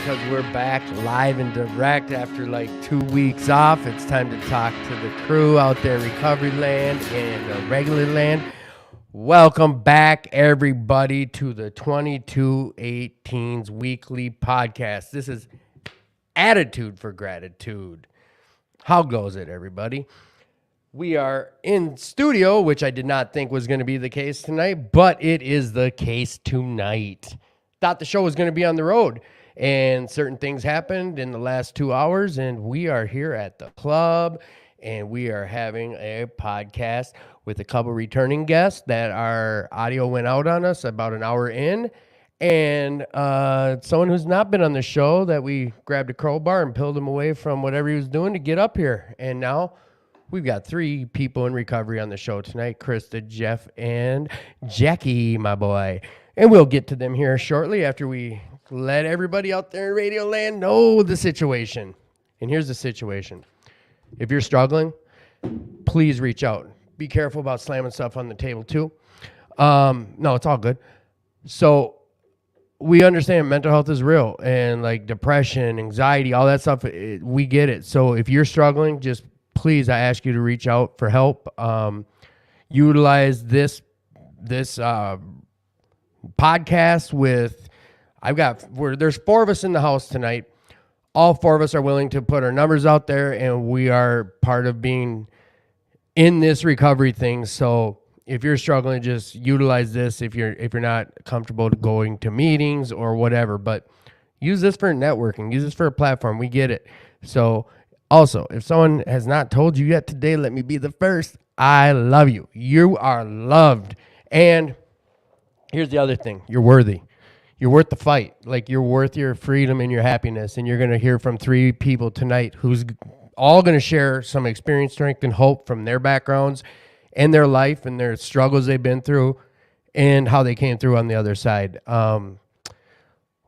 because we're back live and direct after like 2 weeks off. It's time to talk to the crew out there in recovery land and regular land. Welcome back, everybody, to the 2218's weekly podcast. This is Attitude for Gratitude. How goes it, everybody? We are in studio, which I did not think was going to be the case tonight, but it is the case tonight. Thought the show was going to be on the road, and certain things happened in the last 2 hours, and we are here at the club, and we are having a podcast with a couple returning guests that our audio went out on us about an hour in, and someone who's not been on the show that we grabbed a crowbar and peeled him away from whatever he was doing to get up here. And now we've got 3 people in recovery on the show tonight: KRISTA, Jeff, and Jackie, my boy. And we'll get to them here shortly after we let everybody out there in Radio Land know the situation. And here's the situation. If you're struggling, please reach out. Be careful about slamming stuff on the table too. No, it's all good. So we understand mental health is real, and like depression, anxiety, all that stuff, we get it. So if you're struggling, just please, I ask you to reach out for help. Utilize this podcast with, there's 4 of us in the house tonight. All 4 of us are willing to put our numbers out there, and we are part of being in this recovery thing. So if you're struggling, just utilize this. If you're not comfortable going to meetings or whatever, but use this for networking, use this for a platform. We get it. So also, if someone has not told you yet today, let me be the first. I love you. You are loved. And here's the other thing. You're worthy. You're worth the fight. Like, you're worth your freedom and your happiness. And you're going to hear from 3 people tonight who's all going to share some experience, strength, and hope from their backgrounds and their life and their struggles they've been through and how they came through on the other side.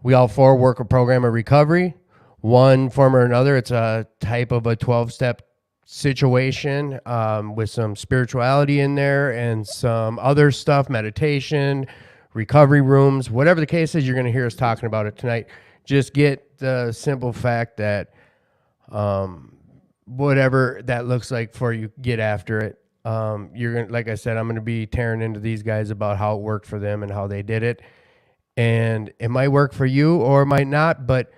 We all 4 work a program of recovery, one form or another. It's a type of a 12-step situation with some spirituality in there and some other stuff, meditation, recovery rooms, whatever the case is. You're going to hear us talking about it tonight. Just get the simple fact that whatever that looks like for you, get after it. You're going to, like I said, I'm going to be tearing into these guys about how it worked for them and how they did it. And it might work for you or it might not, but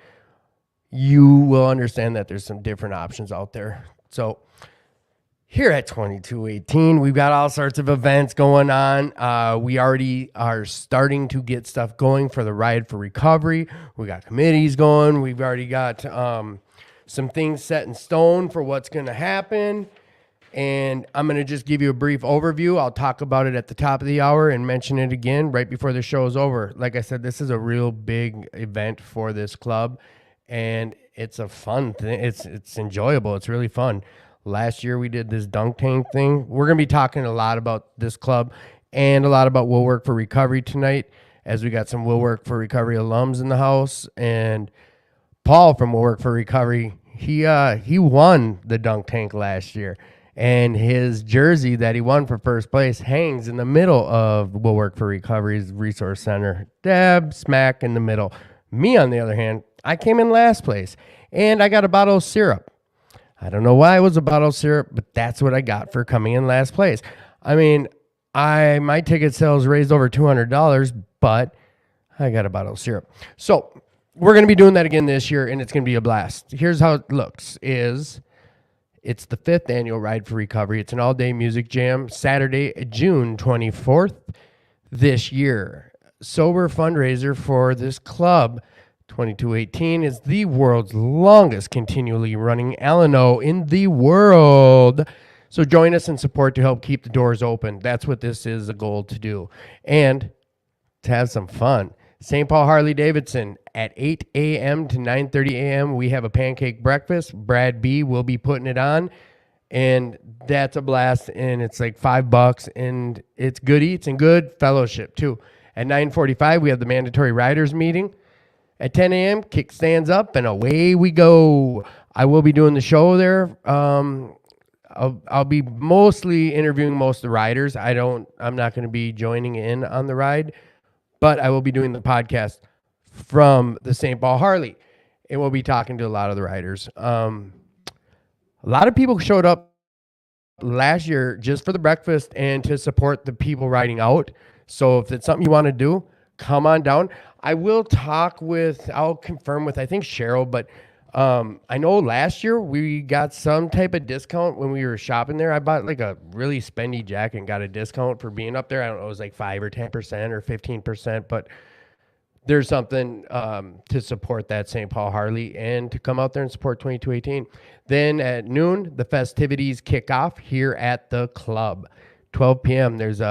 you will understand that there's some different options out there. So here at 2218, we've got all sorts of events going on. We already are starting to get stuff going for the Ride for Recovery. We got committees going. We've already got some things set in stone for what's going to happen. And I'm going to just give you a brief overview. I'll talk about it at the top of the hour and mention it again right before the show is over. Like I said, this is a real big event for this club, and it's a fun thing. It's enjoyable. It's really fun. Last year we did this dunk tank thing. We're going to be talking a lot about this club and a lot about Will Work for Recovery tonight, as we got some Will Work for Recovery alums in the house. And Paul from Will Work for Recovery, he won the dunk tank last year. And his jersey that he won for first place hangs in the middle of Will Work for Recovery's Resource Center. Dab smack in the middle. Me, on the other hand, I came in last place, and I got a bottle of syrup. I don't know why it was a bottle of syrup, but that's what I got for coming in last place. I mean, my ticket sales raised over $200, but I got a bottle of syrup. So we're going to be doing that again this year, and it's going to be a blast. Here's how it looks. It's the 5th annual Ride for Recovery. It's an all-day music jam, Saturday, June 24th this year. Sober fundraiser for this club. 2218 is the world's longest continually running L&O in the world. So join us in support to help keep the doors open. That's what this is a goal to do. And to have some fun. St. Paul Harley-Davidson at 8 a.m. to 9:30 a.m. We have a pancake breakfast. Brad B will be putting it on, and that's a blast. And it's like $5, and it's good eats and good fellowship too. At 9:45, we have the mandatory riders meeting. At 10 a.m., kickstands up, and away we go. I will be doing the show there. I'll be mostly interviewing most of the riders. I'm not going to be joining in on the ride, but I will be doing the podcast from the St. Paul Harley. and we'll be talking to a lot of the riders. A lot of people showed up last year just for the breakfast and to support the people riding out. So if it's something you want to do, come on down. I'll confirm with, I think, Cheryl, but I know last year we got some type of discount when we were shopping there. I bought like a really spendy jacket and got a discount for being up there. I don't know, it was like 5 or 10% or 15%, but there's something to support that St. Paul Harley and to come out there and support 2218. Then at noon, the festivities kick off here at the club. 12 p.m. There's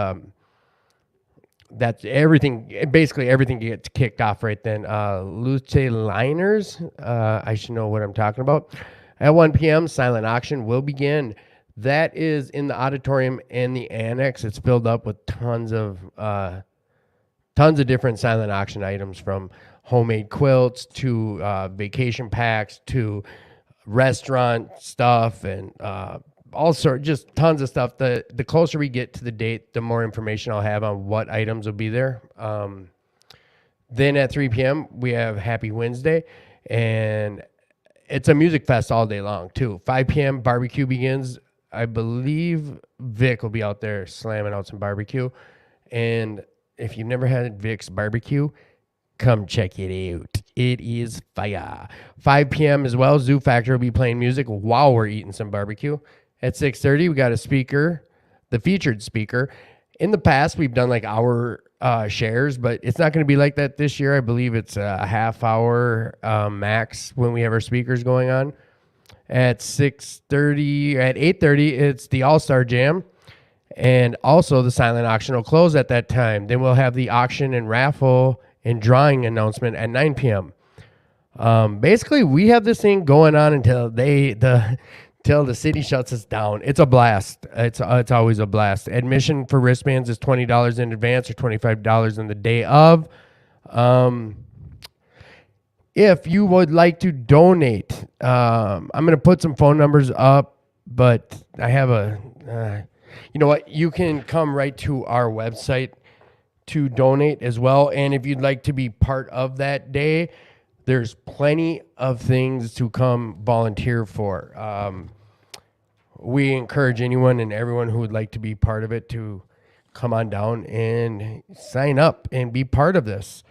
that's everything. Basically, everything gets kicked off right then. Luce Liners. I should know what I'm talking about. At 1 p.m., silent auction will begin. That is in the auditorium and the annex. It's filled up with tons of different silent auction items, from homemade quilts to vacation packs to restaurant stuff and all sorts, just tons of stuff. The closer we get to the date, the more information I'll have on what items will be there. Then at 3 p.m., we have Happy Wednesday, and it's a music fest all day long, too. 5 p.m., barbecue begins. I believe Vic will be out there slamming out some barbecue. And if you've never had Vic's barbecue, come check it out. It is fire. 5 p.m. as well, Zoo Factor will be playing music while we're eating some barbecue. At 6:30, we got a speaker, the featured speaker. In the past, we've done like hour shares, but it's not going to be like that this year. I believe it's a half hour max when we have our speakers going on. At 6:30, at 8:30, it's the All-Star Jam. And also the silent auction will close at that time. Then we'll have the auction and raffle and drawing announcement at 9 p.m. Basically, we have this thing going on until till the city shuts us down. It's a blast. It's always a blast. Admission for wristbands is $20 in advance or $25 on the day of. If you would like to donate, I'm going to put some phone numbers up, but I have you know what? You can come right to our website to donate as well. And if you'd like to be part of that day, there's plenty of things to come volunteer for. We encourage anyone and everyone who would like to be part of it to come on down and sign up and be part of this.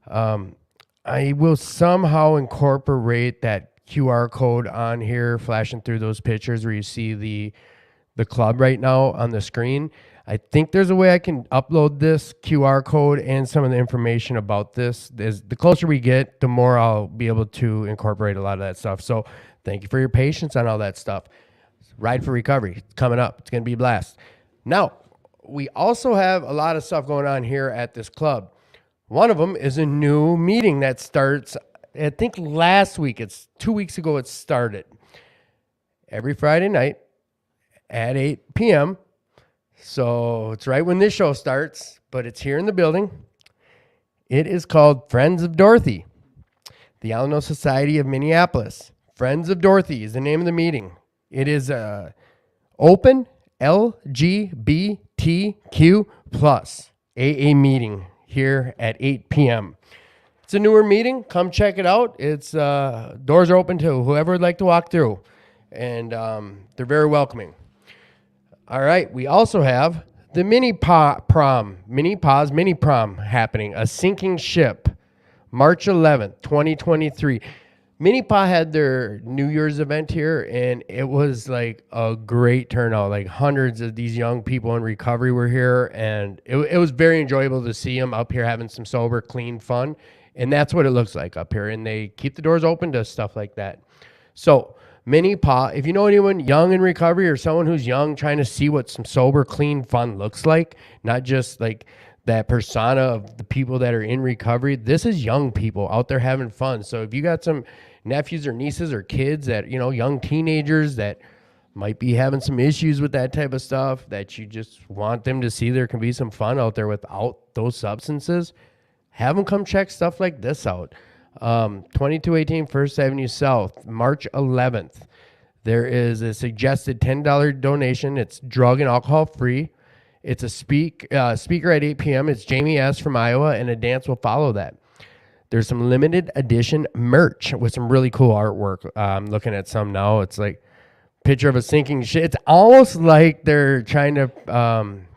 I will somehow incorporate that QR code on here, flashing through those pictures where you see the club right now on the screen. I think there's a way I can upload this QR code and some of the information about this. The closer we get, the more I'll be able to incorporate a lot of that stuff. So thank you for your patience on all that stuff. Ride for Recovery, it's coming up. It's going to be a blast. Now, we also have a lot of stuff going on here at this club. One of them is a new meeting that starts, I think last week. It's 2 weeks ago it started. Every Friday night at 8 p.m., so it's right when this show starts, but it's here in the building. It is called Friends of Dorothy, the Alano Society of Minneapolis. Friends of Dorothy is the name of the meeting. It is a open LGBTQ plus AA meeting here at 8 p.m. It's a newer meeting. Come check it out. It's doors are open to whoever would like to walk through, and they're very welcoming. All right, we also have the mini prom happening, a sinking ship, March 11th, 2023. Mini Pa had their New Year's event here, and it was like a great turnout. Like hundreds of these young people in recovery were here, and it was very enjoyable to see them up here having some sober, clean fun, and that's what it looks like up here, and they keep the doors open to stuff like that. So Mini Pa, if you know anyone young in recovery or someone who's young trying to see what some sober, clean fun looks like, not just like that persona of the people that are in recovery, this is young people out there having fun. So if you got some nephews or nieces or kids that, you know, young teenagers that might be having some issues with that type of stuff, that you just want them to see there can be some fun out there without those substances, have them come check stuff like this out. 2218 First Avenue South, March 11th. There is a suggested $10 donation. It's drug and alcohol free. It's a speaker at 8 p.m. It's Jamie S. from Iowa, and a dance will follow that. there's some limited edition merch with some really cool artwork. I'm looking at some now. It's like picture of a sinking ship. It's almost like they're trying to,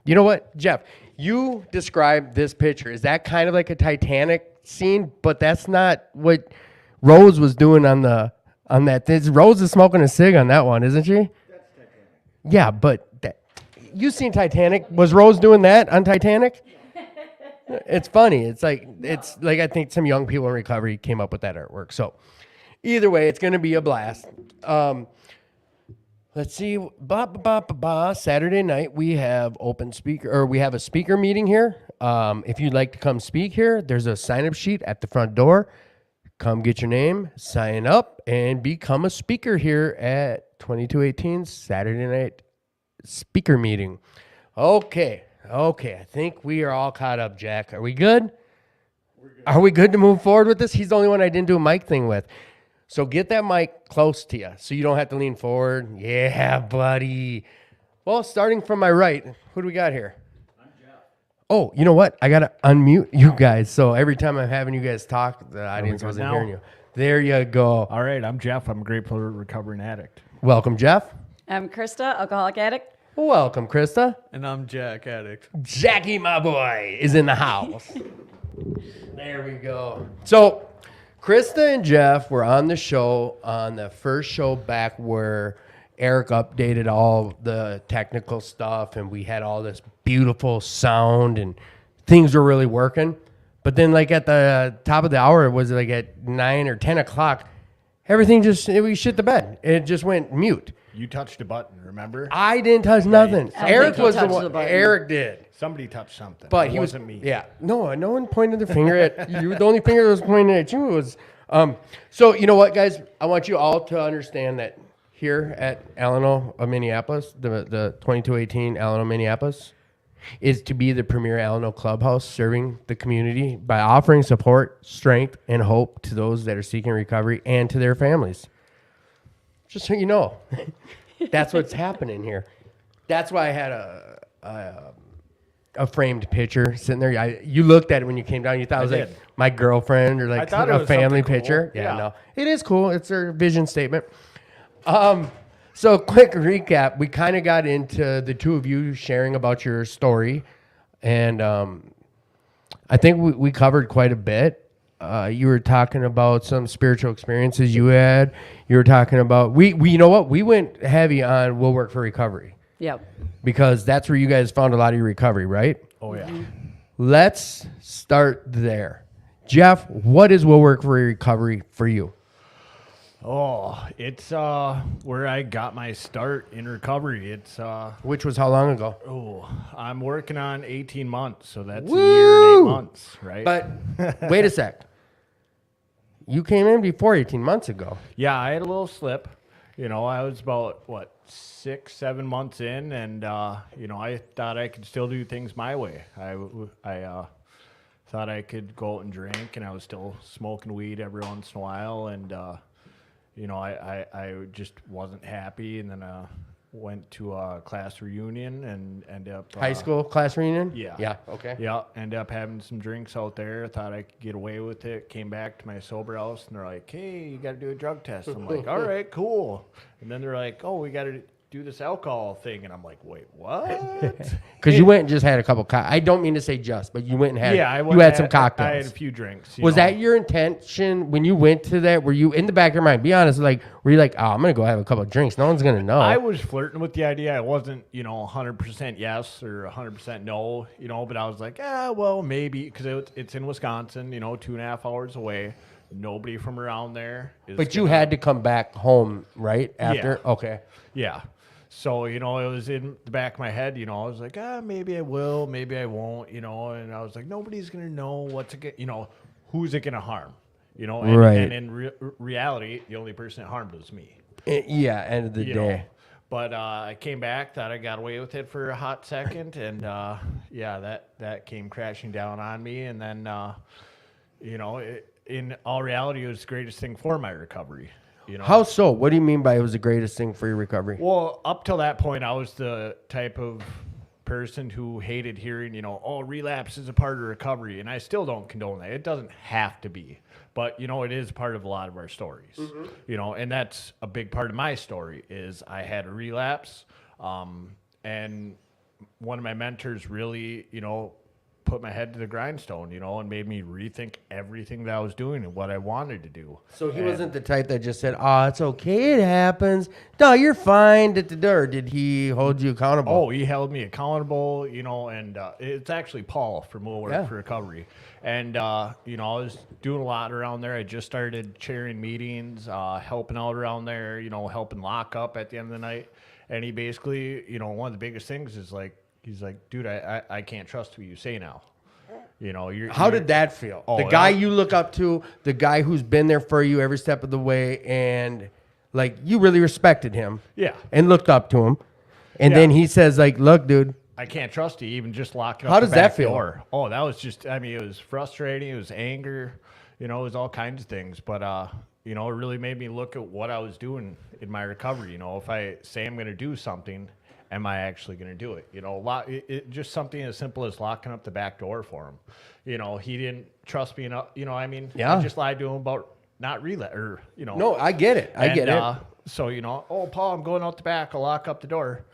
you know what, Jeff, you described this picture. Is that kind of like a Titanic scene? But that's not what Rose was doing on that. Rose is smoking a cig on that one, isn't she? That's Titanic. Yeah, but you seen Titanic. Was Rose doing that on Titanic? It's funny. It's like I think some young people in recovery came up with that artwork. So either way, it's going to be a blast. Let's see. Saturday night we have we have a speaker meeting here. If you'd like to come speak here, there's a sign-up sheet at the front door. Come get your name, sign up, and become a speaker here at 2218 Saturday night speaker meeting. Okay. I think we are all caught up, Jack. Are we good? We're good. Are we good to move forward with this? He's the only one I didn't do a mic thing with. So get that mic close to you so you don't have to lean forward. Yeah, buddy. Well, starting from my right, who do we got here? I'm Jeff. Oh, you know what? I got to unmute you guys. So every time I'm having you guys talk, the audience wasn't hearing you. There you go. All right, I'm Jeff. I'm a grateful recovering addict. Welcome, Jeff. I'm KRISTA, alcoholic addict. Welcome, KRISTA. And I'm Jack, addict. Jackie, my boy, is in the house. There we go. So, KRISTA and Jeff were on the show on the first show back where Eric updated all the technical stuff and we had all this beautiful sound and things were really working. But then, like at the top of the hour, was like at 9 or 10 o'clock, everything we shit the bed. It just went mute. You touched a button, remember? I didn't touch nothing. Eric was the one. button. Eric did. Somebody touched something. But it he wasn't me. Yeah. No one pointed the finger at you. The only finger that was pointing at you was. So you know what, guys? I want you all to understand that here at Alano of Minneapolis, the 2218 Alano Minneapolis, is to be the premier Alano clubhouse serving the community by offering support, strength, and hope to those that are seeking recovery and to their families. Just so you know, that's what's happening here. That's why I had a framed picture sitting there. You looked at it when you came down. You thought it was like my girlfriend or like a family picture. Cool. Yeah, no, it is cool. It's their vision statement. So quick recap. We kind of got into the two of you sharing about your story, and I think we covered quite a bit. You were talking about some spiritual experiences you had. You were talking about we you know what? We went heavy on Will Work for Recovery. Yep. Because that's where you guys found a lot of your recovery, right? Oh, yeah. Mm-hmm. Let's start there. Jeff, what is Will Work for Recovery for you? Oh, it's where I got my start in recovery. It's Which was how long ago? I'm working on 18 months, so that's Woo! a year and 8 months, right? But wait a sec. You came in before 18 months ago. Yeah, I had a little slip. You know, I was about 6-7 months in, and you know, I thought I could still do things my way. I thought I could go out and drink, and I was still smoking weed every once in a while, and you know, I just wasn't happy, and then went to a class reunion and ended up High school class reunion? Yeah. Yeah, okay. Yeah, ended up having some drinks out there. Thought I could get away with it. Came back to my sober house, and they're like, "Hey, you got to do a drug test." I'm like, "All right, cool." And then they're like, "Oh, we got to do this alcohol thing," and I'm like, "Wait, what?" Because you went and just had a couple. I don't mean to say just, but you went and had. Yeah, you had some cocktails. I had a few drinks. Was that your intention when you went to that? Were you in the back of your mind? Be honest, like were you like, "Oh, I'm gonna go have a couple of drinks. No one's gonna know." I was flirting with the idea. I wasn't, 100% yes or 100% no, but I was like, well, maybe, because it's in Wisconsin, 2.5 hours away. Nobody from around there. But you had to come back home, right? After? Yeah. Okay. Yeah. So, it was in the back of my head, I was like, maybe I will, maybe I won't, and I was like, nobody's going to know who's it going to harm, and, right. And in reality, the only person it harmed was me. Yeah, end of the day. But I came back, thought I got away with it for a hot second, and that came crashing down on me, and then, in all reality, it was the greatest thing for my recovery. How so? What do you mean by it was the greatest thing for your recovery? Well, up till that point, I was the type of person who hated hearing, oh, relapse is a part of recovery. And I still don't condone that. It doesn't have to be. But, it is part of a lot of our stories. And that's a big part of my story is I had a relapse. And one of my mentors really, put my head to the grindstone, and made me rethink everything that I was doing and what I wanted to do. So he wasn't the type that just said, "Oh, it's okay, it happens. No, you're fine." Or did he hold you accountable? Oh, he held me accountable, and it's actually Paul from Will Work for Recovery. And, I was doing a lot around there. I just started chairing meetings, helping out around there, helping lock up at the end of the night. And he basically, one of the biggest things is he's like, dude, I can't trust what you say now. How did that feel? The guy you look up to, the guy who's been there for you every step of the way, and you really respected him. Yeah. And looked up to him. And then he says, look, dude, I can't trust you, even just locking up How the does that back feel? door. Oh, that was just, it was frustrating. It was anger. It was all kinds of things. But, it really made me look at what I was doing in my recovery. If I say I'm going to do something, am I actually going to do it? Just something as simple as locking up the back door for him. He didn't trust me enough. Yeah. I just lied to him about not relay or, No, I get it. I get it. So, oh, Paul, I'm going out the back. I'll lock up the door.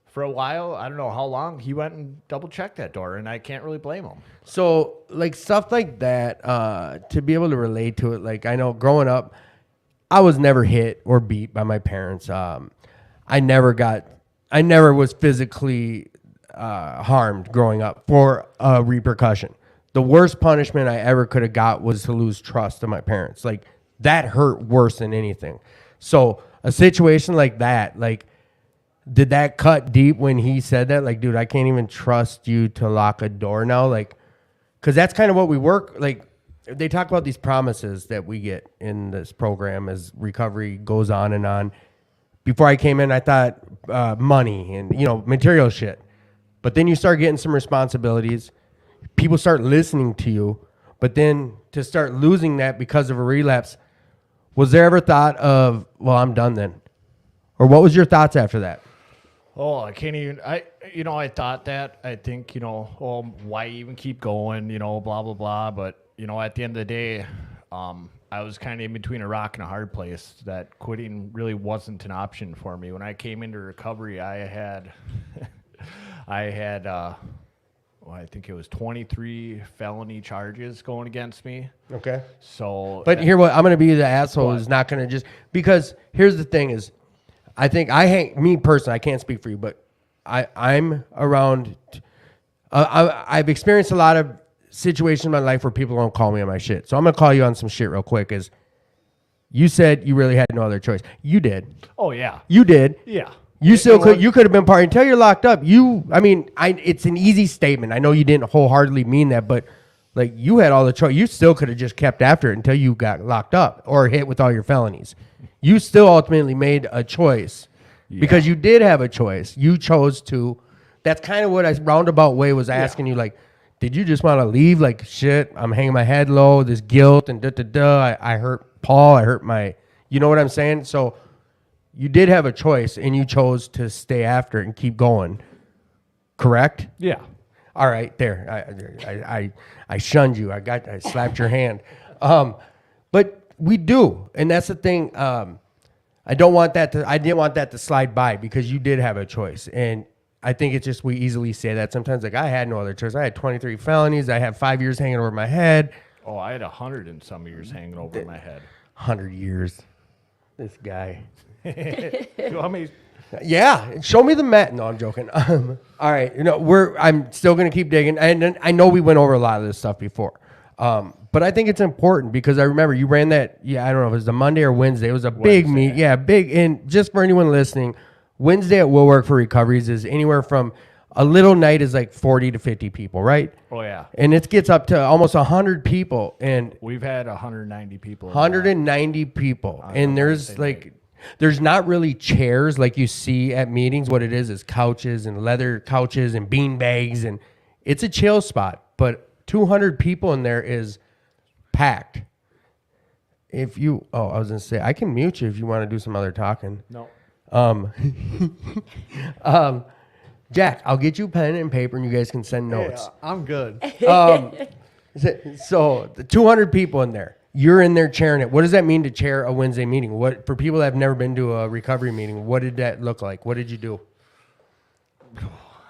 For a while, I don't know how long, he went and double-checked that door, and I can't really blame him. So, stuff like that, to be able to relate to it, I know growing up, I was never hit or beat by my parents. I never was physically harmed growing up for a repercussion. The worst punishment I ever could have got was to lose trust of my parents. That hurt worse than anything. So, a situation like that, did that cut deep when he said that? Dude, I can't even trust you to lock a door now. Because that's kind of what we work. They talk about these promises that we get in this program as recovery goes on and on. Before I came in, I thought money and, material shit. But then you start getting some responsibilities. People start listening to you. But then to start losing that because of a relapse, was there ever thought of, well, I'm done then? Or what was your thoughts after that? Oh, I can't even, I thought that. I think, oh, why even keep going, blah, blah, blah. But, at the end of the day, I was kind of in between a rock and a hard place that quitting really wasn't an option for me. When I came into recovery, I had, I think it was 23 felony charges going against me. Okay. So, but here, what I'm going to be the asshole is not going to just, because here's the thing is, I think me personally, I can't speak for you, but I'm around, I've experienced a lot of situations in my life where people don't call me on my shit. So I'm going to call you on some shit real quick is you said you really had no other choice. You did. Oh, yeah. You did. Yeah. You still could, you could have been part until you're locked up. It's an easy statement. I know you didn't wholeheartedly mean that, but you had all the choice. You still could have just kept after it until you got locked up or hit with all your felonies. You still ultimately made a choice because you did have a choice. You chose to. That's kind of what I roundabout way was asking you. Did you just want to leave? Shit, I'm hanging my head low. This guilt and I hurt Paul. I hurt my. You know what I'm saying? So you did have a choice, and you chose to stay after it and keep going. Correct? Yeah. All right, there. I shunned you. I slapped your hand. But we do, and that's the thing. I didn't want that to slide by because you did have a choice, and I think it's just we easily say that sometimes. I had no other choice. I had 23 felonies. I have 5 years hanging over my head. Oh, I had 100 and some years hanging over my head. 100 years. This guy. You want me? Yeah, show me the mat. No, I'm joking. All right, I'm still gonna keep digging, and I know we went over a lot of this stuff before. But I think it's important because I remember you ran that. Yeah, I don't know if it was the Monday or Wednesday. It was a big meet. Yeah, big. And just for anyone listening, Wednesday at Will Work for Recoveries is anywhere from a little night is 40 to 50 people, right? Oh yeah. And it gets up to almost 100 people, and we've had 190 people. 190 people, and there's not really chairs like you see at meetings. What it is couches and leather couches and bean bags, and it's a chill spot. But 200 people in there is packed. I was gonna say I can mute you if you want to do some other talking. No. Jack, I'll get you pen and paper, and you guys can send notes. Yeah, I'm good. So the 200 people in there, you're in there chairing it. What does that mean to chair a Wednesday meeting? What for people that have never been to a recovery meeting? What did that look like? What did you do?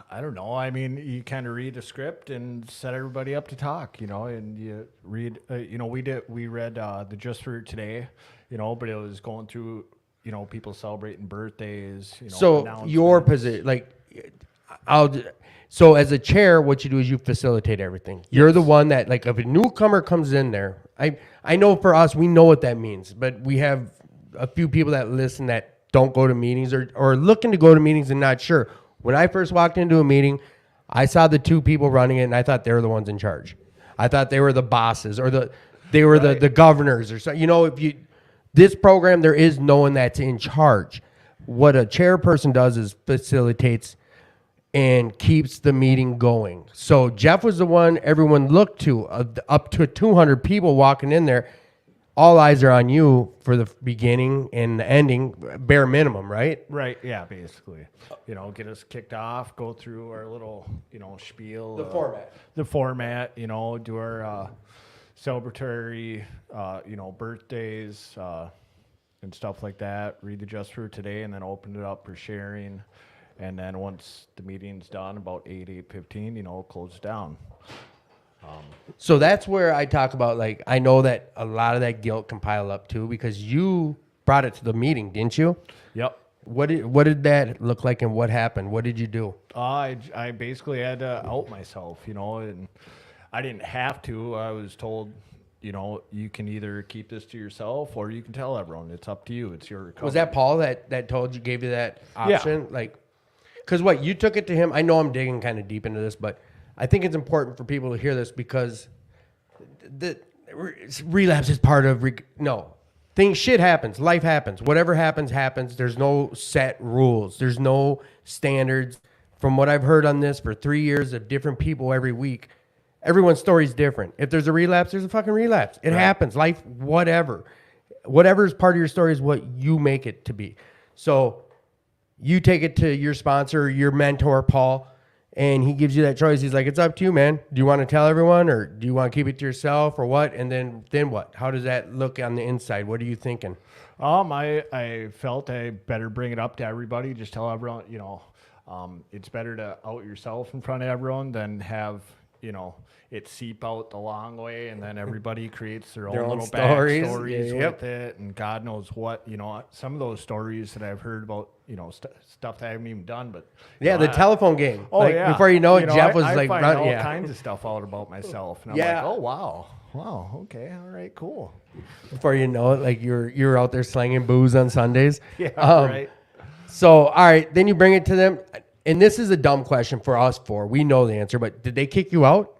I don't know. I mean, you kind of read a script and set everybody up to talk, and you read, we read the Just for Today, but it was going through, people celebrating birthdays, So your announcements. position, like, so as a chair, what you do is you facilitate everything. You're the one that, like, if a newcomer comes in there, I know for us, we know what that means, but we have a few people that listen that don't go to meetings or looking to go to meetings and not sure. When I first walked into a meeting, I saw the two people running it, and I thought they were the ones in charge. I thought they were the bosses or they were the governors or so. This program, there is no one that's in charge. What a chairperson does is facilitates and keeps the meeting going. So Jeff was the one everyone looked to, up to 200 people walking in there. All eyes are on you for the beginning and the ending, bare minimum, right? Right. Yeah. Basically, get us kicked off, go through our little, spiel. The format, do our celebratory, birthdays and stuff like that. Read the Just for Today, and then open it up for sharing. And then once the meeting's done, about 8:15, close it down. So that's where I talk about, like, I know that a lot of that guilt can pile up too, because you brought it to the meeting, didn't you? Yep. What did that look like, and what happened? What did you do? I basically had to out myself, and I didn't have to. I was told, you can either keep this to yourself or you can tell everyone. It's up to you. It's your recovery. Was that Paul that gave you that option? Yeah. Like, because what, you took it to him? I know I'm digging kind of deep into this, but I think it's important for people to hear this, because the relapse is part of shit happens, life happens, whatever happens. There's no set rules, there's no standards. From what I've heard on this for 3 years of different people every week, everyone's story is different. If there's a relapse, there's a fucking relapse. It happens. Life, whatever is part of your story is what you make it to be. So you take it to your sponsor, your mentor, Paul, and he gives you that choice. He's like, it's up to you, man. Do you want to tell everyone, or do you want to keep it to yourself, or what? And then what? How does that look on the inside? What are you thinking? I felt I better bring it up to everybody. Just tell everyone, it's better to out yourself in front of everyone than have, it seep out the long way, and then everybody creates their own little backstories with it, and God knows what, some of those stories that I've heard about, stuff that I haven't even done, but the telephone game. Oh, like, before you know it, Jeff was I like, find all kinds of stuff out about myself, and I'm like, oh wow, okay, all right, cool. Before you know it, like you're out there slanging booze on Sundays. Yeah, right. So, all right, then you bring it to them, and this is a dumb question for us four. We know the answer, but did they kick you out?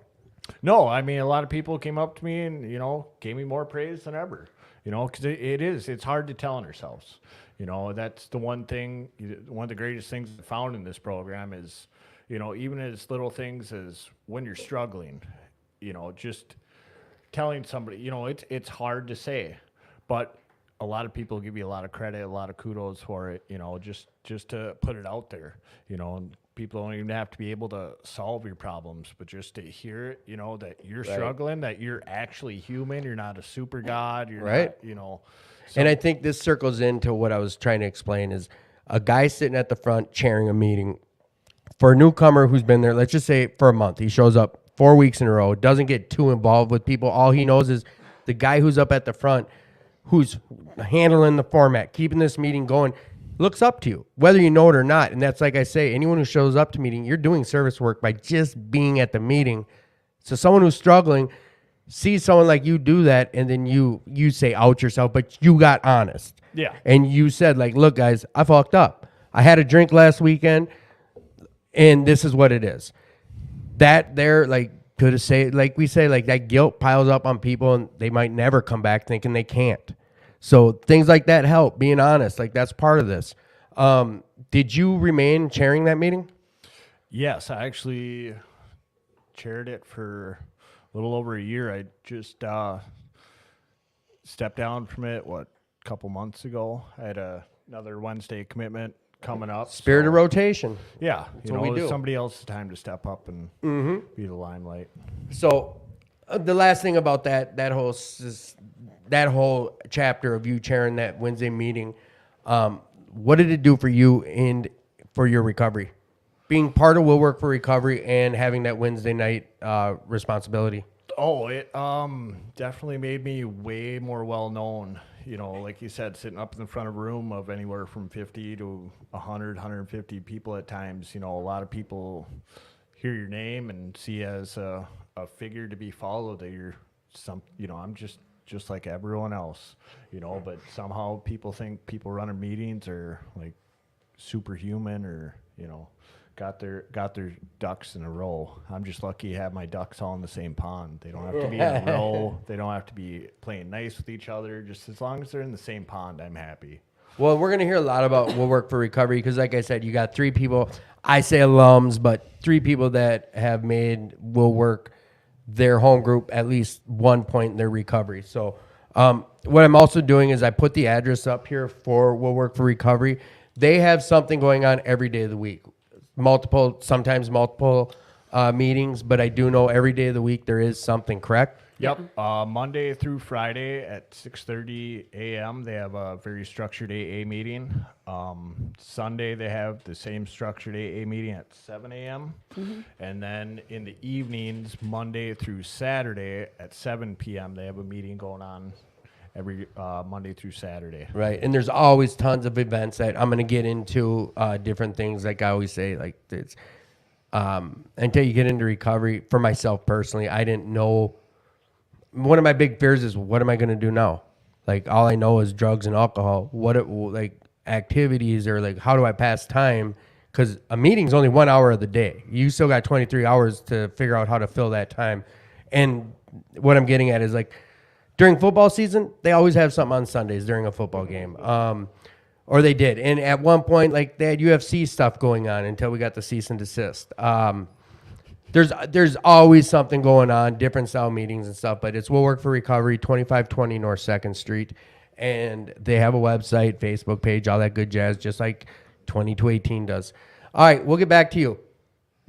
No, I mean, a lot of people came up to me and, gave me more praise than ever, because it's hard to tell on ourselves. That's the one thing, one of the greatest things I found in this program is, even as little things as when you're struggling, just telling somebody, it's hard to say, but a lot of people give you a lot of credit, a lot of kudos for it, just to put it out there, and people don't even have to be able to solve your problems, but just to hear it, that you're struggling, that you're actually human, you're not a super god, you're not, So, and I think this circles into what I was trying to explain is a guy sitting at the front chairing a meeting for a newcomer who's been there, let's just say for a month. He shows up 4 weeks in a row, doesn't get too involved with people. All he knows is the guy who's up at the front, who's handling the format, keeping this meeting going, looks up to you, whether you know it or not. And that's, like I say, anyone who shows up to meeting, you're doing service work by just being at the meeting. So someone who's struggling sees someone like you do that, and then you say out yourself, but you got honest. Yeah. And you said, like, look, guys, I fucked up. I had a drink last weekend, and this is what it is. That there, like, could have say, like we say, like, that guilt piles up on people, and they might never come back thinking they can't. So things like that help, being honest. Like, that's part of this. Did you remain chairing that meeting? Yes, I actually chaired it for a little over a year. I just stepped down from it, a couple months ago. I had another Wednesday commitment coming up. Spirit of rotation. Yeah, what we do. it's somebody else's time to step up and be the limelight. So the last thing about that whole chapter of you chairing that Wednesday meeting, what did it do for you and for your recovery? Being part of Will Work for Recovery and having that Wednesday night responsibility. Oh, it definitely made me way more well known. Like you said, sitting up in the front of a room of anywhere from 50 to 100, 150 people at times. A lot of people hear your name and see you as a figure to be followed. That you're I'm just like everyone else. But somehow people think people running meetings are like superhuman or got their ducks in a row. I'm just lucky to have my ducks all in the same pond. They don't have to be in a row. They don't have to be playing nice with each other. Just as long as they're in the same pond, I'm happy. Well, we're going to hear a lot about Will Work for Recovery because, like I said, you got 3 people. I say alums, but 3 people that have made Will Work their home group at least one point in their recovery. So what I'm also doing is I put the address up here for Will Work for Recovery. They have something going on every day of the week. Sometimes multiple meetings, but I do know every day of the week there is something, correct? Yep. Monday through Friday at 6:30 a.m. they have a very structured AA meeting. Sunday they have the same structured AA meeting at 7 a.m. And then in the evenings, Monday through Saturday at 7 p.m. they have a meeting going on every Monday through Saturday. Right, and there's always tons of events that I'm going to get into, different things like I always say, like it's until you get into recovery. For myself personally, I didn't know. One of my big fears is, what am I going to do now? Like, all I know is drugs and alcohol. Like activities or like, how do I pass time? Because a meeting's only 1 hour of the day. You still got 23 hours to figure out how to fill that time. And what I'm getting at is like, during football season, they always have something on Sundays during a football game. Or they did. And at one point, like, they had UFC stuff going on until we got the cease and desist. There's always something going on, different style meetings and stuff, but it's Will Work for Recovery, 2520 North 2nd Street. And they have a website, Facebook page, all that good jazz, just like 2218 does. All right, we'll get back to you.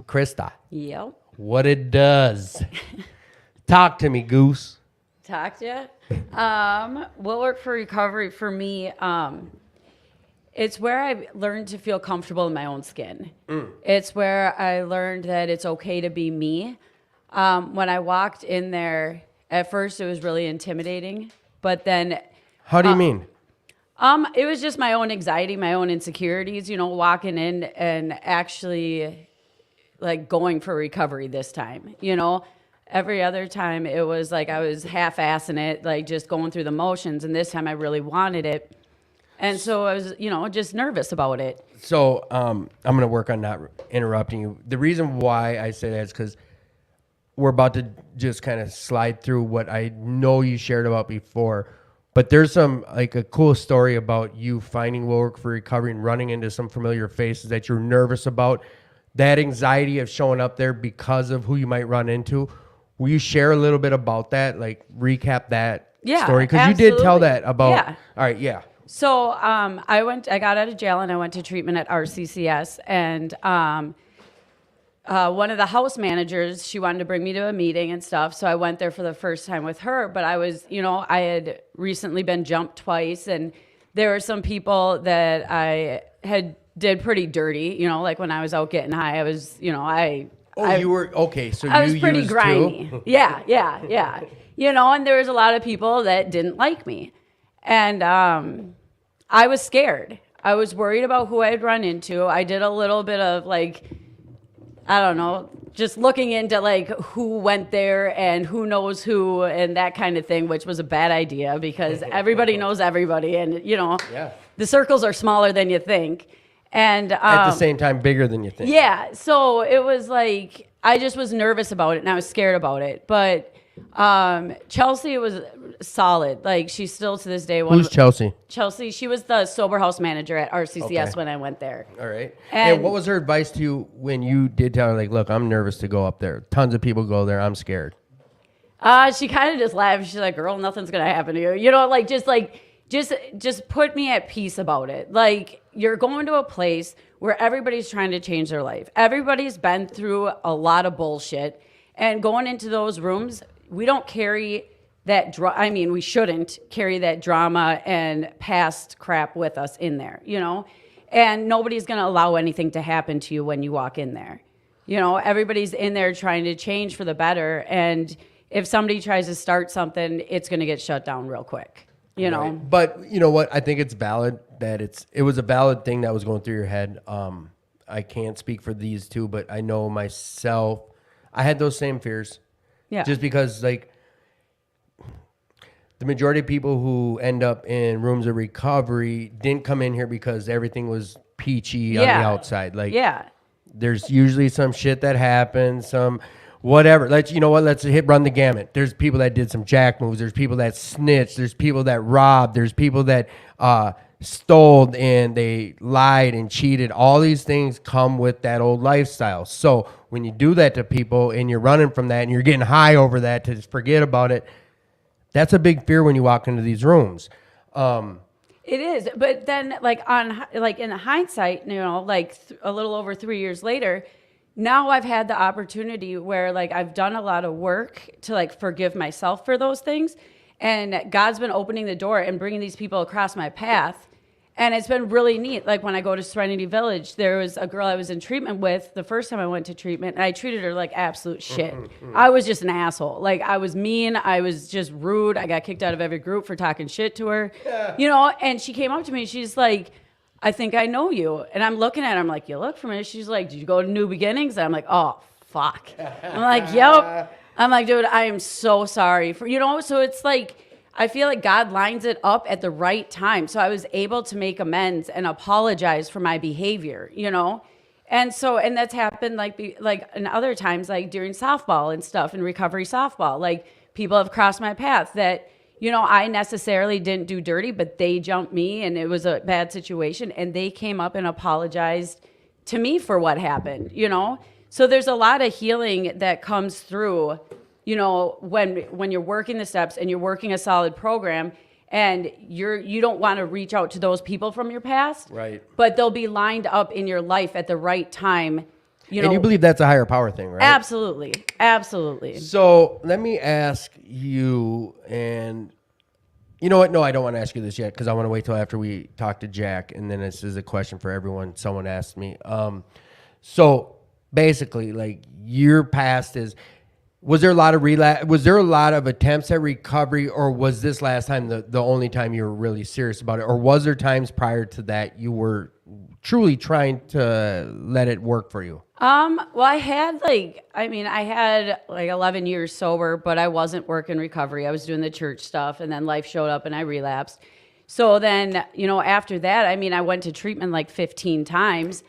KRISTA. Yep. What it does. Talk to me, Goose. Talked yet? Will Work for Recovery for me, it's where I learned to feel comfortable in my own skin. It's where I learned that it's okay to be me. When I walked in there, at first it was really intimidating, but then... How do you mean? It was just my own anxiety, my own insecurities, walking in and actually like going for recovery this time, Every other time it was like I was half-assing it, like just going through the motions, and this time I really wanted it. And so I was, just nervous about it. So I'm going to work on not interrupting you. The reason why I say that is because we're about to just kind of slide through what I know you shared about before. But there's a cool story about you finding Will Work for Recovery and running into some familiar faces that you're nervous about. That anxiety of showing up there because of who you might run into. Will you share a little bit about that? Like, recap that story? Because you did tell that about... Yeah. All right, yeah. So I got out of jail and I went to treatment at RCCS, and one of the house managers, she wanted to bring me to a meeting and stuff. So I went there for the first time with her, but I was, I had recently been jumped twice, and there were some people that I had did pretty dirty, like when I was out getting high, I was, you were, okay, so I was pretty grimy. Too? Yeah. And there was a lot of people that didn't like me. And I was scared. I was worried about who I'd run into. I did a little bit of just looking into who went there and who knows who and that kind of thing, which was a bad idea because everybody knows everybody, and the circles are smaller than you think. And at the same time, bigger than you think. Yeah. So it was like, I just was nervous about it and I was scared about it. But Chelsea was solid. Like, she's still to this day Who's Chelsea? Chelsea, she was the sober house manager at RCCS when I went there. All right. And what was her advice to you when you did tell her, like, look, I'm nervous to go up there. Tons of people go there. I'm scared. She kind of just laughed. She's like, girl, nothing's going to happen to you. Just put me at peace about it. Like, you're going to a place where everybody's trying to change their life. Everybody's been through a lot of bullshit. And going into those rooms, we don't carry that we shouldn't carry that drama and past crap with us in there, you know? And nobody's going to allow anything to happen to you when you walk in there. You know, everybody's in there trying to change for the better. And if somebody tries to start something, it's going to get shut down real quick, you know? But you know what? I think it's valid that it was a valid thing that was going through your head. I can't speak for these two, but I know myself, I had those same fears. Yeah. Just because, like, the majority of people who end up in rooms of recovery didn't come in here because everything was peachy on the outside. Like, there's usually some shit that happens, some whatever. Let's run the gamut. There's people that did some jack moves. There's people that snitched. There's people that robbed. There's people that stole and they lied and cheated. All these things come with that old lifestyle. So when you do that to people and you're running from that and you're getting high over that to just forget about it, that's a big fear when you walk into these rooms. It is, but then in hindsight, you know, a little over 3 years later, now I've had the opportunity where like I've done a lot of work to like forgive myself for those things, and God's been opening the door and bringing these people across my path, and it's been really neat. Like when I go to Serenity Village, there was a girl I was in treatment with the first time I went to treatment, and I treated her like absolute shit. I was just an asshole. Like I was mean. I was just rude. I got kicked out of every group for talking shit to her, you know, and she came up to me and she's like, I think I know you. And I'm looking at her, I'm like, you look familiar. She's like, did you go to New Beginnings? And I'm like, oh, fuck. I'm like, yep. I'm like, dude, I am so sorry for, you know, so it's like, I feel like God lines it up at the right time. So I was able to make amends and apologize for my behavior, you know? And that's happened like in other times, like during softball and stuff, in recovery softball, like people have crossed my path that, you know, I necessarily didn't do dirty, but they jumped me and it was a bad situation. And they came up and apologized to me for what happened, you know? So there's a lot of healing that comes through, you know, when you're working the steps and you're working a solid program and you don't want to reach out to those people from your past. Right. But they'll be lined up in your life at the right time. And you believe that's a higher power thing, right? Absolutely. Absolutely. So let me ask you, and you know what? No, I don't want to ask you this yet because I want to wait till after we talk to Jack, and then this is a question for everyone. Someone asked me. So basically, like your past was there a lot of was there a lot of attempts at recovery, or was this last time the only time you were really serious about it? Or was there times prior to that you were truly trying to let it work for you? Well, I had like 11 years sober, but I wasn't working recovery. I was doing the church stuff, and then life showed up and I relapsed. So then, you know, after that, I mean, I went to treatment like 15 times,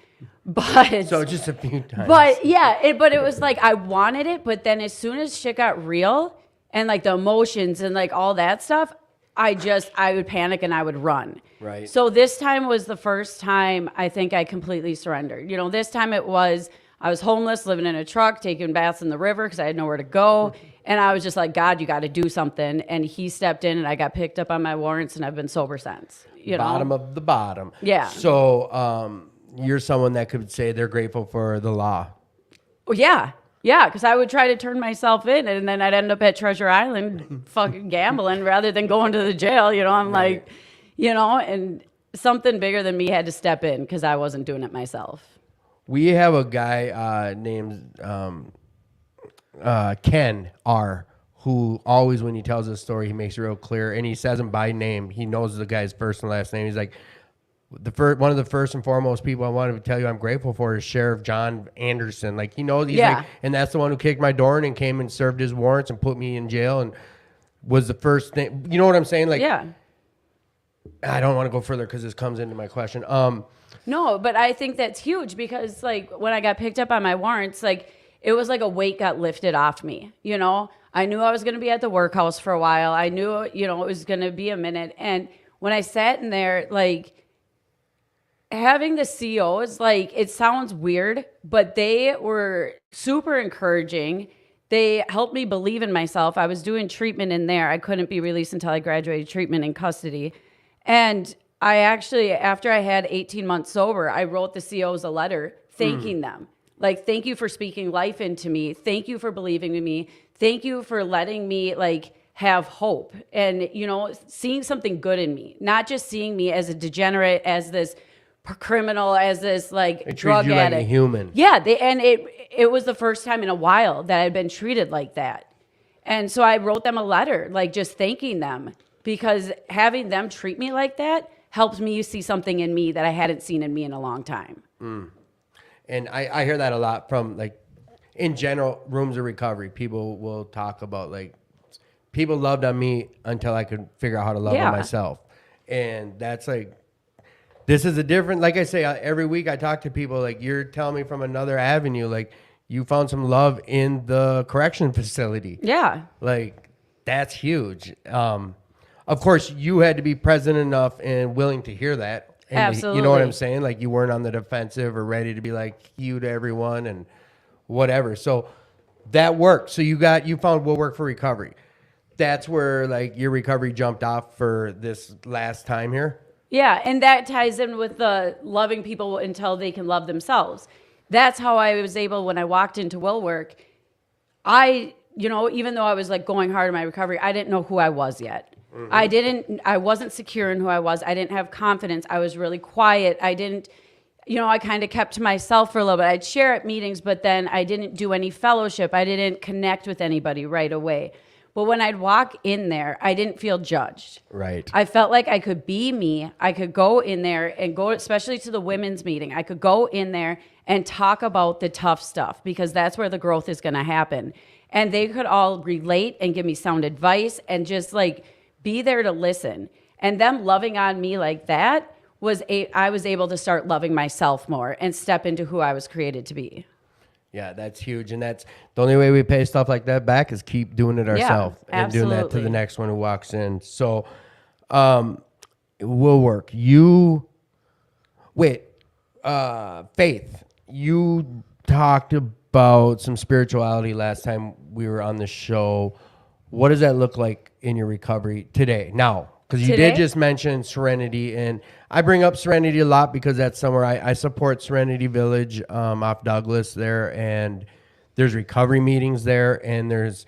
but so just a few times. But yeah, but it was like I wanted it, but then as soon as shit got real and like the emotions and like all that stuff, I would panic and I would run. Right. So this time was the first time I think I completely surrendered. You know, this time I was homeless, living in a truck, taking baths in the river because I had nowhere to go. And I was just like, God, you got to do something. And he stepped in and I got picked up on my warrants and I've been sober since. You know? Bottom of the bottom. Yeah. So you're someone that could say they're grateful for the law. Well, yeah. Yeah, because I would try to turn myself in, and then I'd end up at Treasure Island fucking gambling rather than going to the jail. You know, I'm like, you know, and something bigger than me had to step in because I wasn't doing it myself. We have a guy named Ken R., who always, when he tells his story, he makes it real clear, and he says him by name. He knows the guy's first and last name. He's like, one of the first and foremost people I wanted to tell you I'm grateful for is Sheriff John Anderson. Like, he knows, he's like, and that's the one who kicked my door in and came and served his warrants and put me in jail and was the first thing. You know what I'm saying? Like, yeah. I don't want to go further because this comes into my question. No, but I think that's huge because, like, when I got picked up on my warrants, like, it was like a weight got lifted off me, you know? I knew I was going to be at the workhouse for a while. I knew, you know, it was going to be a minute. And when I sat in there, like, having the COs, like, it sounds weird, but they were super encouraging. They helped me believe in myself. I was doing treatment in there. I couldn't be released until I graduated treatment in custody. And I actually, after I had 18 months sober, I wrote the COs a letter thanking them. Like, thank you for speaking life into me. Thank you for believing in me. Thank you for letting me like have hope and, you know, seeing something good in me, not just seeing me as a degenerate, as this criminal, as this like They drug treated you addict. like a human. Yeah. It was the first time in a while that I'd been treated like that. And so I wrote them a letter, like just thanking them, because having them treat me like that helps me see something in me that I hadn't seen in me in a long time. And I hear that a lot from, like, in general, rooms of recovery. People will talk about, like, people loved on me until I could figure out how to love on myself. And that's like, this is a different, like I say, every week I talk to people, like, you're telling me from another avenue, like, you found some love in the correction facility. Yeah. Like, that's huge. Of course, you had to be present enough and willing to hear that. And Absolutely. You know what I'm saying? Like, you weren't on the defensive or ready to be like you to everyone and whatever. So that worked. So you found what worked for recovery. That's where, like, your recovery jumped off for this last time here. Yeah, and that ties in with the loving people until they can love themselves. That's how I was able, when I walked into will work, even though I was like going hard in my recovery, I didn't know who I was yet. I wasn't secure in who I was. I didn't have confidence. I was really quiet. I kind of kept to myself for a little bit. I'd share at meetings, but then I didn't do any fellowship. I didn't connect with anybody right away. But when I'd walk in there, I didn't feel judged. Right. I felt like I could be me. I could go in there and go, especially to the women's meeting. I could go in there and talk about the tough stuff, because that's where the growth is going to happen. And they could all relate and give me sound advice and just like be there to listen. And them loving on me like that I was able to start loving myself more and step into who I was created to be. Yeah, that's huge. And that's the only way we pay stuff like that back is keep doing it ourselves and doing that to the absolutely. next one who walks in. So it will work. Faith, you talked about some spirituality last time we were on the show. What does that look like in your recovery today? Now, because you did just mention Serenity, and I bring up Serenity a lot because that's somewhere I support Serenity Village off Douglas there, and there's recovery meetings there, and there's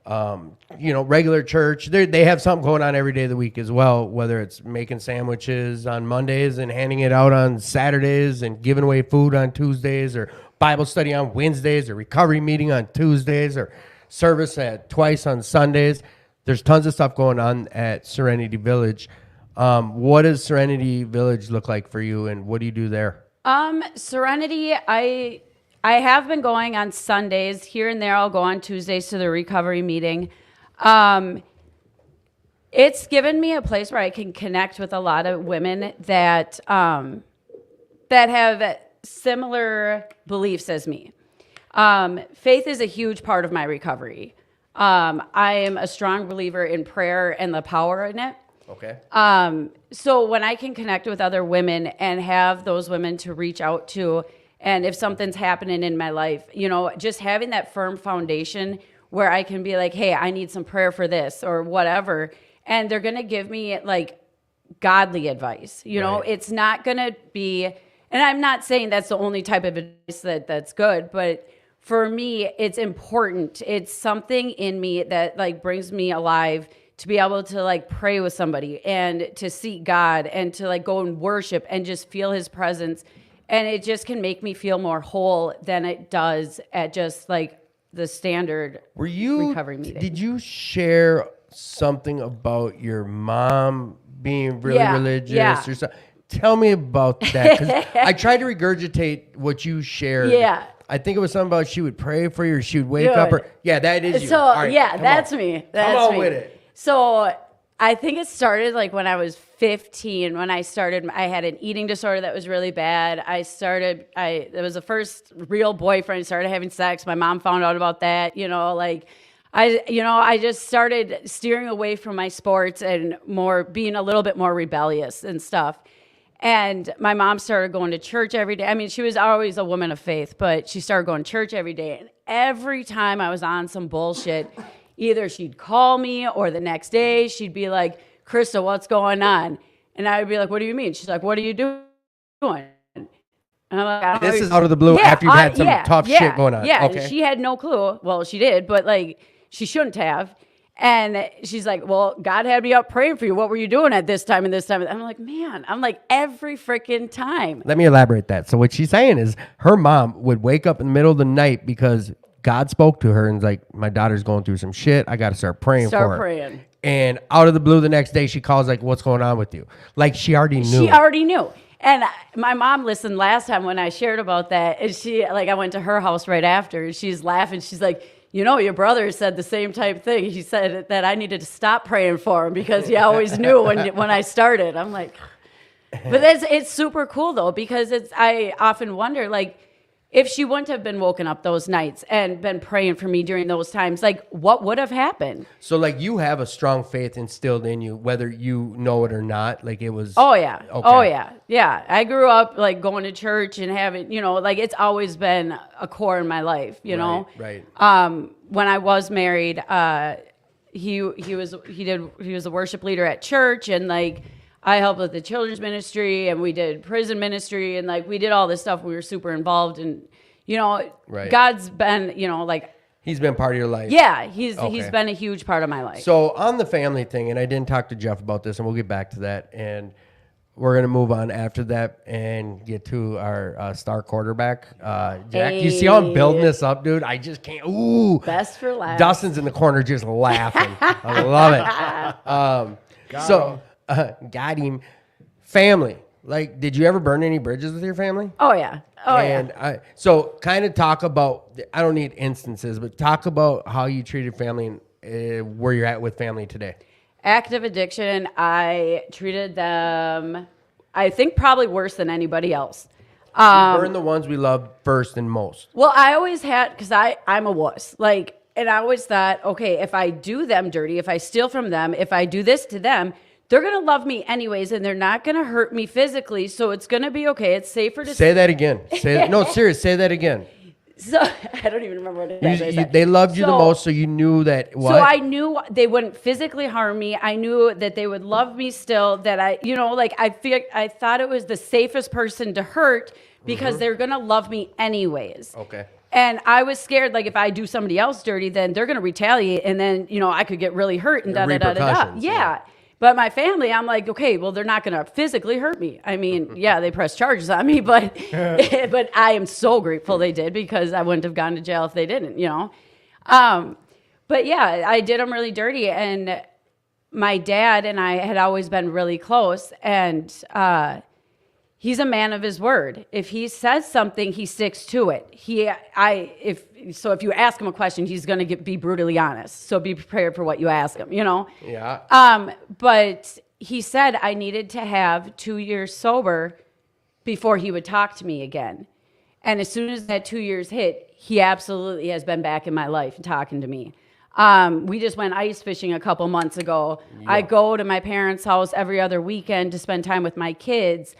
regular church. They have something going on every day of the week as well, whether it's making sandwiches on Mondays and handing it out on Saturdays and giving away food on Tuesdays, or Bible study on Wednesdays, or recovery meeting on Tuesdays, or service twice on Sundays. There's tons of stuff going on at Serenity Village. What does Serenity Village look like for you, and what do you do there? Serenity, I have been going on Sundays. Here and there, I'll go on Tuesdays to the recovery meeting. It's given me a place where I can connect with a lot of women that have similar beliefs as me. Faith is a huge part of my recovery. I am a strong believer in prayer and the power in it. Okay. So when I can connect with other women and have those women to reach out to, and if something's happening in my life, just having that firm foundation where I can be like, hey, I need some prayer for this or whatever. And they're going to give me like godly advice. Right. It's not going to be, and I'm not saying that's the only type of advice that's good, but for me, it's important. It's something in me that like brings me alive to be able to like pray with somebody and to seek God and to like go and worship and just feel his presence. And it just can make me feel more whole than it does at just like the standard recovery meeting. Did you share something about your mom being really religious or something? Tell me about that, because I tried to regurgitate what you shared. Yeah. I think it was something about she would pray for you, or she would wake up. That is you. So, All right, that's me. Come on with it. So I think it started like when I was 15, when I had an eating disorder that was really bad. It was the first real boyfriend. I started having sex. My mom found out about that, I just started steering away from my sports and being a little bit more rebellious and stuff. And my mom started going to church every day. I mean, she was always a woman of faith, but she started going to church every day. And every time I was on some bullshit, either she'd call me or the next day she'd be like, KRISTA, what's going on? And I would be like, what do you mean? She's like, what are you doing? And I'm like, I don't know. This is out of the blue after you've had some tough shit going on. Yeah, Okay. she had no clue. Well, she did, but like she shouldn't have. And she's like, well, God had me up praying for you. What were you doing at this time and this time? And I'm like, man, every freaking time. Let me elaborate that. So what she's saying is her mom would wake up in the middle of the night because God spoke to her and was like, my daughter's going through some shit. I got to start praying for her. Start praying. And out of the blue the next day, she calls like, what's going on with you? Like she already knew. She already knew. And my mom listened last time when I shared about that. And I went to her house right after and she's laughing. She's like, you know, your brother said the same type thing. He said that I needed to stop praying for him because he always knew when I started. I'm like, but it's super cool though, because I often wonder, like, if she wouldn't have been woken up those nights and been praying for me during those times, like what would have happened? So like you have a strong faith instilled in you, whether you know it or not. Like it was. Oh yeah. Okay. Oh yeah. Yeah. I grew up like going to church and having, you know, like it's always been a core in my life, you know? Right. When I was married, he was a worship leader at church, and like I helped with the children's ministry and we did prison ministry and like we did all this stuff. We were super involved, and you know, God's been, you know, like he's been part of your life. Yeah, he's been a huge part of my life. So on the family thing, and I didn't talk to Jeff about this, and we'll get back to that, and we're gonna move on after that and get to our star quarterback, Jack. You see how I'm building this up, dude? I just can't. Ooh, best for last. Dustin's in the corner just laughing. I love it. Got him. Family. Like, did you ever burn any bridges with your family? Oh yeah. So kind of talk about, I don't need instances, but talk about how you treated family and where you're at with family today. Active addiction, I treated them, I think, probably worse than anybody else. We burn the ones we love first and most. Well, I always had, because I'm a wuss. Like, and I always thought, okay, if I do them dirty, if I steal from them, if I do this to them, they're going to love me anyways, and they're not going to hurt me physically, so it's going to be okay. It's safer to... Say that again. No, serious, say that again. So, I don't even remember what it is. They loved you the most, so you knew that... What? So I knew they wouldn't physically harm me. I knew that they would love me still, that I thought it was the safest person to hurt because they're going to love me anyways. Okay. And I was scared, like, if I do somebody else dirty, then they're going to retaliate, and then, you know, I could get really hurt and da-da-da-da-da. Yeah. But my family, I'm like, okay, well, they're not going to physically hurt me. I mean, yeah, they pressed charges on me, but but I am so grateful they did, because I wouldn't have gone to jail if they didn't, you know. But yeah, I did them really dirty, and my dad and I had always been really close, and he's a man of his word. If he says something, he sticks to it. If you ask him a question, he's going to be brutally honest. So be prepared for what you ask him, you know? Yeah. But he said I needed to have 2 years sober before he would talk to me again. And as soon as that 2 years hit, he absolutely has been back in my life and talking to me. We just went ice fishing a couple months ago. Yeah. I go to my parents' house every other weekend to spend time with my kids.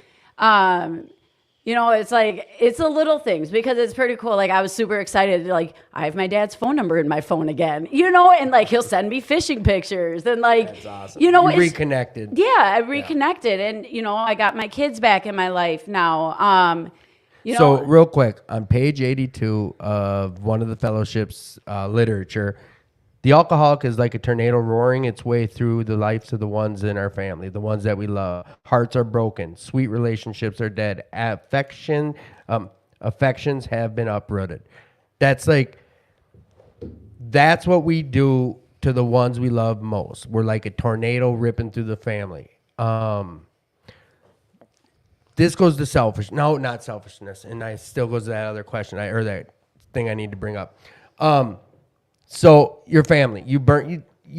You know, it's like, it's the little things, because it's pretty cool. Like, I was super excited. Like, I have my dad's phone number in my phone again, you know, and like, he'll send me fishing pictures and like, that's awesome. You know, you reconnected. Yeah, I reconnected. Yeah. And, you know, I got my kids back in my life now. So real quick, on page 82 of one of the fellowship's literature, the alcoholic is like a tornado roaring its way through the lives of the ones in our family, the ones that we love. Hearts are broken. Sweet relationships are dead. Affections have been uprooted. That's what we do to the ones we love most. We're like a tornado ripping through the family. This goes to selfish. No, not selfishness. And I still goes to that other question, or that thing I need to bring up. So your family, you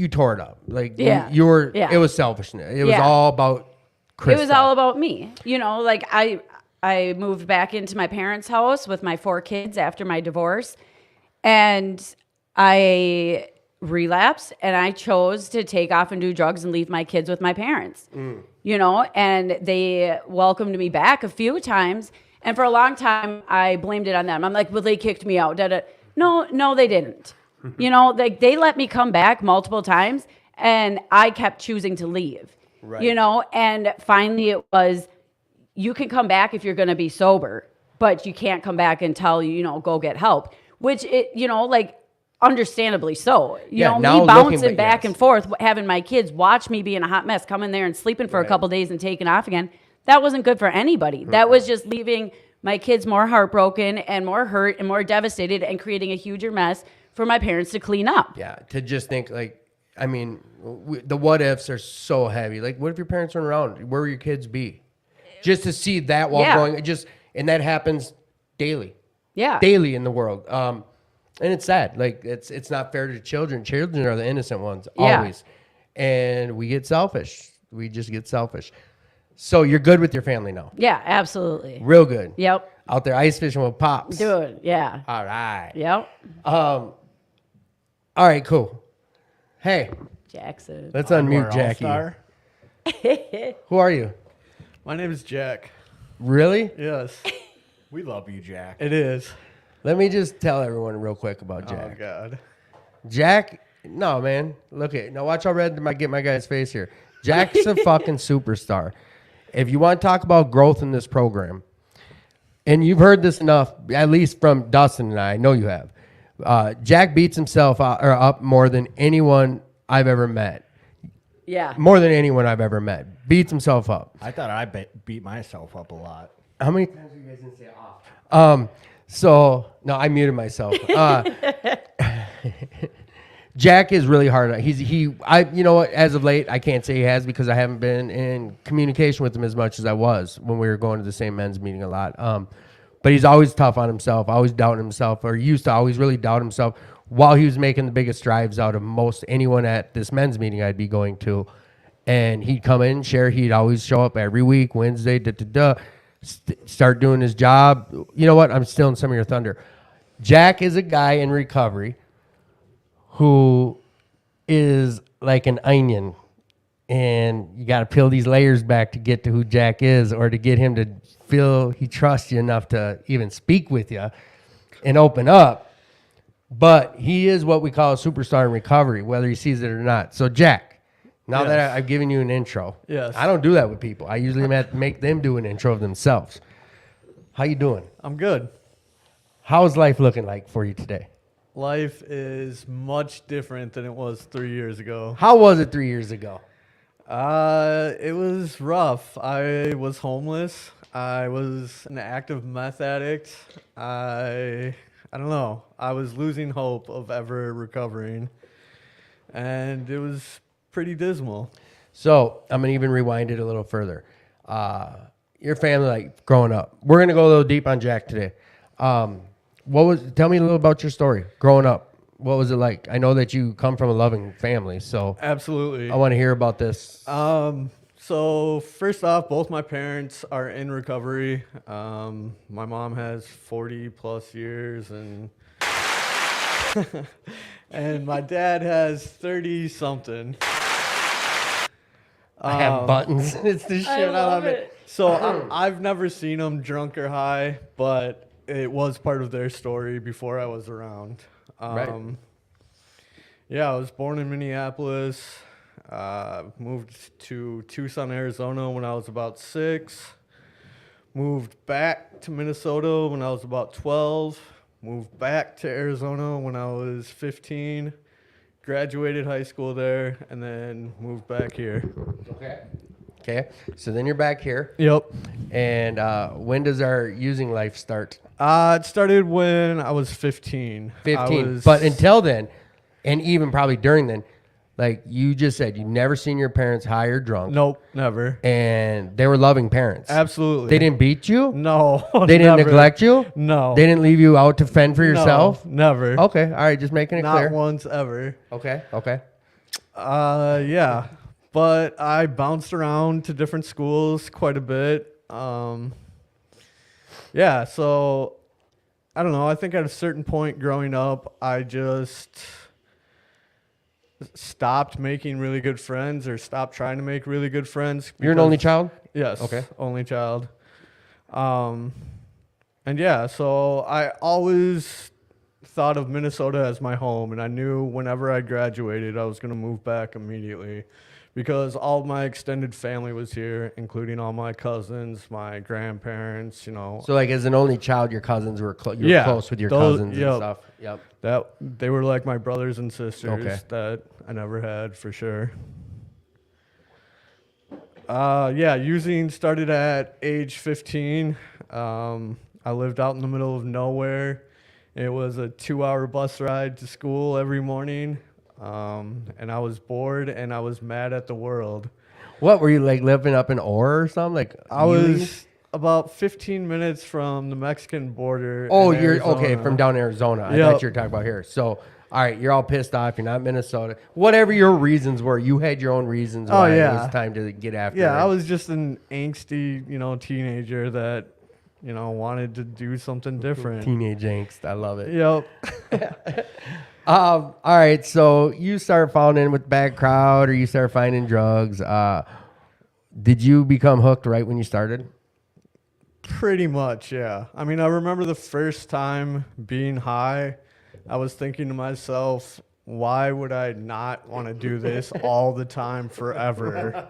tore it up. Like, it was selfishness. It was all about KRISTA. It was all about me. You know, like I moved back into my parents' house with my 4 kids after my divorce, and I relapsed, and I chose to take off and do drugs and leave my kids with my parents. You know, and they welcomed me back a few times, and for a long time I blamed it on them. I'm like, well, they kicked me out. No, they didn't. You know, like, they let me come back multiple times, and I kept choosing to leave. you know, and finally it was, you can come back if you're going to be sober, but you can't come back until you know, go get help, which it, you know, like understandably so, you know, me bouncing back and forth, having my kids watch me be in a hot mess, coming there and sleeping for a couple days and taking off again. That wasn't good for anybody. That was just leaving my kids more heartbroken and more hurt and more devastated and creating a huger mess for my parents to clean up. Yeah, to just think like, I mean, the what ifs are so heavy. Like, what if your parents weren't around? Where would your kids be? Just to see that while going, and that happens daily. Yeah, daily in the world. And it's sad. Like, it's not fair to children. Children are the innocent ones always, and we get selfish. We just get selfish. So you're good with your family now? Yeah, absolutely. Real good. Yep. Out there ice fishing with pops. Dude, yeah. All right. Yep. All right, cool. Hey, Jackson. Let's unmute Jackie. Who are you? My name is Jack. Really? Yes. We love you, Jack. It is. Let me just tell everyone real quick about Jack. Oh, God. Jack, no, man. Look at, now watch how red I get my guy's face here. Jack's a fucking superstar. If you want to talk about growth in this program, and you've heard this enough, at least from Dustin and I know you have, Jack beats himself up more than anyone I've ever met. Yeah. More than anyone I've ever met. Beats himself up. I thought I beat myself up a lot. How many times are you guys going to say off? So, no, I muted myself. Jack is really hard. You know what, as of late, I can't say he has because I haven't been in communication with him as much as I was when we were going to the same men's meeting a lot. But he's always tough on himself, always doubting himself, or used to always really doubt himself while he was making the biggest strides out of most anyone at this men's meeting I'd be going to. And he'd come in, share, he'd always show up every week, Wednesday, start doing his job. You know what? I'm stealing some of your thunder. Jack is a guy in recovery who is like an onion, and you got to peel these layers back to get to who Jack is, or to get him to feel he trusts you enough to even speak with you and open up. But he is what we call a superstar in recovery, whether he sees it or not. So Jack, now that I've given you an intro, I don't do that with people. I usually make them do an intro of themselves. How you doing? I'm good. How's life looking like for you today? Life is much different than it was 3 years ago. How was it 3 years ago? It was rough. I was homeless. I was an active meth addict. I don't know. I was losing hope of ever recovering, and it was pretty dismal. So I'm gonna even rewind it a little further. Your family, like growing up, we're gonna go a little deep on Jack today. Tell me a little about your story growing up. What was it like? I know that you come from a loving family, so Absolutely. I want to hear about this. So first off, both my parents are in recovery. My mom has 40 plus years, and and my dad has 30 something. I have buttons. It's the shit. I love it. So I've never seen them drunk or high, but it was part of their story before I was around. Right. Yeah, I was born in Minneapolis. Moved to Tucson, Arizona when I was about 6. Moved back to Minnesota when I was about 12. Moved back to Arizona when I was 15. Graduated high school there, and then moved back here. Okay. So then you're back here. Yep. And when does our using life start? It started when I was 15. 15. But until then, and even probably during then, like you just said, you never seen your parents high or drunk. Nope, never. And they were loving parents. Absolutely. They didn't beat you? No. They didn't neglect you? No. They didn't leave you out to fend for yourself? No, never. Okay. All right. Just making it clear. Not once ever. Okay. Yeah. But I bounced around to different schools quite a bit. Yeah, so I don't know. I think at a certain point growing up, I just stopped making really good friends, or stopped trying to make really good friends. You're an only child? Yes. Okay. Only child. And yeah, so I always thought of Minnesota as my home, and I knew whenever I graduated, I was going to move back immediately because all my extended family was here, including all my cousins, my grandparents, you know. So like as an only child, your cousins were you were Yeah, close with your those- cousins and yep. stuff. Yep. That they were like my brothers and sisters Okay. that I never had for sure. Using started at age 15. I lived out in the middle of nowhere. It was a 2-hour bus ride to school every morning. And I was bored and I was mad at the world. What were you like living up in Orr or something? Like I Ely? was about 15 minutes from the Mexican border. Oh, in you're okay Arizona. from down Arizona. I Yep. thought you were talking about here. So, all right, you're all pissed off. You're not Minnesota. Whatever your reasons were, you had your own reasons Oh, why it yeah. was time to get after Yeah, it. I was just an angsty, teenager that, wanted to do something different. Teenage angst. I love it. Yep. All right, so you start falling in with bad crowd, or you start finding drugs. Did you become hooked right when you started? Pretty much, yeah. I mean, I remember the first time being high, I was thinking to myself, why would I not want to do this all the time forever?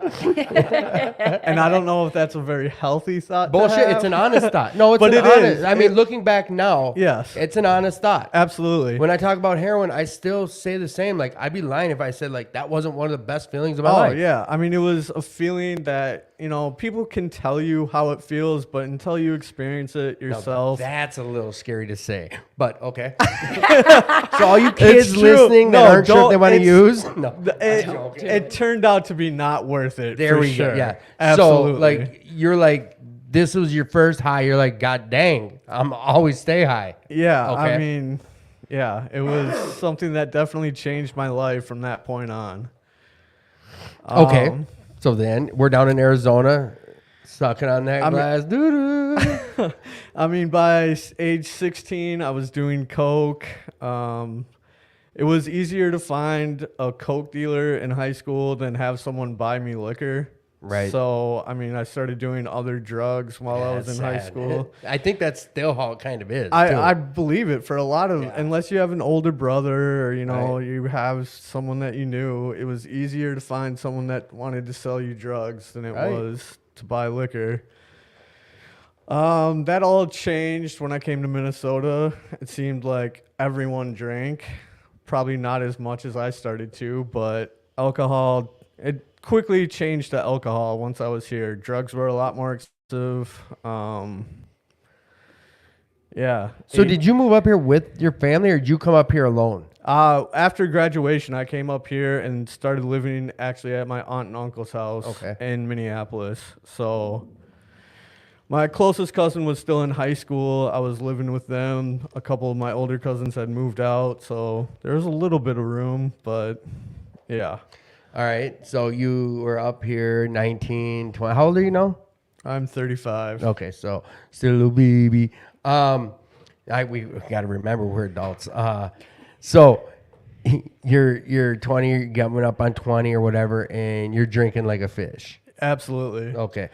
And I don't know if that's a very healthy thought. to Bullshit. have. It's an honest thought. No, it's But an it honest. is. I mean, looking back now, Yes. it's an honest thought. Absolutely. When I talk about heroin, I still say the same. Like, I'd be lying if I said like that wasn't one of the best feelings of my Oh, life. yeah. I mean, it was a feeling that, people can tell you how it feels, but until you experience it No, yourself. that's a little scary to say, but okay. So all you kids true. listening that No, aren't sure if they don't- want to it's- use, no. It turned out to be not worth it. There for we sure. go. Yeah. Absolutely. So like you're like this was your first high. You're like, God dang, I'm always stay high. Yeah, Okay. I mean, yeah, it was something that definitely changed my life from that point on. Okay. Um, So then we're down in Arizona, sucking on that I mean- glass. Doo-doo. I mean, by age 16, I was doing coke. It was easier to find a coke dealer in high school than have someone buy me liquor. Right. So, I mean, I started doing other drugs while I was That's in high sad. school. I think that's still how it kind of is. too. I believe it for a lot of, Yeah. unless you have an older brother or, Right. you have someone that you knew, it was easier to find someone that wanted to sell you drugs than it Right. was to buy liquor. That all changed when I came to Minnesota. It seemed like everyone drank, probably not as much as I started to, but alcohol, it quickly changed to alcohol once I was here. Drugs were a lot more expensive. Yeah. So did you move up here with your family, or did you come up here alone? After graduation, I came up here and started living actually at my aunt and uncle's house Okay. in Minneapolis. So my closest cousin was still in high school. I was living with them. A couple of my older cousins had moved out, so there was a little bit of room, but yeah. All right. So you were up here 19, 20. How old are you now? I'm 35. Okay, so still a little baby. We got to remember we're adults. So you're 20, you're coming up on 20 or whatever, and you're drinking like a fish. Absolutely. Okay,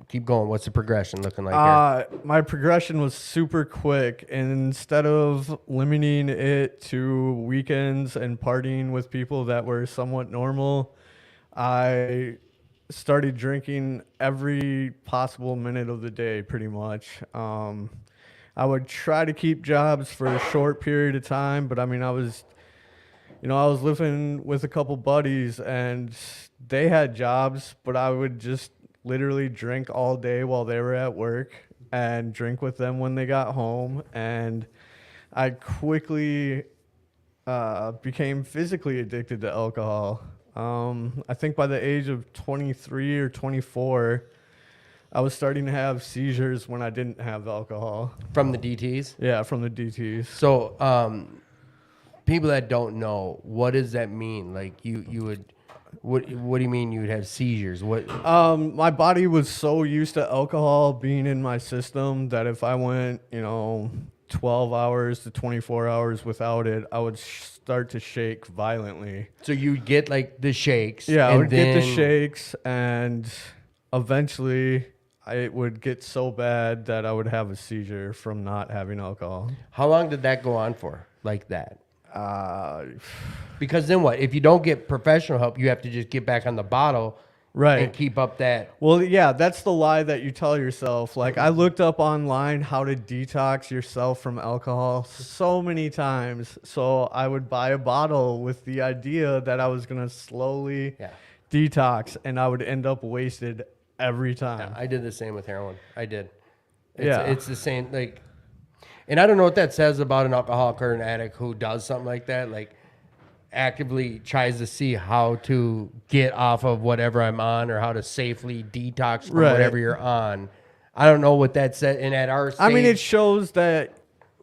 keep going. What's the progression looking like here? My progression was super quick, and instead of limiting it to weekends and partying with people that were somewhat normal, I started drinking every possible minute of the day, pretty much. I would try to keep jobs for a short period of time, but I mean, I was living with a couple buddies, and they had jobs, but I would just literally drink all day while they were at work and drink with them when they got home. And I quickly became physically addicted to alcohol. I think by the age of 23 or 24, I was starting to have seizures when I didn't have alcohol. From the DTs? Yeah, from the DTs. So people that don't know, what does that mean? Like you would, what do you mean you would have seizures? What? My body was so used to alcohol being in my system that if I went, 12 hours to 24 hours without it, I would start to shake violently. So you get like the shakes. Yeah, I and would get the then- shakes, and eventually it would get so bad that I would have a seizure from not having alcohol. How long did that go on for? Like that? Because then what? If you don't get professional help, you have to just get back on the bottle Right. and keep up that. Well, yeah, that's the lie that you tell yourself. Like, I looked up online how to detox yourself from alcohol so many times. So I would buy a bottle with the idea that I was going to slowly detox, and I would end up wasted every time. I did the same with heroin. I did. Yeah. It's the same. Like, and I don't know what that says about an alcoholic or an addict who does something like that. Like, actively tries to see how to get off of whatever I'm on or how to safely detox from whatever you're on. I don't know what that said. And at our stage, I mean, it shows that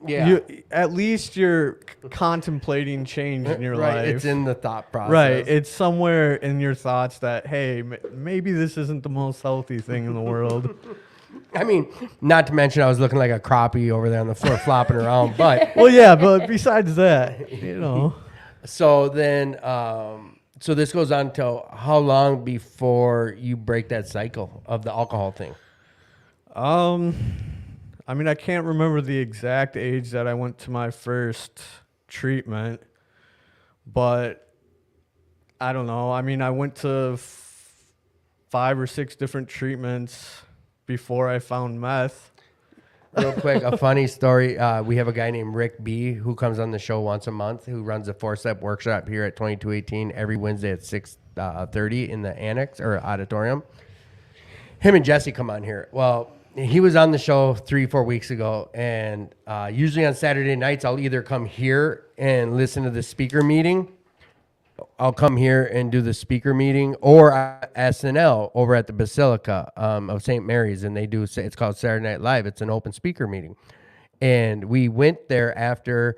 you, at least you're contemplating change in your life. It's in the thought process. Right. It's somewhere in your thoughts that, hey, maybe this isn't the most healthy thing in the world. I mean, not to mention I was looking like a crappie over there on the floor flopping around. But Well, yeah, but besides that, you know. So then, so this goes on till how long before you break that cycle of the alcohol thing? I mean, I can't remember the exact age that I went to my first treatment, but I don't know. I mean, I went to 5 or 6 different treatments before I found meth. Real quick, a funny story. We have a guy named Rick B who comes on the show once a month, who runs a 4-step workshop here at 2218 every Wednesday at 6:30 in the annex or auditorium. Him and Jesse come on here. Well, he was on the show 3-4 weeks ago, and usually on Saturday nights, I'll either come here and listen to the speaker meeting. I'll come here and do the speaker meeting, or SNL over at the Basilica of St. Mary's, and they do, it's called Saturday Night Live. It's an open speaker meeting. And we went there after,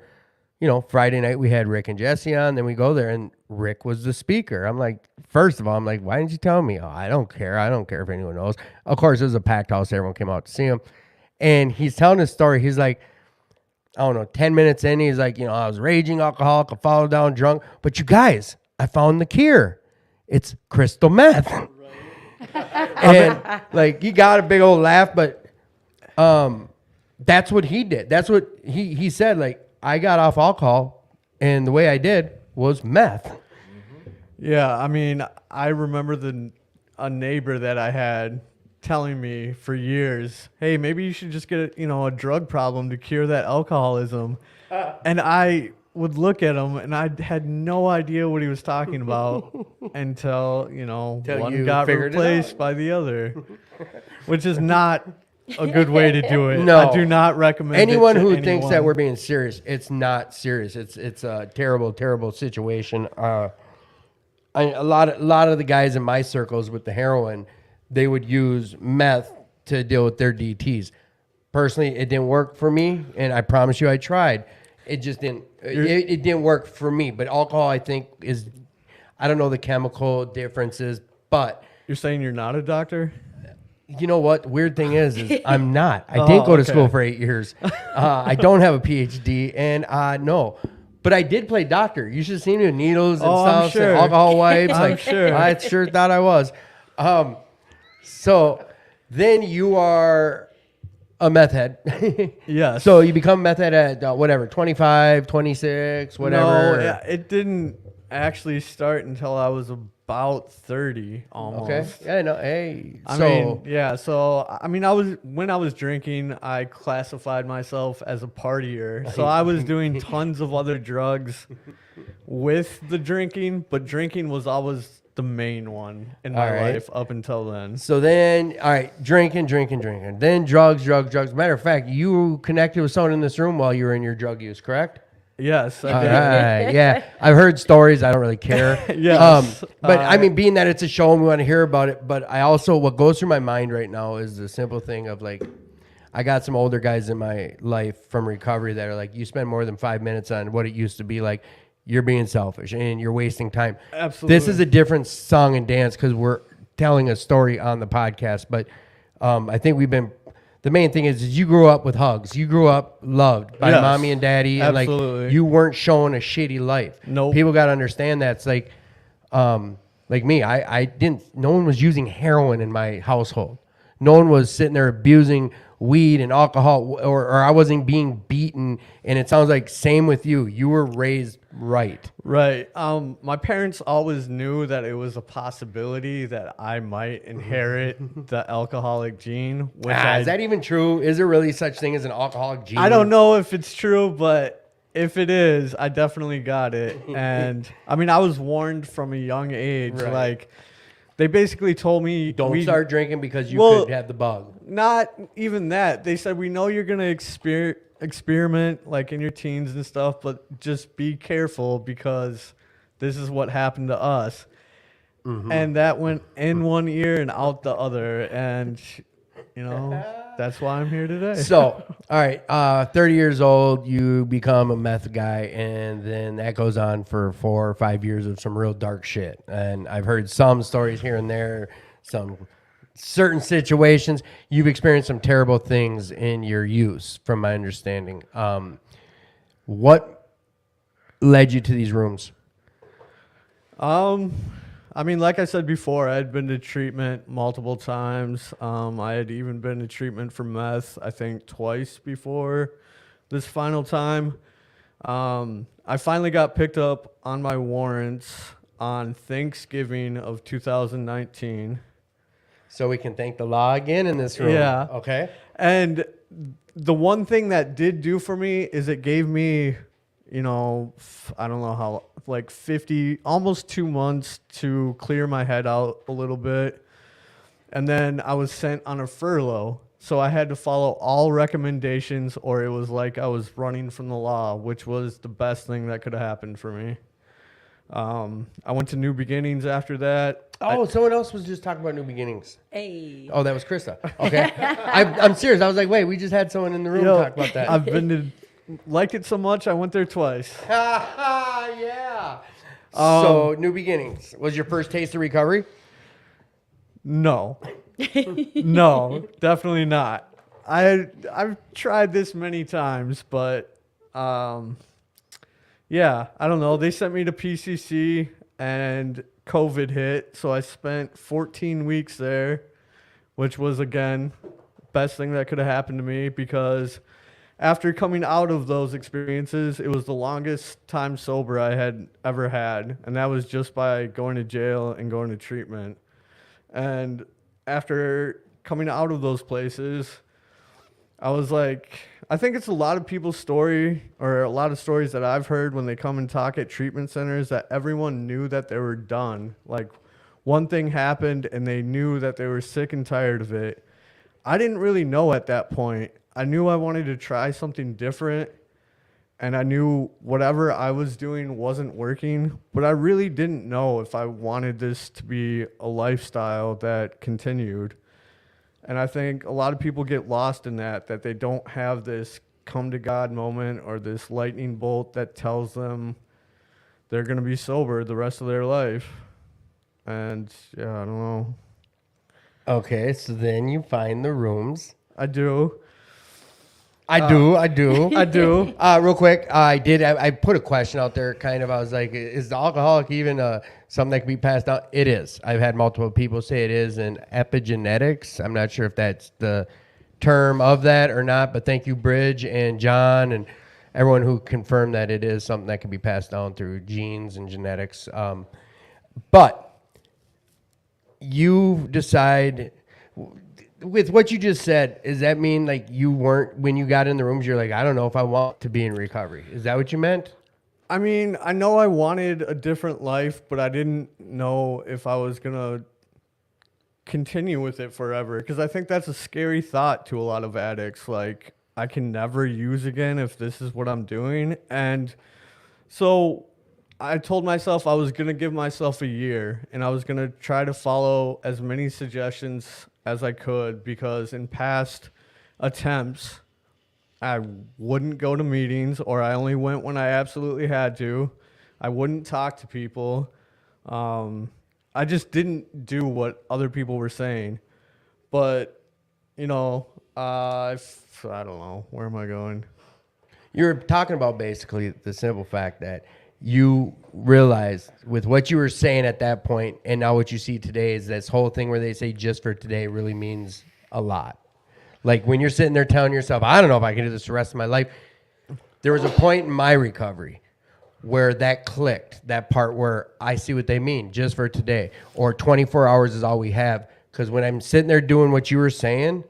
Friday night we had Rick and Jesse on, then we go there and Rick was the speaker. I'm like, first of all, why didn't you tell me? Oh, I don't care. I don't care if anyone knows. Of course, it was a packed house. Everyone came out to see him. And he's telling his story. He's like, I don't know, 10 minutes in, he's like, I was raging alcoholic, I followed down drunk. But you guys, I found the cure. It's crystal meth. And he got a big old laugh, but that's what he did. That's what he said. I got off alcohol, and the way I did was meth. Yeah, I mean, I remember a neighbor that I had telling me for years, hey, maybe you should just get a drug problem to cure that alcoholism. And I would look at him and I had no idea what he was talking about until one got replaced by the other, which is not a good way to do it. No. I do not recommend anyone it to who thinks that we're being serious. It's not serious. It's a terrible, terrible situation. A lot of the guys in my circles with the heroin, they would use meth to deal with their DTs. Personally, it didn't work for me, and I promise you I tried. It just didn't. It didn't work for me. But alcohol, I think, is, I don't know the chemical differences, but You're saying you're not a doctor? you know what? Weird thing is I'm not. I didn't go to school for 8 years. I don't have a PhD, and no. But I did play doctor. You should have seen me with needles and stuff, sure. and alcohol wipes. I'm sure. I sure thought I was. So then you are a meth head. Yes. So you become meth head at 25, 26, whatever. No, it didn't actually start until I was about 30 almost. Okay. Yeah, no, hey. When I was drinking, I classified myself as a partier. So I was doing tons of other drugs with the drinking, but drinking was always the main one in my life up until then. So then, all right, drinking. Then drugs. Matter of fact, you connected with someone in this room while you were in your drug use, correct? Yes, I All did. right, yeah. I've heard stories. I don't really care. Yes. But being that it's a show and we want to hear about it, but I also, what goes through my mind right now is the simple thing of I got some older guys in my life from recovery that are like, you spend more than 5 minutes on what it used to be like. You're being selfish and you're wasting time. Absolutely. This is a different song and dance because we're telling a story on the podcast. But I think the main thing is you grew up with hugs. You grew up loved by mommy and daddy. And absolutely. You weren't showing a shitty life. Nope. People got to understand that. It's like me. I didn't, no one was using heroin in my household. No one was sitting there abusing weed and alcohol, or I wasn't being beaten. And it sounds like same with you. You were raised right. Right. My parents always knew that it was a possibility that I might inherit the alcoholic gene, which Is that even true? Is there really such thing as an alcoholic gene? I don't know if it's true, but if it is, I definitely got it. And I mean, I was warned from a young age. Right. Like, they basically told me, Don't start drinking because you could have the bug. Not even that. They said, we know you're going to experiment like in your teens and stuff, but just be careful because this is what happened to us. Mm-hmm. And that went in one ear and out the other. And, you know, that's why I'm here today. So, all right, 30 years old, you become a meth guy, and then that goes on for 4 or 5 years of some real dark shit. And I've heard some stories here and there, some certain situations. You've experienced some terrible things in your use, from my understanding. What led you to these rooms? I mean, like I said before, I had been to treatment multiple times. I had even been to treatment for meth, I think, twice before this final time. I finally got picked up on my warrants on Thanksgiving of 2019. So we can thank the law again in this room. Yeah. Okay. And the one thing that did do for me is it gave me, you know, I don't know how, like almost 2 months to clear my head out a little bit. And then I was sent on a furlough. So I had to follow all recommendations or it was like I was running from the law, which was the best thing that could have happened for me. I went to New Beginnings after that. Oh, someone else was just talking about New Beginnings. Hey. Oh, that was Krista. Okay. I'm serious. I was like, wait, we just had someone in the room talk about that. I've been to, liked it so much, I went there twice. Yeah. So, New Beginnings was your first taste of recovery? No. No, definitely not. I've tried this many times, but yeah, I don't know. They sent me to PCC and COVID hit, so I spent 14 weeks there, which was, again, best thing that could have happened to me because after coming out of those experiences, it was the longest time sober I had ever had, and that was just by going to jail and going to treatment. And after coming out of those places, I was like, I think it's a lot of people's story or a lot of stories that I've heard when they come and talk at treatment centers that everyone knew that they were done. Like one thing happened and they knew that they were sick and tired of it. I didn't really know at that point. I knew I wanted to try something different and I knew whatever I was doing wasn't working, but I really didn't know if I wanted this to be a lifestyle that continued. And I think a lot of people get lost in that they don't have this come to God moment or this lightning bolt that tells them they're going to be sober the rest of their life. And yeah, I don't know. Okay, so then you find the rooms. I do. I do. Real quick, I put a question out there, kind of. I was like, is the alcoholic even something that can be passed down? It is. I've had multiple people say it is in epigenetics. I'm not sure if that's the term of that or not, but thank you, Bridge and John and everyone who confirmed that it is something that can be passed down through genes and genetics. But you decide... With what you just said, does that mean like you weren't, when you got in the rooms, you're like, I don't know if I want to be in recovery? Is that what you meant? I mean, I know I wanted a different life, but I didn't know if I was going to continue with it forever. Because I think that's a scary thought to a lot of addicts. Like, I can never use again if this is what I'm doing. And so I told myself I was going to give myself a year and I was going to try to follow as many suggestions as I could, because in past attempts, I wouldn't go to meetings or I only went when I absolutely had to. I wouldn't talk to people. I just didn't do what other people were saying. But, you know, I don't know. Where am I going? You're talking about basically the simple fact that you realized with what you were saying at that point and now what you see today is this whole thing where they say just for today really means a lot. Like when you're sitting there telling yourself, I don't know if I can do this the rest of my life. There was a point in my recovery where that clicked, that part where I see what they mean, just for today, or 24 hours is all we have. Because when I'm sitting there doing what you were saying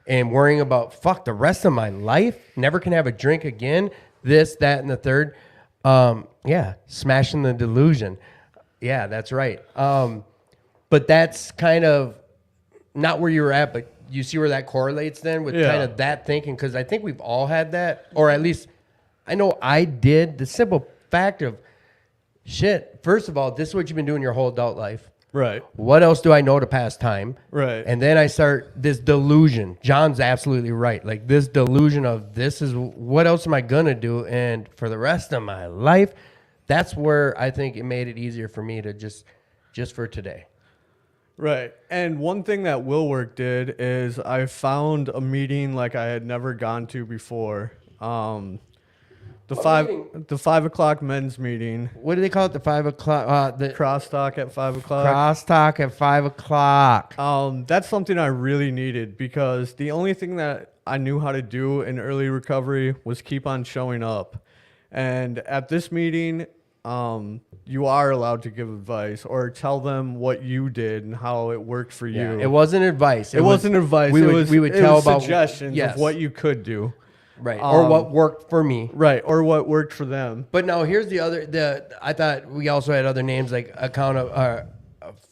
and worrying about, fuck, the rest of my life, never can have a drink again, this, that, and the third, yeah, smashing the delusion. Yeah, that's right. But that's kind of not where you were at, but you see where that correlates then with kind of that thinking, because I think we've all had that, or at least I know I did. The simple fact of, shit, first of all, this is what you've been doing your whole adult life. Right. What else do I know to pass time? Right. And then I start this delusion. John's absolutely right. Like this delusion of this is what else am I going to do? And for the rest of my life, that's where I think it made it easier for me to just for today. Right. And one thing that Will Work did is I found a meeting like I had never gone to before. The 5 o'clock men's meeting. What do they call it? The 5 o'clock? The Crosstalk at 5 o'clock. crosstalk at 5 o'clock. That's something I really needed because the only thing that I knew how to do in early recovery was keep on showing up. And at this meeting, you are allowed to give advice or tell them what you did and how it worked for you. It wasn't advice. It wasn't advice. We it would tell was about suggestions yes. of what you could do. Right. Or what worked for me. Right. Or what worked for them. But now here's I thought we also had other names like 5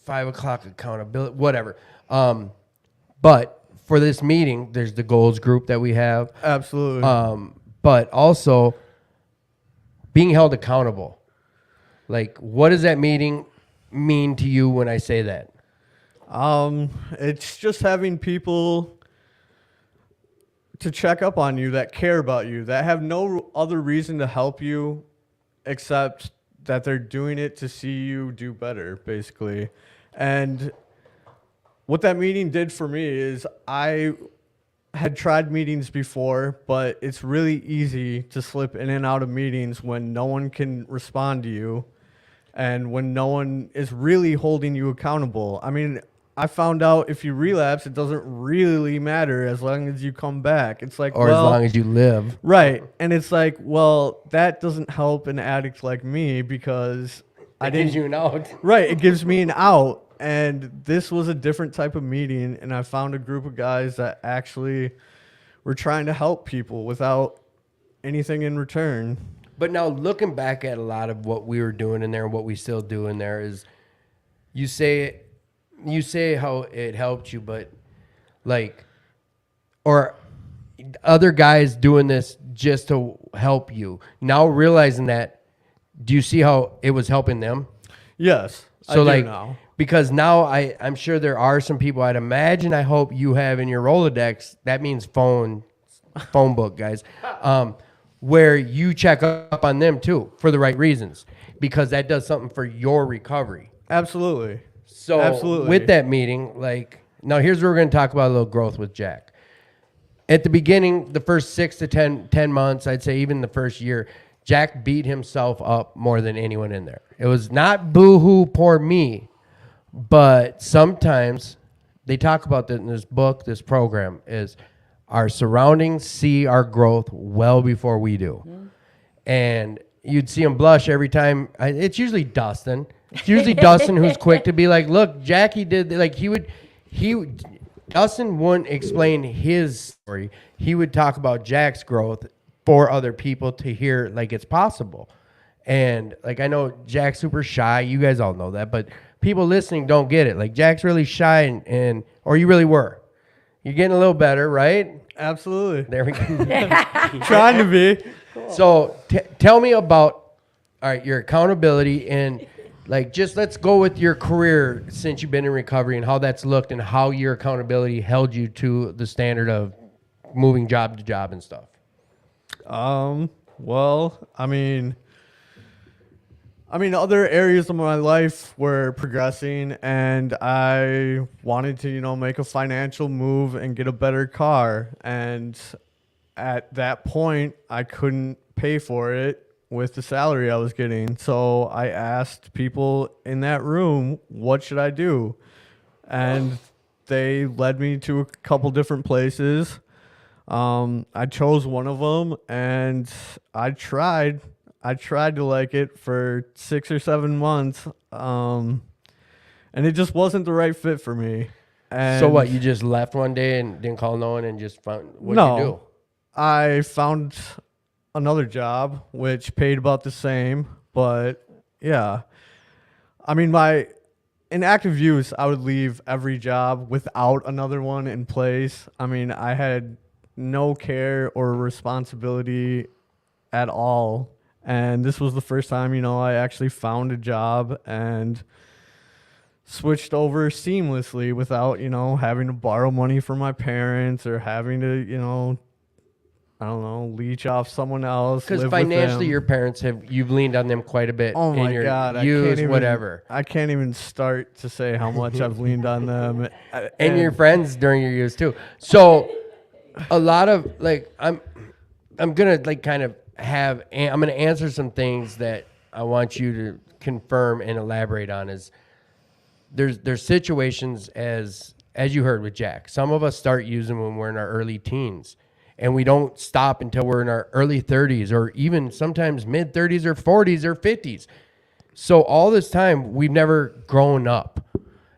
o'clock accountability, whatever. But for this meeting, there's the goals group that we have. Absolutely. But also being held accountable. Like, what does that meeting mean to you when I say that? It's just having people to check up on you that care about you, that have no other reason to help you except that they're doing it to see you do better, basically. And what that meeting did for me is I had tried meetings before, but it's really easy to slip in and out of meetings when no one can respond to you and when no one is really holding you accountable. I mean, I found out if you relapse, it doesn't really matter as long as you come back. It's like, or as long as you live. Right. And it's like, well, that doesn't help an addict like me because It gives you an out. Right. It gives me an out. And this was a different type of meeting. And I found a group of guys that actually were trying to help people without anything in return. But now looking back at a lot of what we were doing in there and what we still do in there is you say how it helped you, but like, or other guys doing this just to help you. Now realizing that, do you see how it was helping them? Yes. So I like, do now. because now I'm sure there are some people I'd imagine, I hope you have in your Rolodex, that means phone book, guys, where you check up on them too for the right reasons, because that does something for your recovery. Absolutely. So Absolutely. with that meeting, like, now here's where we're going to talk about a little growth with Jack. At the beginning, the first 6 to 10 months, I'd say even the first year, Jack beat himself up more than anyone in there. It was not boo-hoo, poor me, but sometimes they talk about that in this book, this program, is our surroundings see our growth well before we do. Mm-hmm. And you'd see him blush every time. It's usually Dustin. It's usually Dustin who's quick to be like, look, Jackie did, like Dustin wouldn't explain his story. He would talk about Jack's growth for other people to hear, like, it's possible. And like, I know Jack's super shy. You guys all know that, but people listening don't get it. Like, Jack's really shy or you really were. You're getting a little better, right? Absolutely. There we go. Trying to be. Cool. So tell me about, all right, your accountability and like, just let's go with your career since you've been in recovery and how that's looked and how your accountability held you to the standard of moving job to job and stuff. Well, I mean, other areas of my life were progressing and I wanted to, make a financial move and get a better car. And at that point, I couldn't pay for it with the salary I was getting. So I asked people in that room, what should I do? And they led me to a couple different places. I chose one of them, and I tried. I tried to like it for 6 or 7 months, and it just wasn't the right fit for me. And So what? You just left one day and didn't call no one and just found what'd you do? no, I found another job which paid about the same, but yeah. I mean, in active use, I would leave every job without another one in place. I mean, I had no care or responsibility at all. And this was the first time, I actually found a job and switched over seamlessly without, having to borrow money from my parents or having to, I don't know, leech off someone else. Because live with financially, them. your parents you've leaned on them quite a bit. Oh in my your God, use, whatever. I can't even start to say how much I've leaned on them. And your friends during your use too. So a lot of like I'm gonna like kind of I'm gonna answer some things that I want you to confirm and elaborate on. Is there's situations as you heard with Jack. Some of us start using when we're in our early teens, and we don't stop until we're in our early 30s or even sometimes mid 30s or 40s or 50s. So all this time we've never grown up.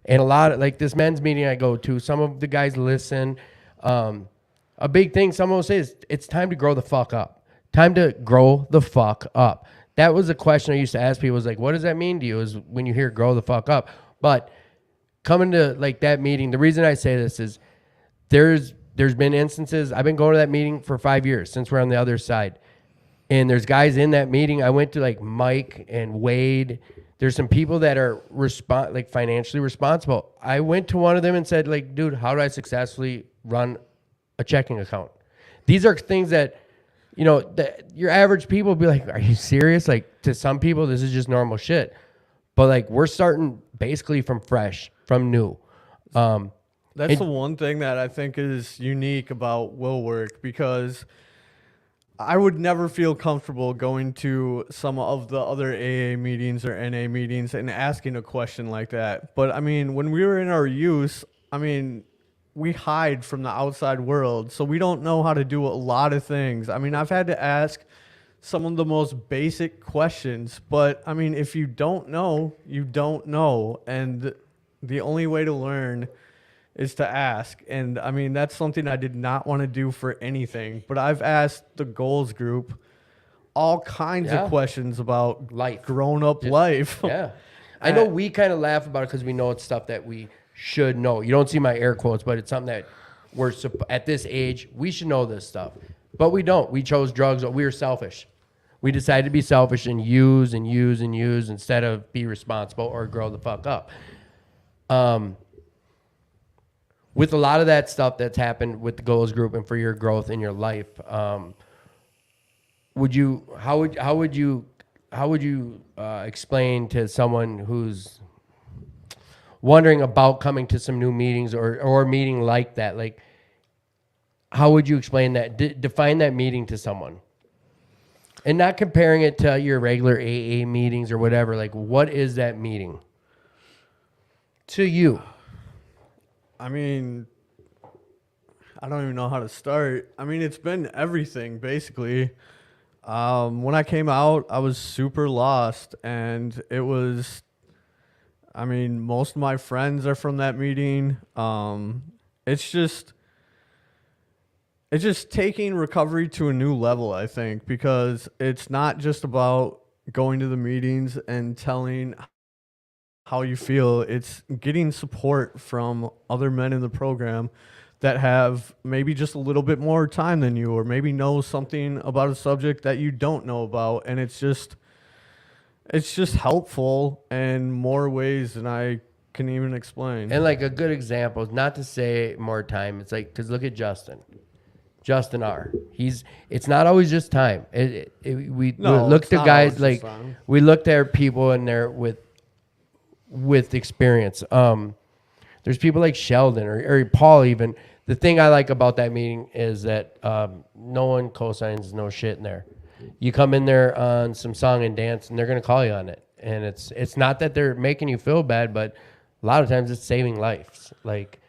And a lot of like this men's meeting I go to, some of the guys listen. A big thing someone will say is it's time to grow the fuck up. Time to grow the fuck up. That was a question I used to ask people, was like, what does that mean to you? Is when you hear grow the fuck up. But coming to like that meeting, the reason I say this is there's been instances, I've been going to that meeting for 5 years since we're on the other side. And there's guys in that meeting. I went to like Mike and Wade. There's some people that are like financially responsible. I went to one of them and said, like, dude, how do I successfully run a checking account? These are things that, your average people be like, are you serious? Like to some people, this is just normal shit. But like we're starting basically from fresh, from new. That's the one thing that I think is unique about Will Work, because I would never feel comfortable going to some of the other AA meetings or NA meetings and asking a question like that. But I mean, when we were in our youth, I mean, we hide from the outside world, so we don't know how to do a lot of things. I mean, I've had to ask some of the most basic questions, but I mean, if you don't know, you don't know. And the only way to learn is to ask. And I mean, that's something I did not want to do for anything, but I've asked the goals group all kinds of questions about Life. grown up life. Yeah. I know we kind of laugh about it because we know it's stuff that we should know. You don't see my air quotes, but it's something that we're at this age, we should know this stuff. But we don't. We chose drugs. We were selfish. We decided to be selfish and use and use and use instead of be responsible or grow the fuck up. With a lot of that stuff that's happened with the goals group and for your growth in your life, how would you explain to someone who's wondering about coming to some new meetings or a meeting like that? Like, how would you explain that? Define that meeting to someone. And not comparing it to your regular AA meetings or whatever. Like, what is that meeting to you? I mean, I don't even know how to start. I mean, it's been everything, basically. When I came out, I was super lost, and it was, I mean, most of my friends are from that meeting. It's just taking recovery to a new level, I think, because it's not just about going to the meetings and telling how you feel. It's getting support from other men in the program that have maybe just a little bit more time than you, or maybe know something about a subject that you don't know about. And it's just helpful in more ways than I can even explain. And like a good example, not to say more time. It's like, because look at Justin R. It's not always just time. We look to guys like we looked at people in there with experience. There's people like Sheldon or Paul even. The thing I like about that meeting is that no one cosigns no shit in there. You come in there on some song and dance, and they're gonna call you on it. And it's not that they're making you feel bad, but a lot of times it's saving lives. Like,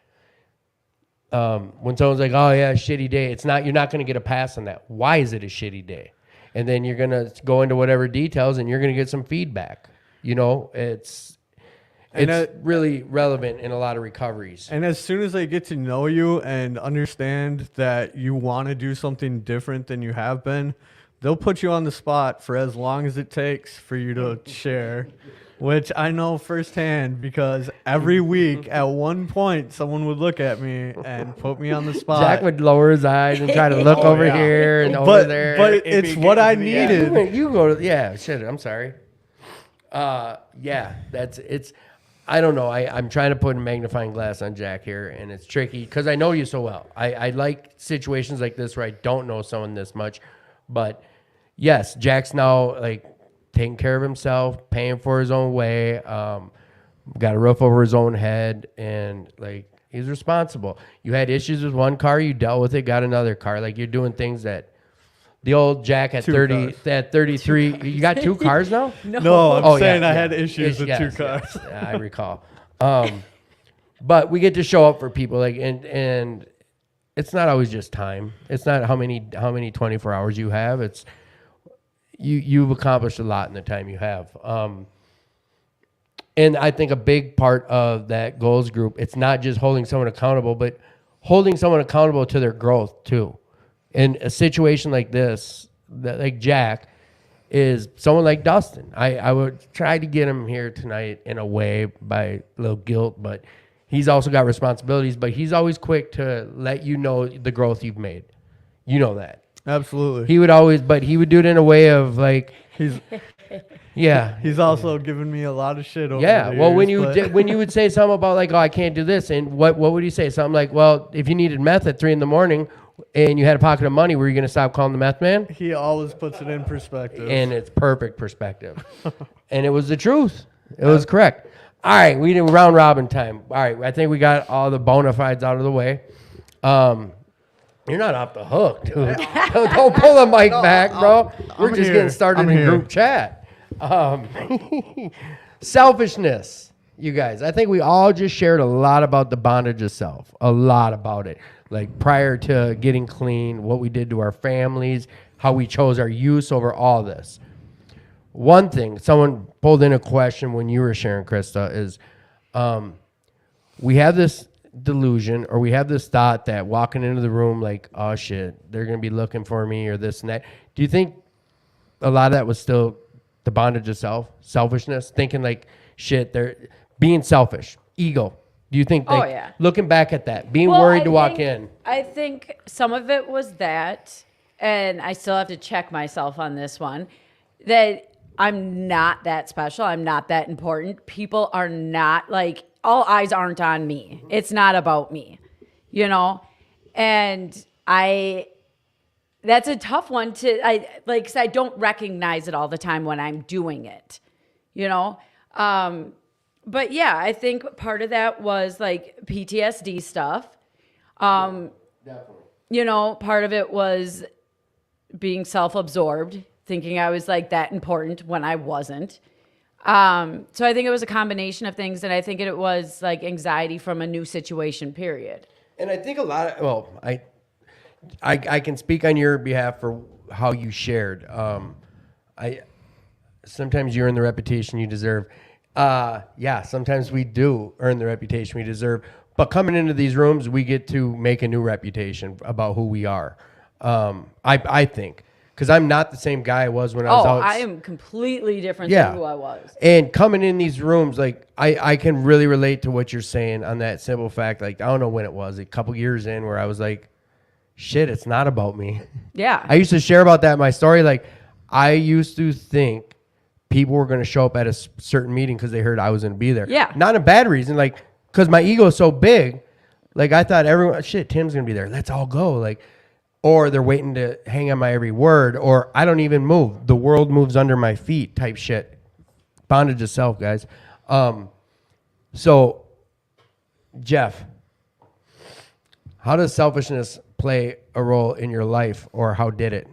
when someone's like, oh yeah, shitty day, you're not going to get a pass on that. Why is it a shitty day? And then you're going to go into whatever details and you're going to get some feedback. You know, it's really relevant in a lot of recoveries. And as soon as they get to know you and understand that you want to do something different than you have been, they'll put you on the spot for as long as it takes for you to share, which I know firsthand because every week at one point someone would look at me and put me on the spot. Jack would lower his eyes and try to look over here and over there. But it's what I needed. You go to, yeah, shit, I'm sorry. Yeah, I don't know. I'm trying to put a magnifying glass on Jack here, and it's tricky because I know you so well. I like situations like this where I don't know someone this much, but yes, Jack's now like taking care of himself, paying for his own way, got a roof over his own head, and like he's responsible. You had issues with one car, you dealt with it, got another car. Like you're doing things that the old Jack at 33. You got 2 cars now? No, I'm saying I had issues with 2 cars. Yes, I recall. But we get to show up for people, like, and it's not always just time. It's not how many 24 hours you have. It's you've accomplished a lot in the time you have. And I think a big part of that goals group, it's not just holding someone accountable, but holding someone accountable to their growth too. In a situation like this, like Jack, is someone like Dustin. I would try to get him here tonight in a way by a little guilt, but he's also got responsibilities, but he's always quick to let you know the growth you've made. You know that. Absolutely. He would do it in a way of like, he's also given me a lot of shit over yeah. the Well, years, when you would say something about like, oh, I can't do this, and what would he say? Something like, well, if you needed meth at 3 a.m. and you had a pocket of money, were you going to stop calling the meth man? He always puts it in perspective. And it's perfect perspective. And it was the truth. It was correct. All right, we did round robin time. All right, I think we got all the bona fides out of the way. You're not off the hook, dude. Don't pull the mic back, bro. We're just getting started in group chat. Selfishness, you guys. I think we all just shared a lot about the bondage of self. A lot about it. Like prior to getting clean, what we did to our families, how we chose our use over all this. One thing, someone pulled in a question when you were sharing, KRISTA, is we have this delusion or we have this thought that walking into the room like, oh shit, they're going to be looking for me or this and that. Do you think a lot of that was still the bondage of selfishness, thinking like, shit, they're being selfish, ego? Do you think, like, looking back at that, being worried to walk in? I think some of it was that, and I still have to check myself on this one, that I'm not that special. I'm not that important. People are not, like, all eyes aren't on me. It's not about me, you know? And that's a tough one to, because I don't recognize it all the time when I'm doing it, you know? But yeah, I think part of that was like PTSD stuff. Definitely. You know, part of it was being self-absorbed, thinking I was like that important when I wasn't. So I think it was a combination of things, and I think it was like anxiety from a new situation, period. And I think a lot of, well, I can speak on your behalf for how you shared. Sometimes you earn the reputation you deserve. Yeah, sometimes we do earn the reputation we deserve. But coming into these rooms, we get to make a new reputation about who we are. I think. Because I'm not the same guy I was when I was out. I am completely different than who I was. And coming in these rooms, like, I can really relate to what you're saying on that simple fact. Like, I don't know when it was, a couple years in, where I was like, shit, it's not about me. Yeah. I used to share about that in my story. Like, I used to think people were going to show up at a certain meeting because they heard I was going to be there. Yeah. Not a bad reason. Like, because my ego is so big. Like, I thought everyone, shit, Tim's going to be there. Let's all go. Like, or they're waiting to hang on my every word, or I don't even move. The world moves under my feet type shit. Bondage of self, guys. So, Jeff, how does selfishness play a role in your life, or how did it?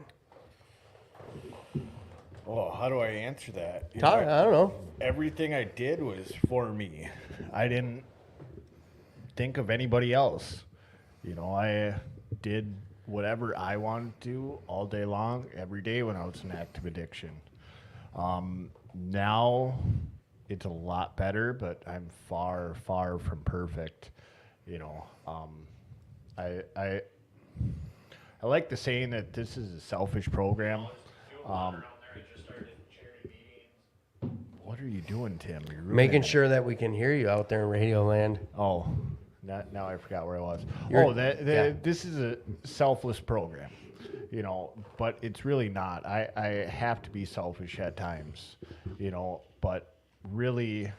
Oh, how do I answer that? I don't know. Everything I did was for me. I didn't think of anybody else. You know, I did whatever I wanted to do all day long, every day when I was in active addiction. Now it's a lot better, but I'm far, far from perfect. You know, I, I, I like the saying that this is a selfish program. What are you doing, Tim? You're Making ruining it. sure that we can hear you out there in Radio Land. Oh, now I forgot where I was. Yeah. This is a selfless program, you know, but it's really not. I have to be selfish at times, you know, but really,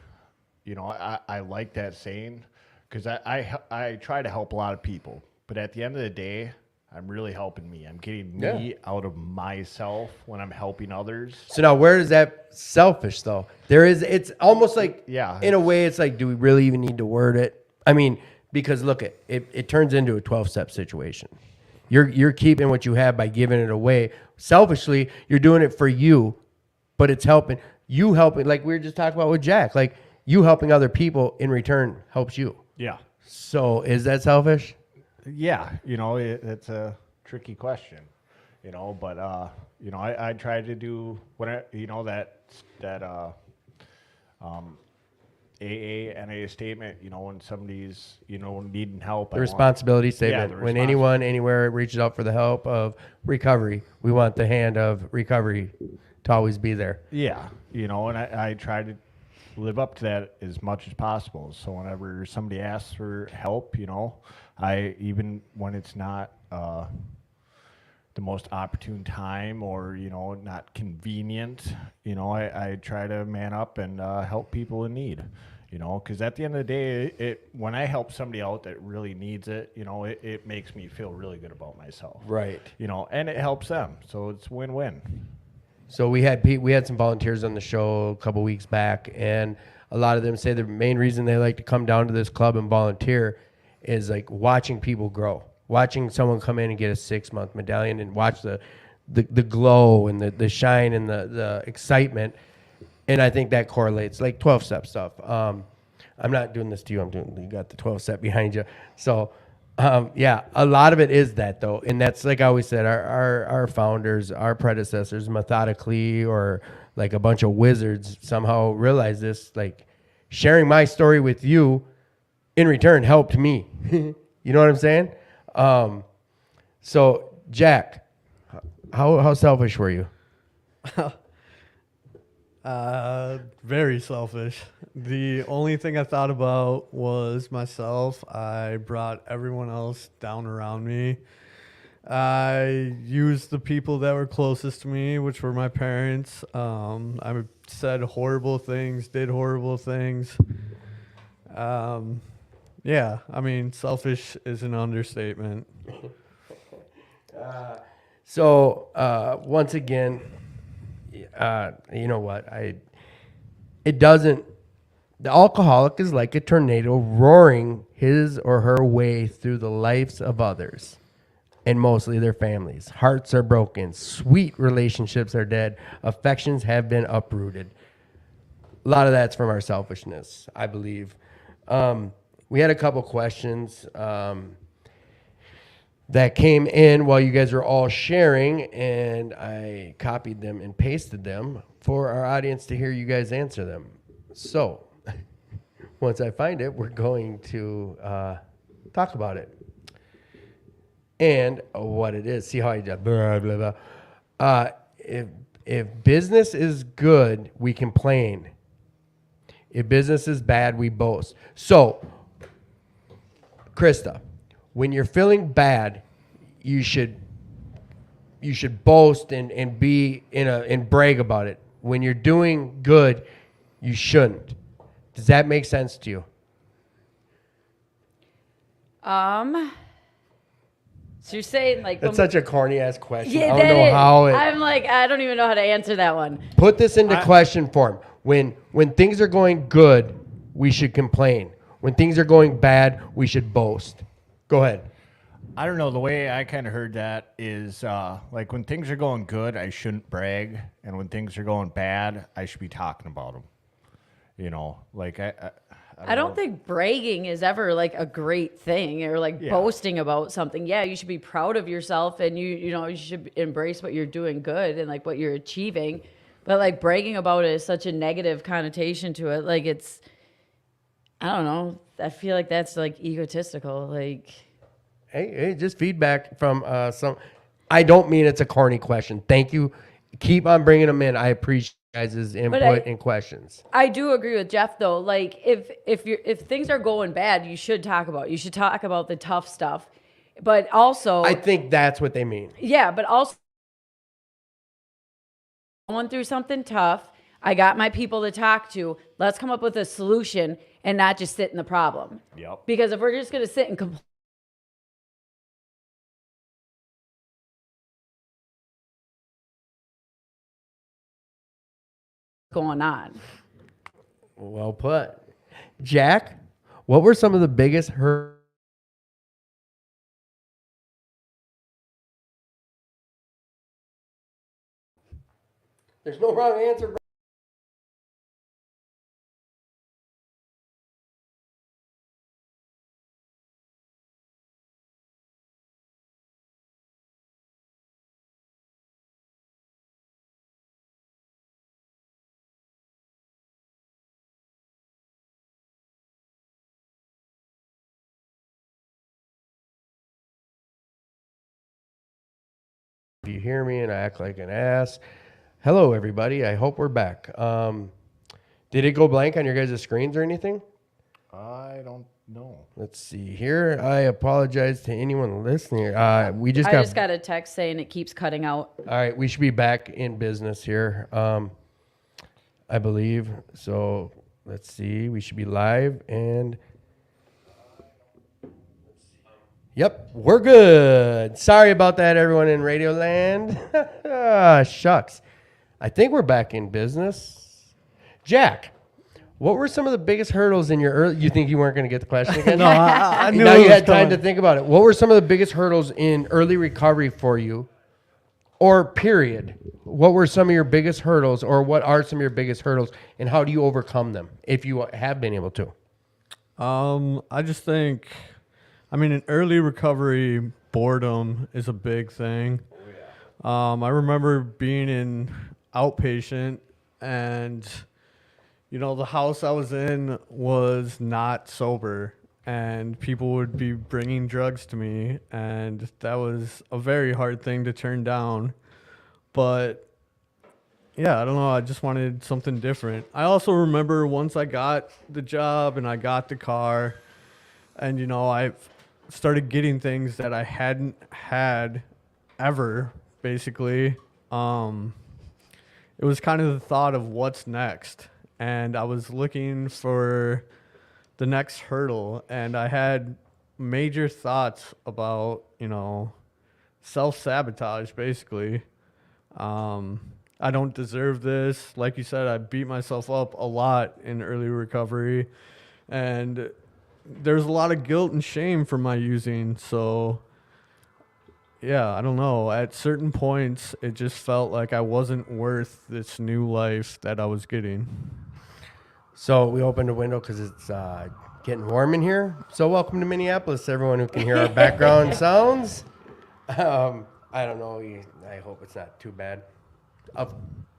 you know, I like that saying because I try to help a lot of people, but at the end of the day, I'm really helping me. I'm getting me out of myself when I'm helping others. So now, where is that selfish though? It's almost like, Yeah. in a way, it's like, do we really even need to word it? I mean, because look, it turns into a 12-step situation. You're keeping what you have by giving it away. Selfishly, you're doing it for you, but it's helping. Like we were just talking about with Jack, like you helping other people in return helps you. Yeah. So is that selfish? Yeah, you know, it's a tricky question, you know, but, you know, I try to do what you know, that AA, NA statement, you know, when somebody's, you know, needing help. The responsibility statement. the When anyone, anywhere reaches out for the help of recovery, we want the hand of recovery to always be there. Yeah, you know, and I try to live up to that as much as possible. So whenever somebody asks for help, you know, even when it's not the most opportune time or, you know, not convenient, you know, I try to man up and help people in need, you know, because at the end of the day, when I help somebody out that really needs it, you know, it makes me feel really good about myself. Right. You know, and it helps them. So it's win-win. So we had some volunteers on the show a couple weeks back, and a lot of them say the main reason they like to come down to this club and volunteer is like watching people grow, watching someone come in and get a 6-month medallion and watch the glow and the shine and the excitement. And I think that correlates, like 12-step stuff. I'm not doing this to you. You got the 12-step behind you. So, yeah, a lot of it is that, though. And that's, like I always said, our founders, our predecessors, methodically or like a bunch of wizards somehow realized this, like sharing my story with you in return helped me. You know what I'm saying? So, Jack, how selfish were you? Very selfish. The only thing I thought about was myself. I brought everyone else down around me. I used the people that were closest to me, which were my parents. I said horrible things, did horrible things. Yeah, I mean, selfish is an understatement. So once again, you know what? The alcoholic is like a tornado roaring his or her way through the lives of others, and mostly their families. Hearts are broken. Sweet relationships are dead. Affections have been uprooted. A lot of that's from our selfishness, I believe. We had a couple questions that came in while you guys were all sharing, and I copied them and pasted them for our audience to hear you guys answer them. So, once I find it, we're going to talk about it and what it is. See how I did blah, blah, blah. If business is good, we complain. If business is bad, we boast. So, KRISTA, when you're feeling bad, you should boast and be and brag about it. When you're doing good, you shouldn't. Does that make sense to you? So you're saying like That's such a corny ass question. yeah, I don't know how it. I'm like I don't even know how to answer that one. Put this into question form. When things are going good, we should complain. When things are going bad, we should boast. Go ahead. I don't know. The way I kind of heard that is like when things are going good, I shouldn't brag. And when things are going bad, I should be talking about them. You know, like I I don't think bragging is ever like a great thing or like boasting about something. Yeah, you should be proud of yourself and you should embrace what you're doing good and like what you're achieving. But like bragging about it is such a negative connotation to it. Like I don't know. I feel like that's like egotistical. Like, hey, just feedback from some. I don't mean it's a corny question. Thank you. Keep on bringing them in. I appreciate you guys' input and questions. I do agree with Jeff though. Like if things are going bad, you should talk about it. You should talk about the tough stuff. But also I think that's what they mean. Yeah, but also going through something tough. I got my people to talk to. Let's come up with a solution and not just sit in the problem. Yep. Because if we're just going to sit and complain, going on. Well put. Jack, what were some of the biggest hurdles? There's no wrong answer, bro. If you hear me and I act like an ass. Hello, everybody. I hope we're back. Did it go blank on your guys' screens or anything? I don't know. Let's see here. I apologize to anyone listening. I just got a text saying it keeps cutting out. All right, we should be back in business here, I believe. So let's see. We should be live and... Yep, we're good. Sorry about that, everyone in Radio Land. Shucks. I think we're back in business. Jack, what were some of the biggest hurdles in your early... You think you weren't going to get the question again? No, I knew now it you was had time coming. to think about it. What were some of the biggest hurdles in early recovery for you? Or period. What were some of your biggest hurdles, or what are some of your biggest hurdles, and how do you overcome them if you have been able to? I just think, in early recovery, boredom is a big thing. I remember being in outpatient, and the house I was in was not sober, and people would be bringing drugs to me, and that was a very hard thing to turn down. But yeah, I don't know, I just wanted something different. I also remember once I got the job and I got the car, and I started getting things that I hadn't had ever, basically. It was kind of the thought of what's next, and I was looking for the next hurdle, and I had major thoughts about, self-sabotage, basically. I don't deserve this. Like you said, I beat myself up a lot in early recovery, and there's a lot of guilt and shame for my using. So yeah, I don't know. At certain points, it just felt like I wasn't worth this new life that I was getting. So we opened a window because it's getting warm in here. So welcome to Minneapolis, everyone who can hear our background sounds. I don't know. I hope it's not too bad. Of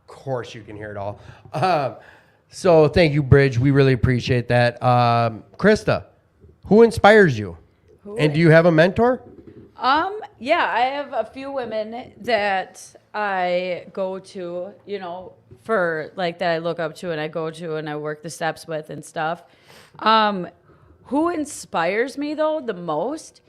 course you can hear it all. So thank you, Bridge. We really appreciate that. KRISTA, who inspires you? And do you have a mentor? Yeah, I have a few women that I go to, for like that I look up to and I go to and I work the steps with and stuff. Who inspires me though the most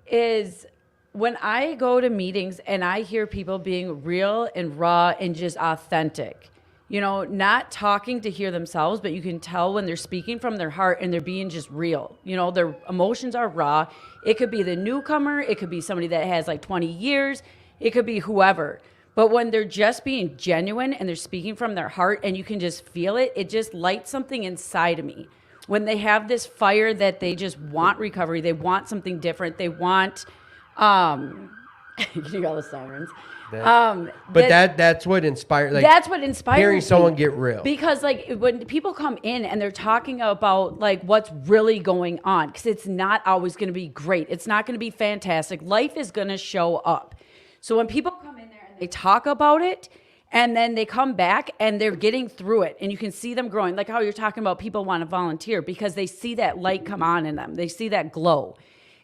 is when I go to meetings and I hear people being real and raw and just authentic. Not talking to hear themselves, but you can tell when they're speaking from their heart and they're being just real. Their emotions are raw. It could be the newcomer. It could be somebody that has like 20 years. It could be whoever. But when they're just being genuine and they're speaking from their heart and you can just feel it, it just lights something inside of me. When they have this fire that they just want recovery, they want something different. They want You got the sirens. But that's what inspired. Like, that's what inspires hearing me. someone get real. Because like when people come in and they're talking about like what's really going on, because it's not always going to be great. It's not going to be fantastic. Life is going to show up. So when people come in there and they talk about it, and then they come back and they're getting through it, and you can see them growing. Like how you're talking about people want to volunteer because they see that light come on in them. They see that glow.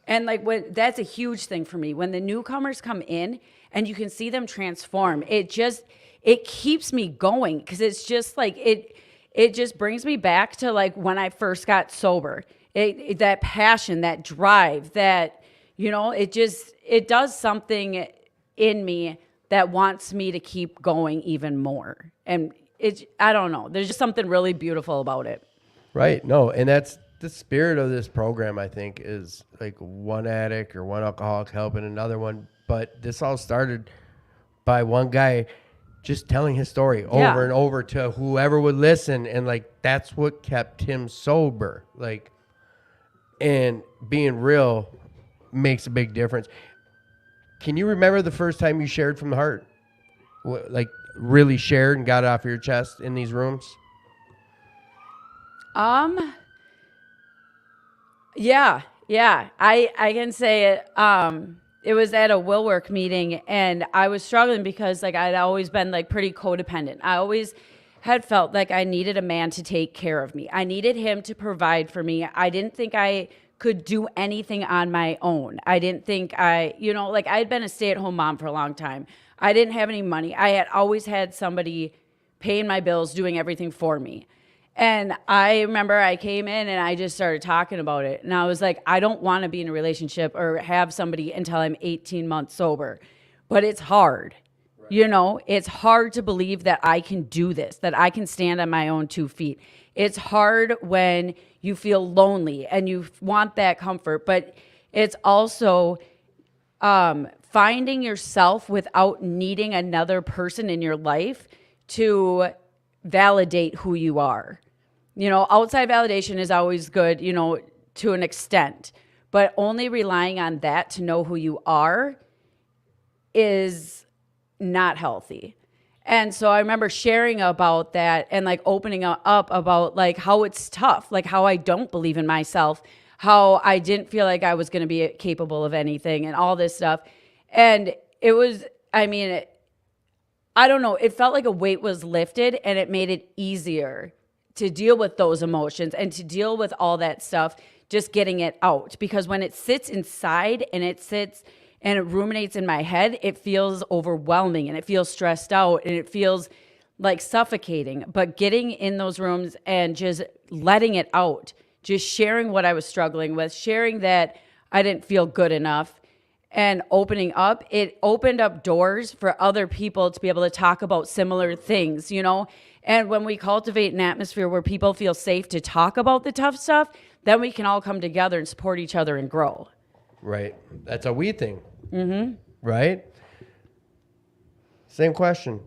And like that's a huge thing for me. When the newcomers come in and you can see them transform, it keeps me going, because it's just like it just brings me back to like when I first got sober. That passion, that drive, that it does something in me that wants me to keep going even more. And I don't know. There's just something really beautiful about it. Right. No, and that's the spirit of this program, I think, is like one addict or one alcoholic helping another one. But this all started by one guy just telling his story over and over to whoever would listen. And like, that's what kept him sober. Like, and being real makes a big difference. Can you remember the first time you shared from the heart? Like really shared and got it off your chest in these rooms? Yeah. I can say it. It was at a will work meeting, and I was struggling because like I'd always been like pretty codependent. I always had felt like I needed a man to take care of me. I needed him to provide for me. I didn't think I could do anything on my own. I didn't think like I had been a stay-at-home mom for a long time. I didn't have any money. I had always had somebody paying my bills, doing everything for me. And I remember I came in and I just started talking about it. And I was like, I don't want to be in a relationship or have somebody until I'm 18 months sober. But it's hard. Right. It's hard to believe that I can do this, that I can stand on my own 2 feet. It's hard when you feel lonely and you want that comfort. But it's also finding yourself without needing another person in your life to validate who you are. Outside validation is always good, to an extent, but only relying on that to know who you are is not healthy. And so I remember sharing about that and like opening up about like how it's tough, like how I don't believe in myself, how I didn't feel like I was going to be capable of anything and all this stuff. And it was, I don't know, it felt like a weight was lifted, and it made it easier to deal with those emotions and to deal with all that stuff, just getting it out. Because when it sits inside and it ruminates in my head, it feels overwhelming and it feels stressed out and it feels like suffocating. But getting in those rooms and just letting it out, just sharing what I was struggling with, sharing that I didn't feel good enough, and opening up, it opened up doors for other people to be able to talk about similar things, And when we cultivate an atmosphere where people feel safe to talk about the tough stuff, then we can all come together and support each other and grow. Right. That's a we thing. Mm-hmm. Right? Same question.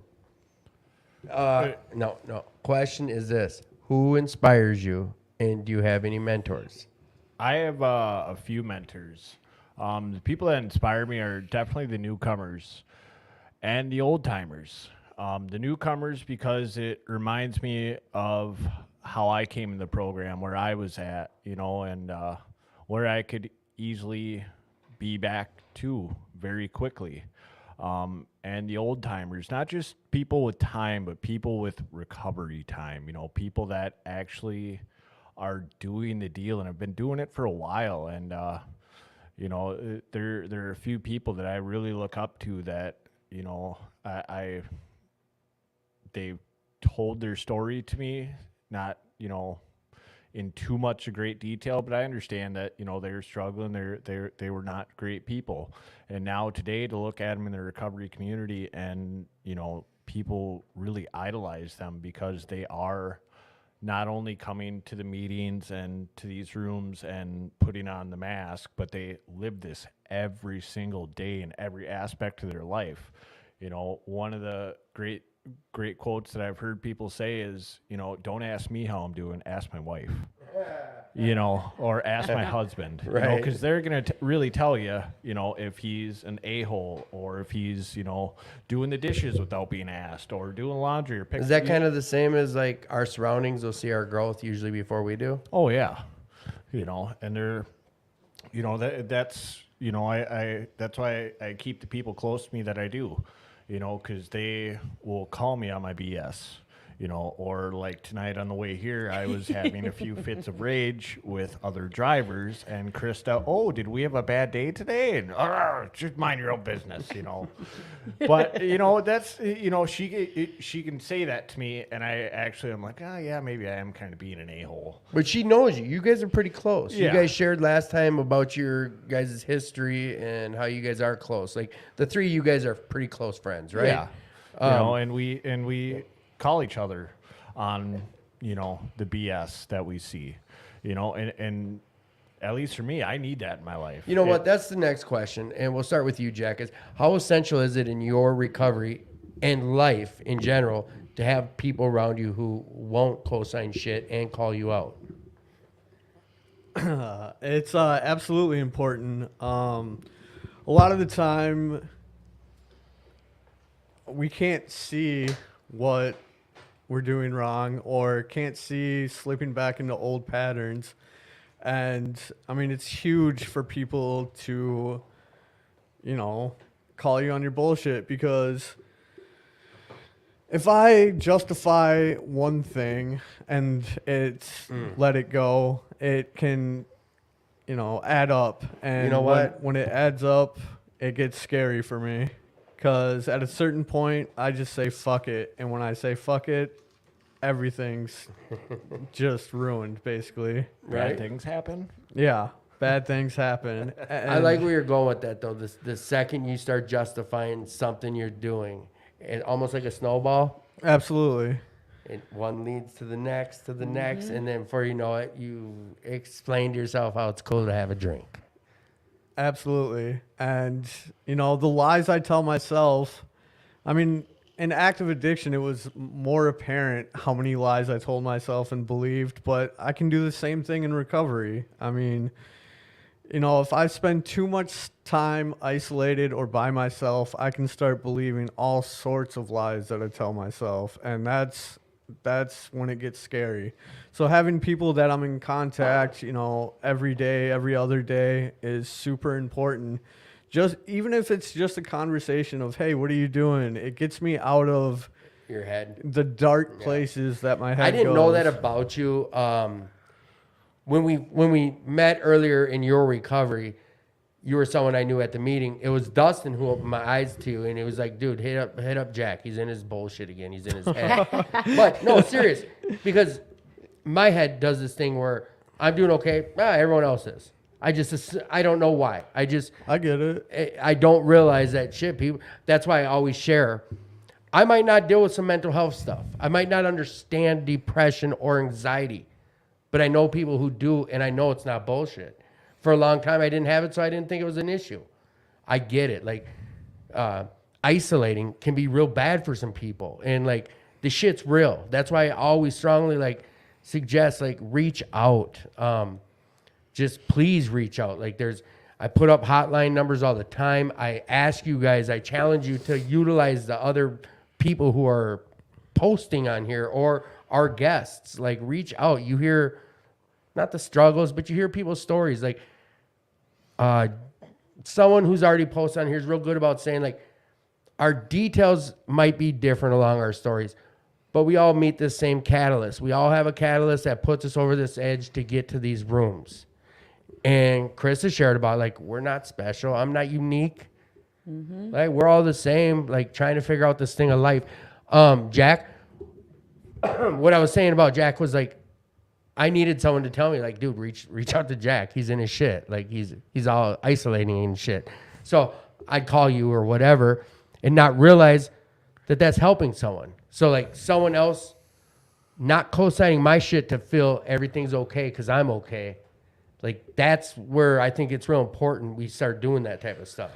No. Question is this. Who inspires you, and do you have any mentors? I have a few mentors. The people that inspire me are definitely the newcomers and the old timers. The newcomers, because it reminds me of how I came in the program, where I was at, and where I could easily be back to very quickly. And the old timers, not just people with time, but people with recovery time, people that actually are doing the deal and have been doing it for a while. And, there are a few people that I really look up to that, they've told their story to me, not, in too much great detail, but I understand that, they were struggling. They were not great people. And now today, to look at them in the recovery community and, people really idolize them because they are not only coming to the meetings and to these rooms and putting on the mask, but they live this every single day in every aspect of their life. One of the great great quotes that I've heard people say is, don't ask me how I'm doing, ask my wife. Or ask my husband, Right. because they're going to really tell you, if he's an a-hole or if he's, doing the dishes without being asked or doing laundry or picking. Is that kind of the same as like our surroundings will see our growth usually before we do? Oh yeah. And they're, that's, that's why I keep the people close to me that I do, because they will call me on my BS. Or like tonight on the way here, I was having a few fits of rage with other drivers, and KRISTA, oh, did we have a bad day today? And just mind your own business, But that's she can say that to me, and I'm like, oh yeah, maybe I am kind of being an a-hole. But she knows you. You guys are pretty close. Yeah. You guys shared last time about your guys' history and how you guys are close. Like the three of you guys are pretty close friends, right? Yeah. And we call each other on, the BS that we see, and at least for me, I need that in my life. You know what? That's the next question, and we'll start with you, Jack. Is how essential is it in your recovery and life in general to have people around you who won't co-sign shit and call you out? It's absolutely important. A lot of the time, we can't see what we're doing wrong or can't see slipping back into old patterns. And I mean, it's huge for people to, call you on your bullshit, because if I justify one thing and it's let it go, it can, add up. And You know what? When it adds up, it gets scary for me. Because at a certain point, I just say fuck it. And when I say fuck it, everything's just ruined, basically. Bad things happen. Yeah, bad things happen. I like where you're going with that, though. The second you start justifying something you're doing, it almost like a snowball. Absolutely. One leads to the next, and then before you know it, you explain to yourself how it's cool to have a drink. Absolutely. And, the lies I tell myself, I mean, in active addiction, it was more apparent how many lies I told myself and believed, but I can do the same thing in recovery. I mean, if I spend too much time isolated or by myself, I can start believing all sorts of lies that I tell myself. And that's when it gets scary. So having people that I'm in contact, every day, every other day is super important. Just even if it's just a conversation of, hey, what are you doing? It gets me out of Your head. the dark places that my head I didn't goes. know that about you. When we met earlier in your recovery, you were someone I knew at the meeting. It was Dustin who opened my eyes to you, and it was like, dude, hit up Jack. He's in his bullshit again. He's in his head. But no, serious, because my head does this thing where I'm doing okay. Everyone else is. I don't know why. I get it. I don't realize that shit. People. That's why I always share. I might not deal with some mental health stuff. I might not understand depression or anxiety, but I know people who do, and I know it's not bullshit. For a long time, I didn't have it, so I didn't think it was an issue. I get it. Like, isolating can be real bad for some people, and like the shit's real. That's why I always strongly suggest reach out. Just please reach out. I put up hotline numbers all the time. I ask you guys, I challenge you to utilize the other people who are posting on here or our guests. Reach out. You hear not the struggles, but you hear people's stories. Someone who's already posted on here is real good about saying our details might be different along our stories, but we all meet the same catalyst. We all have a catalyst that puts us over this edge to get to these rooms. And Chris has shared about we're not special. I'm not unique. Mm-hmm. We're all the same, trying to figure out this thing of life. Jack, what I was saying about Jack was I needed someone to tell me dude, reach out to Jack. He's in his shit. He's all isolating and shit. So I'd call you or whatever and not realize that that's helping someone. So someone else not co-signing my shit to feel everything's okay because I'm okay. That's where I think it's real important we start doing that type of stuff.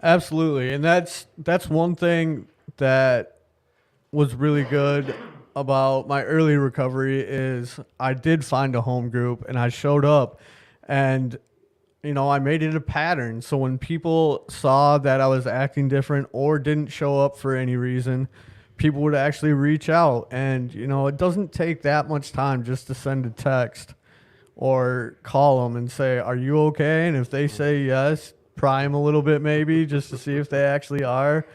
Absolutely. And that's one thing that was really good about my early recovery is I did find a home group and I showed up, and I made it a pattern. So when people saw that I was acting different or didn't show up for any reason, people would actually reach out. And, it doesn't take that much time just to send a text or call them and say, "Are you okay?" And if they say yes, pry them a little bit maybe just to see if they actually are.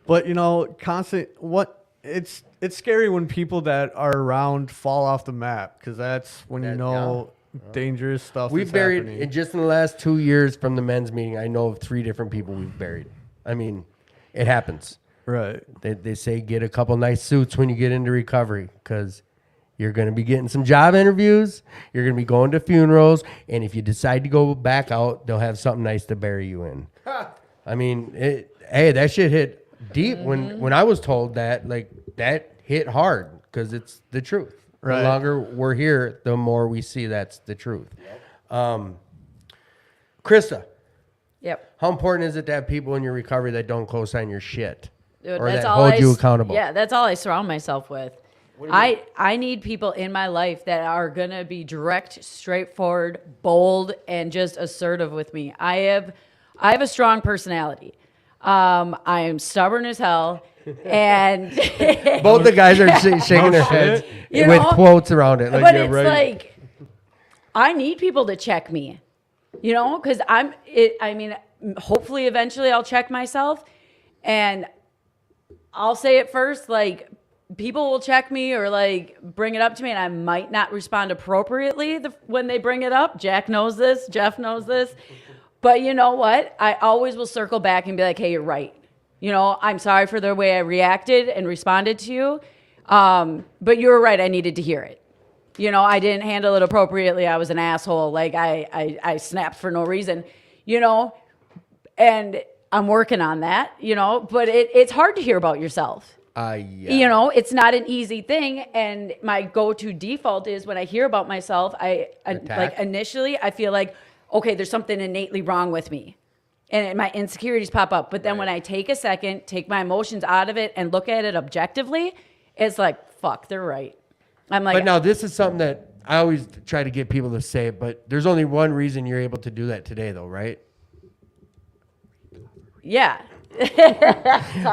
But, it's scary when people that are around fall off the map, because that's when dangerous stuff We've is buried, happening. just in the last 2 years from the men's meeting, I know of 3 different people we've buried. I mean, it happens. Right. They say get a couple nice suits when you get into recovery, because you're going to be getting some job interviews. You're going to be going to funerals. And if you decide to go back out, they'll have something nice to bury you in. I mean, hey, that shit hit deep when I was told that. Like, that hit hard, because it's the truth. Right. The longer we're here, the more we see that's the truth. KRISTA, Yep. how important is it to have people in your recovery that don't co-sign your shit? Dude, or that's that all hold you accountable? Yeah, that's all I surround myself with. I need people in my life that are gonna be direct, straightforward, bold, and just assertive with me. I have a strong personality. I am stubborn as hell, and Both the guys are shaking their heads You with know? quotes around it. Like, but yeah, it's right. like I need people to check me, because hopefully eventually I'll check myself, and I'll say it first. Like, people will check me or like bring it up to me, and I might not respond appropriately when they bring it up. Jack knows this. Jeff knows this. But you know what? I always will circle back and be like, "Hey, you're right. I'm sorry for the way I reacted and responded to you. But you were right. I needed to hear it. I didn't handle it appropriately. I was an asshole. Like I snapped for no reason, and I'm working on that, but it's hard to hear about yourself. Yeah. It's not an easy thing. And my go-to default is when I hear about myself, Attack? initially I feel like, okay, there's something innately wrong with me. And my insecurities pop up. But then when I take a second, take my emotions out of it and look at it objectively, it's like, fuck, they're right. I'm like, But now this is something that I always try to get people to say it, but there's only one reason you're able to do that today, though, right? yeah.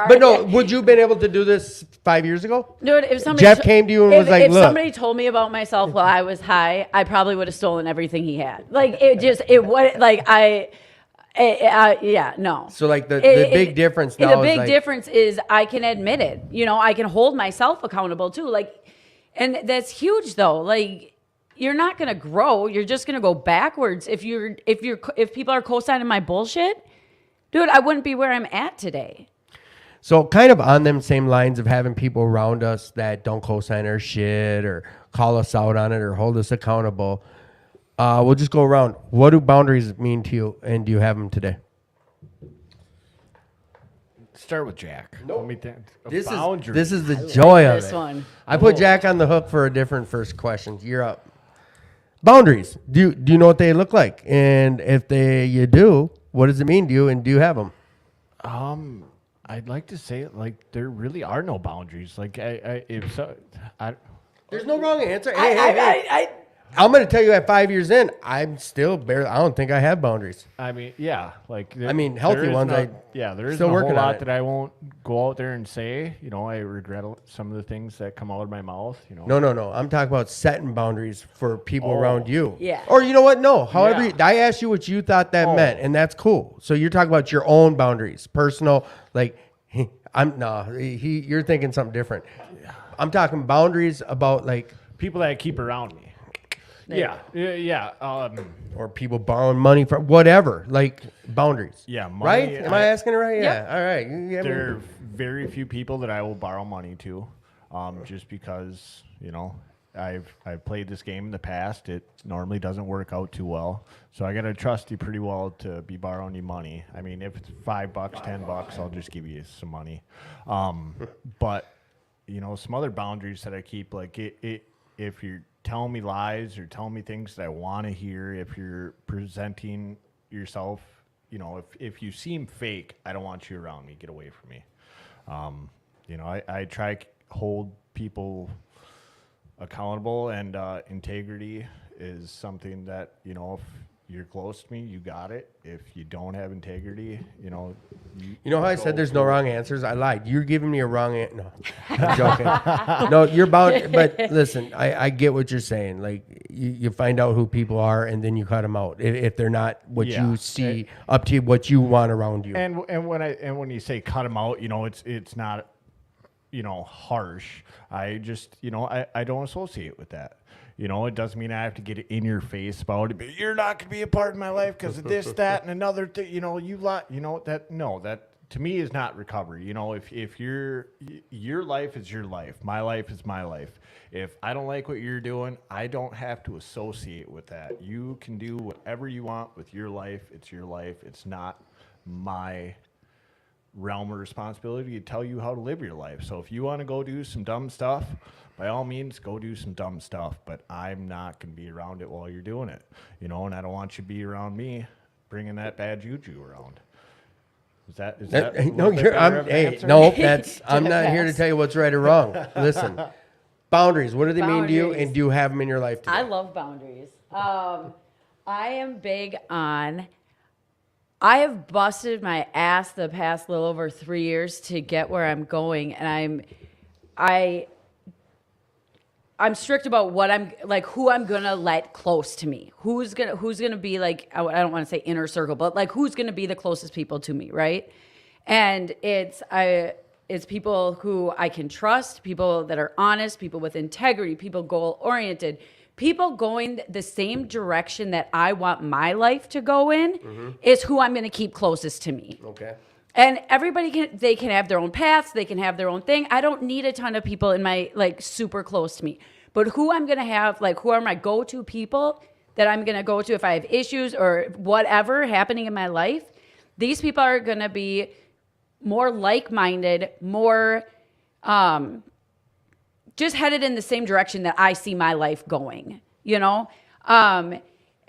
But no, would you have been able to do this 5 years ago? Dude, if somebody Jeff came to you and was like, if look. somebody told me about myself while I was high, I probably would have stolen everything he had. Like, it would, like, yeah, no. So, like, the big difference now the is, big like, difference is I can admit it. I can hold myself accountable too. Like, and that's huge though. Like, you're not gonna grow. You're just gonna go backwards if people are co-signing my bullshit. Dude, I wouldn't be where I'm at today. So kind of on them same lines of having people around us that don't co-sign our shit or call us out on it or hold us accountable. We'll just go around. What do boundaries mean to you, and do you have them today? Start with Jack. Let me think. This is the joy of This it. one. I put Jack on the hook for a different first question. You're up. Boundaries. Do you know what they look like? And if you do, what does it mean to you, and do you have them? I'd like to say it like there really are no boundaries. Like There's no wrong answer. Hey. I'm going to tell you at 5 years in, I'm still barely, I don't think I have boundaries. I mean, yeah, like healthy there is ones, there is still a working whole on lot it. that I won't go out there and say. I regret some of the things that come out of my mouth. No. I'm talking about setting boundaries for people around you. Yeah. Or you know what? No. However, Yeah. I asked you what you thought that meant, and that's cool. So you're talking about your own boundaries, personal. Like, you're thinking something different. I'm talking boundaries about like people that I keep around me. Yeah. or people borrowing money from whatever, like boundaries. Yeah, money, right? Am I asking it right? Yep. Yeah. All right. There are very few people that I will borrow money to, just because I've played this game in the past. It normally doesn't work out too well, so I gotta trust you pretty well to be borrowing you money. I mean, if it's $5, $10, I'll just give you some money. But some other boundaries that I keep, like if you're telling me lies or telling me things that I want to hear, if you're presenting yourself, if you seem fake, I don't want you around me. Get away from me. I try hold people accountable, and integrity is something that, you know, if you're close to me, you got it. If you don't have integrity, you know. You know how I said there's no wrong answers? I lied. You're giving me a wrong answer. No, I'm joking. No, you're bound. But listen, I get what you're saying. Like, you find out who people are, and then you cut them out if they're not what you see up to what you want around you. And when you say cut them out, you know, it's not, you know, harsh. I just, you know, I don't associate with that. You know, it doesn't mean I have to get in your face about it, but you're not going to be a part of my life because of this, that, and another thing. You know, that to me is not recovery. You know, if your life is your life, my life is my life. If I don't like what you're doing, I don't have to associate with that. You can do whatever you want with your life. It's your life. It's not my realm of responsibility to tell you how to live your life. So if you want to go do some dumb stuff, by all means, go do some dumb stuff, but I'm not going to be around it while you're doing it, you know, and I don't want you to be around me bringing that bad juju around. Is that no, I'm not here to tell you what's right or wrong. Listen, boundaries, what do they mean to you, and do you have them in your life today? I love boundaries. I am big on, I have busted my ass the past little over 3 years to get where I'm going, and I'm strict about what I'm like, who I'm gonna let close to me, who's gonna be like, I don't want to say inner circle, but like who's gonna be the closest people to me, right? And it's people who I can trust, people that are honest, people with integrity, people goal oriented, people going the same direction that I want my life to go in is who I'm gonna keep closest to me. Okay. And everybody can have their own paths. They can have their own thing. I don't need a ton of people in my, like, super close to me. But who I'm going to have, like, who are my go-to people that I'm going to go to if I have issues or whatever happening in my life, these people are going to be more like-minded, more just headed in the same direction that I see my life going, you know? And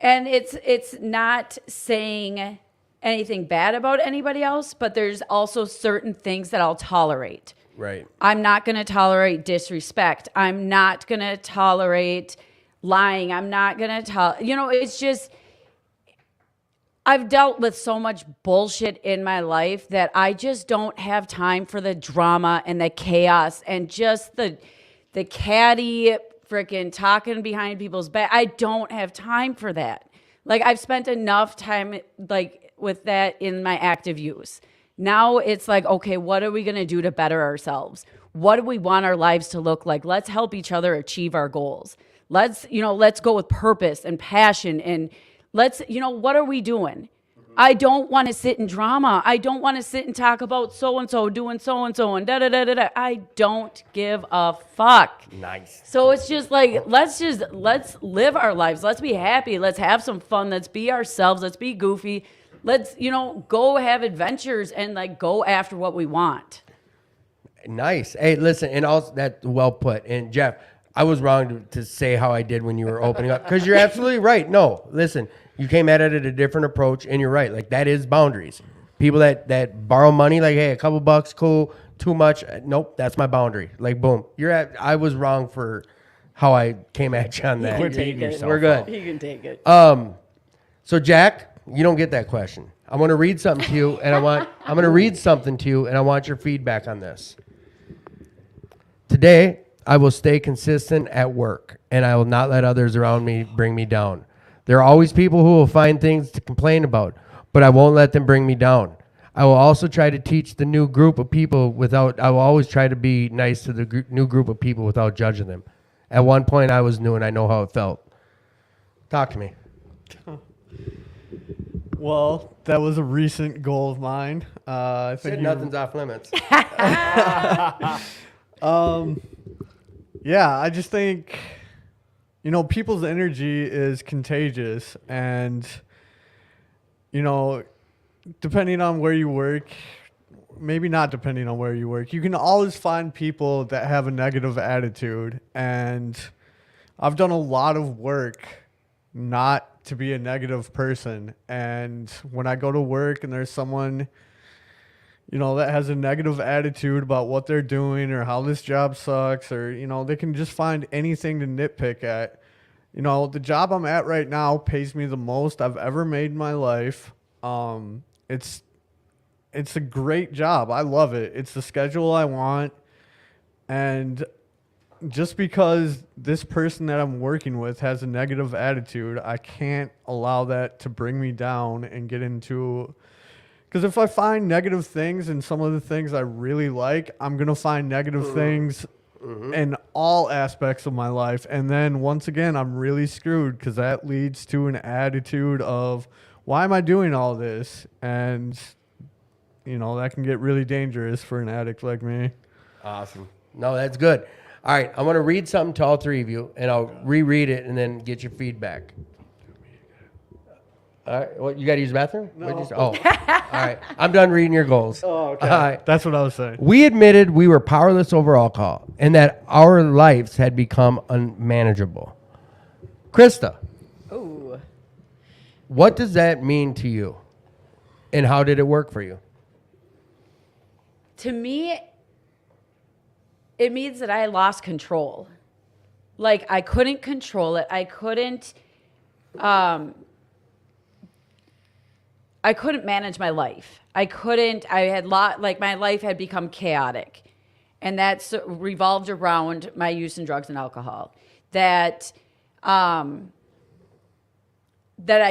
it's not saying anything bad about anybody else, but there's also certain things that I'll tolerate. Right. I'm not going to tolerate disrespect. I'm not going to tolerate lying. I'm not going to it's just, I've dealt with so much bullshit in my life that I just don't have time for the drama and the chaos and just the catty freaking talking behind people's back. I don't have time for that. Like, I've spent enough time, like, with that in my active use. Now it's like, okay, what are we going to do to better ourselves? What do we want our lives to look like? Let's help each other achieve our goals. Let's go with purpose and passion, and what are we doing? I don't want to sit in drama. I don't want to sit and talk about so-and-so doing so-and-so and da-da-da-da-da. I don't give a fuck. Nice. So it's just like, let's live our lives. Let's be happy. Let's have some fun. Let's be ourselves. Let's be goofy. Let's, go have adventures and, like, go after what we want. Nice. Hey, listen, and also that well put. And Jeff, I was wrong to say how I did when you were opening up, because you're absolutely right. No, listen, you came at it at a different approach, and you're right. Like, that is boundaries. People that borrow money, like, hey, a couple bucks, cool. Too much, nope, that's my boundary. Like, boom. I was wrong for how I came at you on that. Quit beating yourself We're good. up. You can take it. So Jack, you don't get that question. I want to read something to you, and I'm going to read something to you, and I want your feedback on this. Today, I will stay consistent at work, and I will not let others around me bring me down. There are always people who will find things to complain about, but I won't let them bring me down. I will also try to teach the new group of people I will always try to be nice to the new group of people without judging them. At one point, I was new, and I know how it felt. Talk to me. Well, that was a recent goal of mine. I think nothing's off limits. Yeah, I just think, people's energy is contagious, and, depending on where you work, maybe not depending on where you work, you can always find people that have a negative attitude, and I've done a lot of work not to be a negative person, and when I go to work and there's someone that has a negative attitude about what they're doing or how this job sucks, or, they can just find anything to nitpick at. The job I'm at right now pays me the most I've ever made in my life. It's a great job. I love it. It's the schedule I want. And just because this person that I'm working with has a negative attitude, I can't allow that to bring me down and get into. Because if I find negative things in some of the things I really like, I'm going to find negative things in all aspects of my life. And then once again, I'm really screwed because that leads to an attitude of, why am I doing all this? And, that can get really dangerous for an addict like me. Awesome. No, that's good. All right, I want to read something to all three of you, and I'll reread it and then get your feedback. All right, what, you got to use the bathroom? No. All right, I'm done reading your goals. Oh, okay. All right. That's what I was saying. We admitted we were powerless over alcohol and that our lives had become unmanageable. KRISTA, Ooh. what does that mean to you? And how did it work for you? To me, it means that I lost control. Like, I couldn't control it. I couldn't manage my life. I had my life had become chaotic. And that's revolved around my use in drugs and alcohol. That I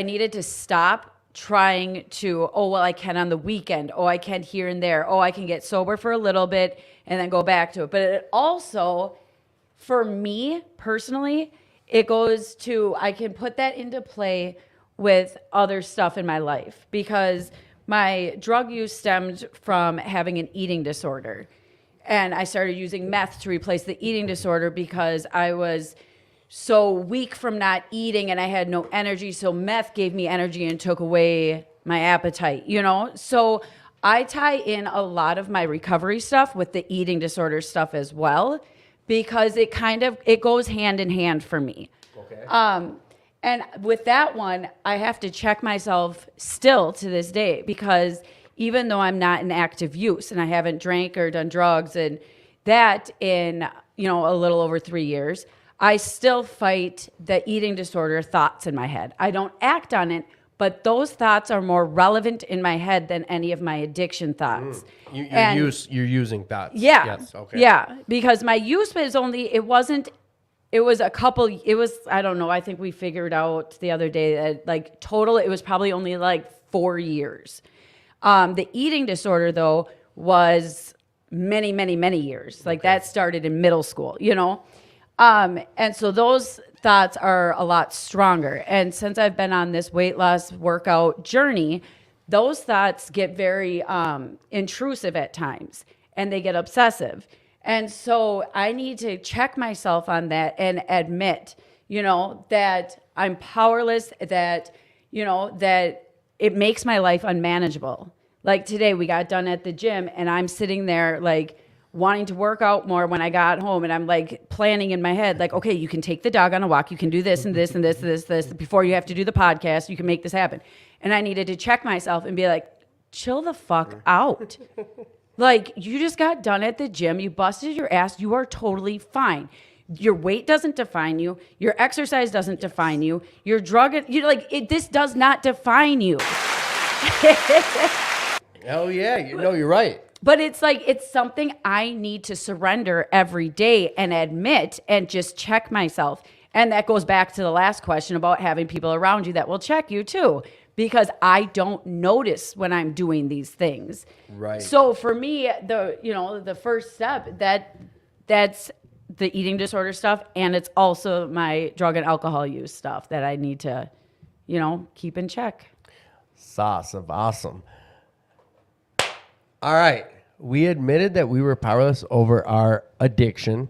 needed to stop trying to, I can on the weekend. I can here and there. I can get sober for a little bit and then go back to it. But it also, for me personally, it goes to, I can put that into play with other stuff in my life, because my drug use stemmed from having an eating disorder. And I started using meth to replace the eating disorder because I was so weak from not eating and I had no energy. So meth gave me energy and took away my appetite, So I tie in a lot of my recovery stuff with the eating disorder stuff as well, because it goes hand in hand for me. Okay. And with that one, I have to check myself still to this day, because even though I'm not in active use and I haven't drank or done drugs and that in, a little over 3 years, I still fight the eating disorder thoughts in my head. I don't act on it, but those thoughts are more relevant in my head than any of my addiction thoughts. You're using thoughts. Yeah. Yes. Okay. Yeah. Because my use was I don't know, I think we figured out the other day that total, it was probably only 4 years. The eating disorder though was many, many, many years. That started in middle school, And so those thoughts are a lot stronger. And since I've been on this weight loss workout journey, those thoughts get very intrusive at times and they get obsessive. And so I need to check myself on that and admit, that I'm powerless, that it makes my life unmanageable. Like today we got done at the gym and I'm sitting there wanting to work out more when I got home, and I'm planning in my head, okay, you can take the dog on a walk, you can do this and this and this and this before you have to do the podcast, you can make this happen. And I needed to check myself and be chill the fuck out. You just got done at the gym, you busted your ass, you are totally fine. Your weight doesn't define you, your exercise doesn't define you, your drug, this does not define you. Oh yeah, you're right. But it's something I need to surrender every day and admit and just check myself. And that goes back to the last question about having people around you that will check you too, because I don't notice when I'm doing these things. Right. So for me, the first step, that's the eating disorder stuff, and it's also my drug and alcohol use stuff that I need to, keep in check. Awesome. All right. We admitted that we were powerless over our addiction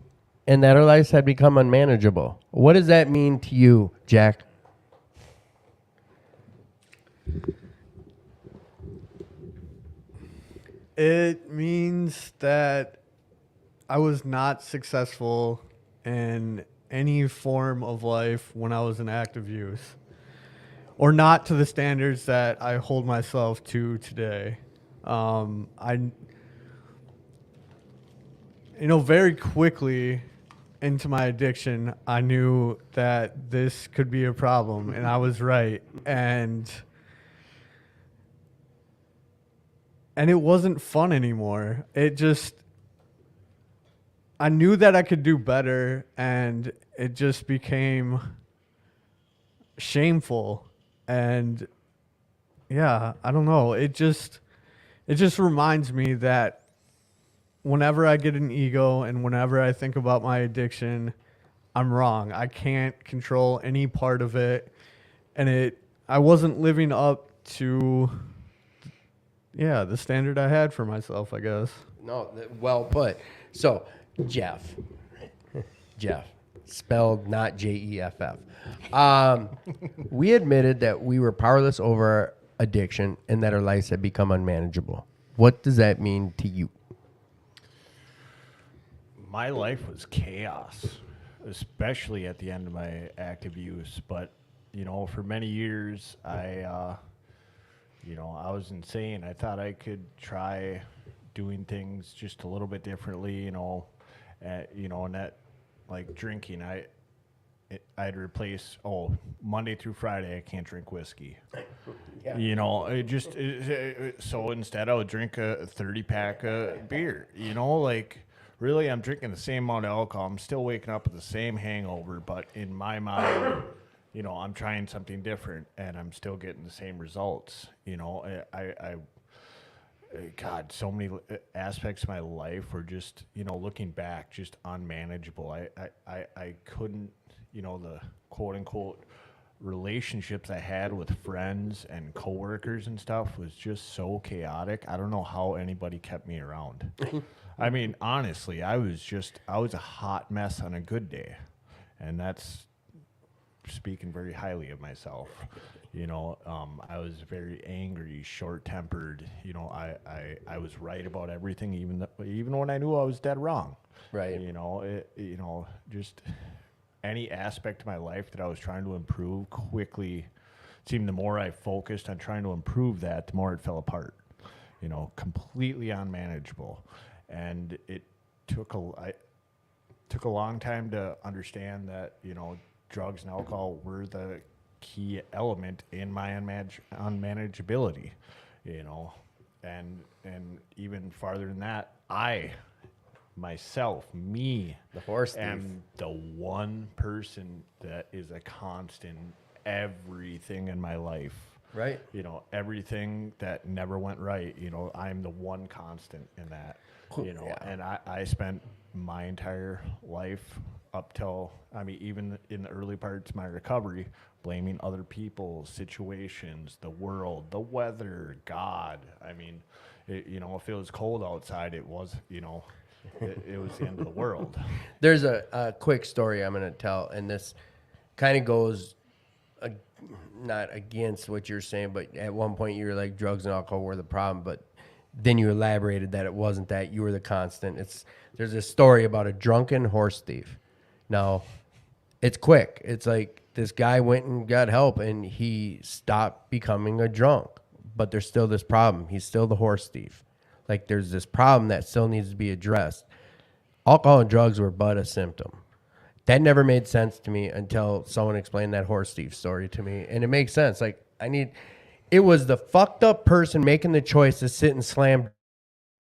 and that our lives had become unmanageable. What does that mean to you, Jack? It means that I was not successful in any form of life when I was in active use, or not to the standards that I hold myself to today. I, very quickly into my addiction, I knew that this could be a problem, and I was right. And it wasn't fun anymore. I knew that I could do better, and it just became shameful. And yeah, I don't know. It just reminds me that whenever I get an ego and whenever I think about my addiction, I'm wrong. I can't control any part of it. And I wasn't living up to, the standard I had for myself, I guess. No, well put. So, Jeff, spelled not Jeff. We admitted that we were powerless over our addiction and that our lives had become unmanageable. What does that mean to you? My life was chaos, especially at the end of my active use. But, for many years, I was insane. I thought I could try doing things just a little bit differently, and that, like drinking, I'd replace, Monday through Friday, I can't drink whiskey. Yeah. So instead I would drink a 30-pack of beer, really, I'm drinking the same amount of alcohol. I'm still waking up with the same hangover, but in my mind, I'm trying something different, and I'm still getting the same results. God, so many aspects of my life were just, looking back, just unmanageable. I couldn't, the quote unquote relationships I had with friends and coworkers and stuff was just so chaotic. I don't know how anybody kept me around. I mean, honestly, I was a hot mess on a good day, and that's speaking very highly of myself. I was very angry, short-tempered. I was right about everything, even when I knew I was dead wrong. Right. Just any aspect of my life that I was trying to improve quickly seemed the more I focused on trying to improve that, the more it fell apart. Completely unmanageable. And it took a long time to understand that, drugs and alcohol were the key element in my unmanageability, and even farther than that, me, the horse thief, am the one person that is a constant everything in my life. Right. Everything that never went right, I'm the one constant in that. Yeah. And I spent my entire life up till, even in the early parts of my recovery, blaming other people, situations, the world, the weather, God. If it was cold outside, it was, it was the end of the world. There's a quick story I'm going to tell, and this kind of goes not against what you're saying, but at one point you were like drugs and alcohol were the problem, but then you elaborated that it wasn't that, you were the constant. There's a story about a drunken horse thief. Now, it's quick. It's like this guy went and got help, and he stopped becoming a drunk, but there's still this problem. He's still the horse thief. Like, there's this problem that still needs to be addressed. Alcohol and drugs were but a symptom. That never made sense to me until someone explained that horse thief story to me, and it makes sense. Like, it was the fucked up person making the choice to sit and slam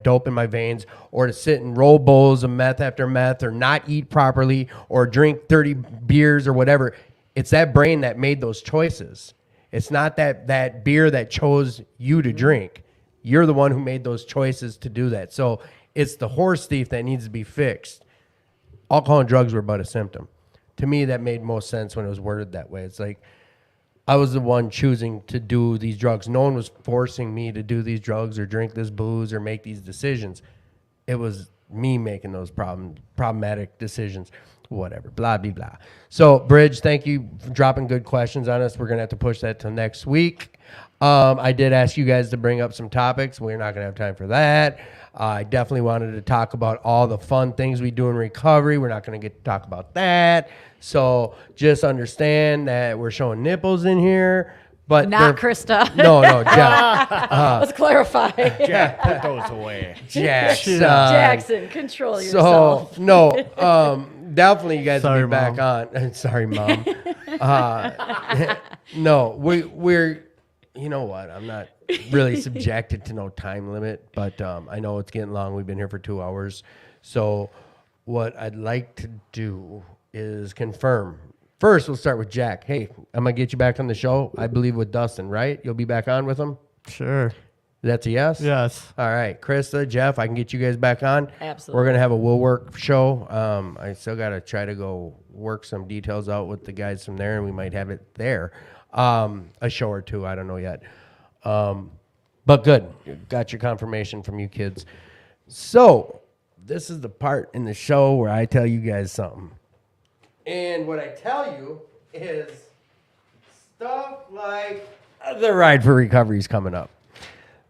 dope in my veins, or to sit and roll bowls of meth after meth, or not eat properly, or drink 30 beers or whatever. It's that brain that made those choices. It's not that beer that chose you to drink. You're the one who made those choices to do that. So it's the horse thief that needs to be fixed. Alcohol and drugs were but a symptom. To me, that made most sense when it was worded that way. It's like, I was the one choosing to do these drugs. No one was forcing me to do these drugs or drink this booze or make these decisions. It was me making those problematic decisions. Whatever, blah, blah, blah. So, Bridge, thank you for dropping good questions on us. We're going to have to push that till next week. I did ask you guys to bring up some topics. We're not going to have time for that. I definitely wanted to talk about all the fun things we do in recovery. We're not going to get to talk about that. So just understand that we're showing nipples in here. but Not KRISTA. No, Jack. Let's clarify. Jack, put those away. Jackson. Jackson, control yourself. So no, definitely you guys will Sorry, be back Mom. on. Sorry, Mom. No, we're. You know what? I'm not really subjected to no time limit, but I know it's getting long. We've been here for 2 hours, so what I'd like to do is confirm. First, we'll start with Jack. Hey, I'm gonna get you back on the show. I believe with Dustin, right? You'll be back on with him. Sure. That's a yes? Yes. All right. KRISTA, Jeff, I can get you guys back on. Absolutely. We're going to have a Will Work show. I still got to try to go work some details out with the guys from there, and we might have it there. A show or two. I don't know yet. But good. Got your confirmation from you kids. So this is the part in the show where I tell you guys something. And what I tell you is stuff like the Ride for Recovery is coming up.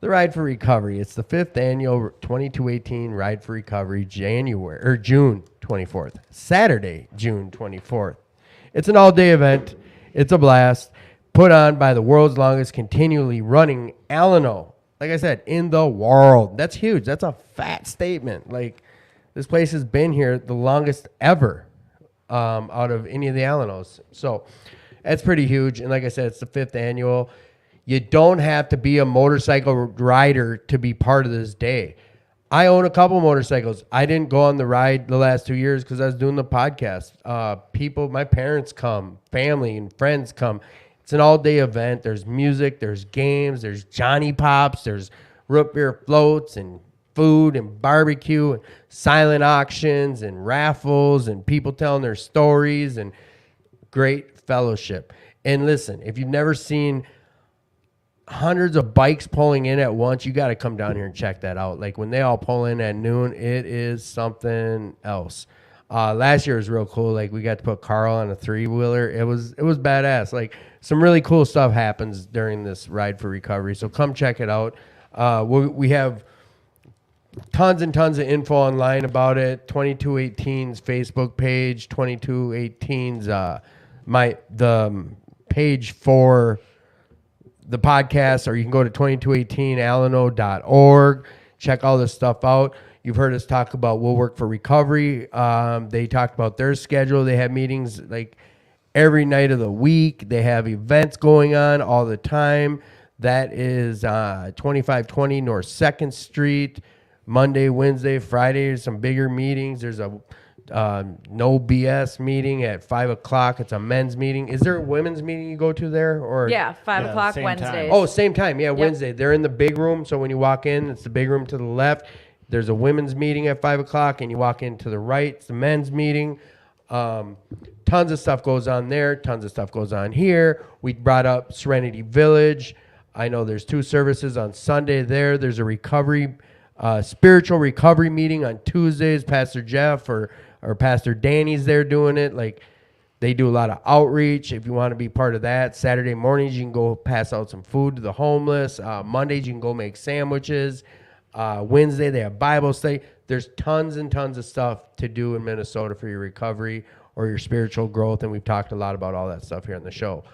The Ride for Recovery. It's the 5th annual 2218 Ride for Recovery, June 24th. Saturday, June 24th. It's an all-day event. It's a blast. Put on by the world's longest continually running Alano. Like I said, in the world. That's huge. That's a fat statement. Like, this place has been here the longest ever out of any of the Alanos. So, that's pretty huge. And like I said, it's the 5th annual. You don't have to be a motorcycle rider to be part of this day. I own a couple motorcycles. I didn't go on the ride the last 2 years because I was doing the podcast. People, my parents come, family and friends come. It's an all-day event. There's music, there's games, there's Johnny Pops, there's root beer floats and food and barbecue and silent auctions and raffles and people telling their stories and great fellowship. And listen, if you've never seen hundreds of bikes pulling in at once, you got to come down here and check that out. Like when they all pull in at noon, it is something else. Last year was real cool. Like we got to put Carl on a 3-wheeler. It was badass. Like some really cool stuff happens during this Ride for Recovery. So come check it out. We have tons and tons of info online about it. 2218's Facebook page, 2218's the page for the podcast, or you can go to 2218alano.org. Check all this stuff out. You've heard us talk about Will Work for Recovery. They talked about their schedule. They have meetings like every night of the week. They have events going on all the time. That is 2520 North 2nd Street. Monday, Wednesday, Friday, there's some bigger meetings. There's a no BS meeting at 5 o'clock. It's a men's meeting. Is there a women's meeting you go to there? Or Yeah, 5 o'clock same Wednesdays. time. Oh, same time. Yeah, Wednesday. They're in the big room. So when you walk in, it's the big room to the left. There's a women's meeting at 5 o'clock, and you walk in to the right. It's the men's meeting. Tons of stuff goes on there. Tons of stuff goes on here. We brought up Serenity Village. I know there's 2 services on Sunday there. There's a spiritual recovery meeting on Tuesdays. Pastor Jeff or Pastor Danny's there doing it. Like, they do a lot of outreach. If you want to be part of that, Saturday mornings you can go pass out some food to the homeless. Mondays you can go make sandwiches. Wednesday they have Bible study. There's tons and tons of stuff to do in Minnesota for your recovery or your spiritual growth, and we've talked a lot about all that stuff here on the show.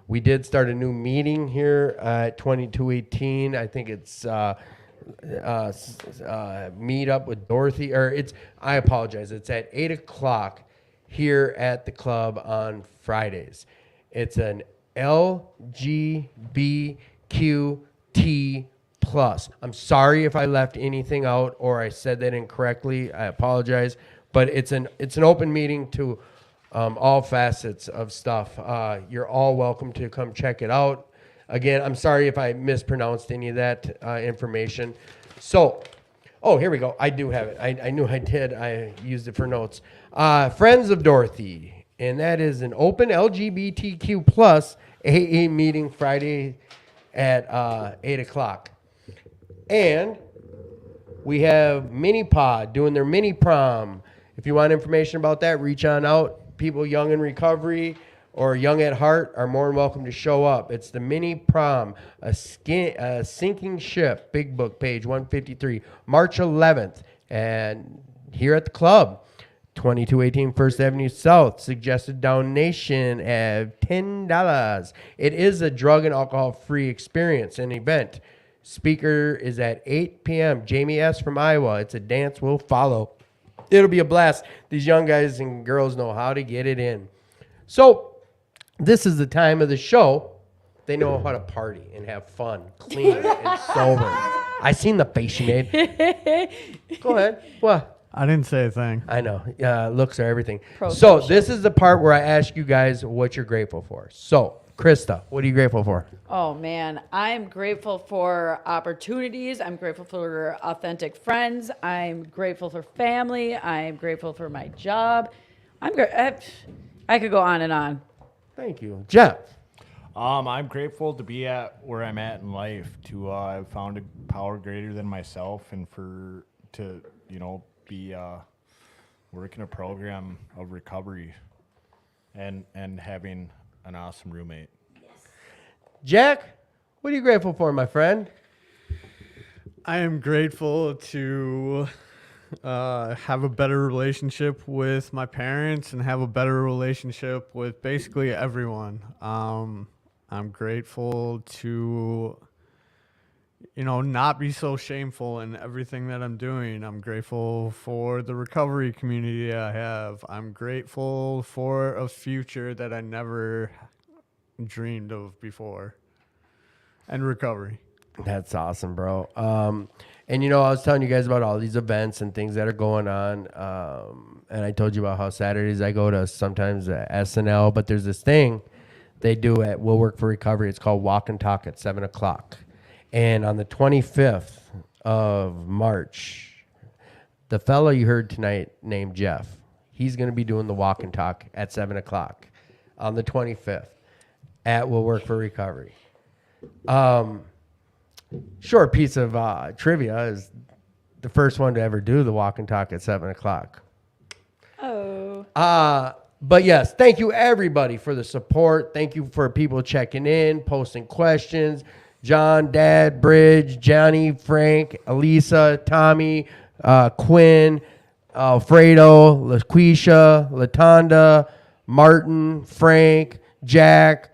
We did start a new meeting here at 2218. I think it's meet up with Dorothy, I apologize. It's at 8 o'clock here at the club on Fridays. It's an LGBTQ plus. I'm sorry if I left anything out or I said that incorrectly. I apologize, but it's an open meeting to all facets of stuff. You're all welcome to come check it out. Again, I'm sorry if I mispronounced any of that information. So, here we go. I do have it. I knew I did. I used it for notes. Friends of Dorothy, and that is an open LGBTQ plus AA meeting Friday at 8 o'clock. And we have Mini Pod doing their mini prom. If you want information about that, reach on out. People young in recovery or young at heart are more than welcome to show up. It's the mini prom, a sinking ship, Big Book, page 153, March 11th, and here at the club. 2218 First Avenue South. Suggested donation at $10. It is a drug and alcohol-free experience and event. Speaker is at 8 p.m. Jamie S. from Iowa. It's a dance we'll follow. It'll be a blast. These young guys and girls know how to get it in. So this is the time of the show. They know how to party and have fun, clean and sober. I seen the face you made. Go ahead. What? I didn't say a thing. I know. Looks are everything. Pro So social. this is the part where I ask you guys what you're grateful for. So, Krista, what are you grateful for? Oh man, I'm grateful for opportunities. I'm grateful for authentic friends. I'm grateful for family. I'm grateful for my job. I could go on and on. Thank you. Jeff. I'm grateful to be at where I'm at in life. To I've found a power greater than myself, and to be working a program of recovery, and having an awesome roommate. Jack, what are you grateful for, my friend? I am grateful to have a better relationship with my parents and have a better relationship with basically everyone. I'm grateful to, not be so shameful in everything that I'm doing. I'm grateful for the recovery community I have. I'm grateful for a future that I never dreamed of before. And recovery. That's awesome, bro. And I was telling you guys about all these events and things that are going on. And I told you about how Saturdays I go to sometimes SNL, but there's this thing they do at Will Work for Recovery. It's called Walk and Talk at 7 o'clock. And on the 25th of March, the fellow you heard tonight named Jeff, he's going to be doing the Walk and Talk at 7 o'clock on the 25th at Will Work for Recovery. Short piece of trivia is the first one to ever do the Walk and Talk at 7 o'clock. Oh. But yes, thank you everybody for the support. Thank you for people checking in, posting questions. John, Dad, Bridge, Johnny, Frank, Elisa, Tommy, Quinn, Alfredo, LaQuisha, Latonda, Martin, Frank, Jack,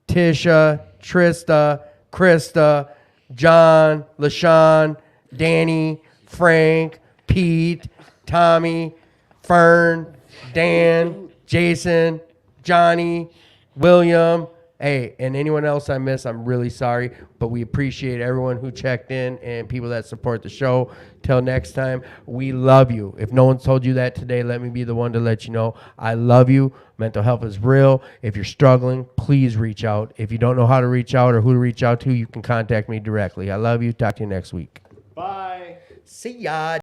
Tisha, Trista, Krista, John, LaShawn, Danny, Frank, Pete, Tommy, Fern, Dan, Jason, Johnny, William. Hey, and anyone else I miss, I'm really sorry, but we appreciate everyone who checked in and people that support the show. Till next time, we love you. If no one's told you that today, let me be the one to let you know. I love you. Mental health is real. If you're struggling, please reach out. If you don't know how to reach out or who to reach out to, you can contact me directly. I love you. Talk to you next week. Bye. See ya.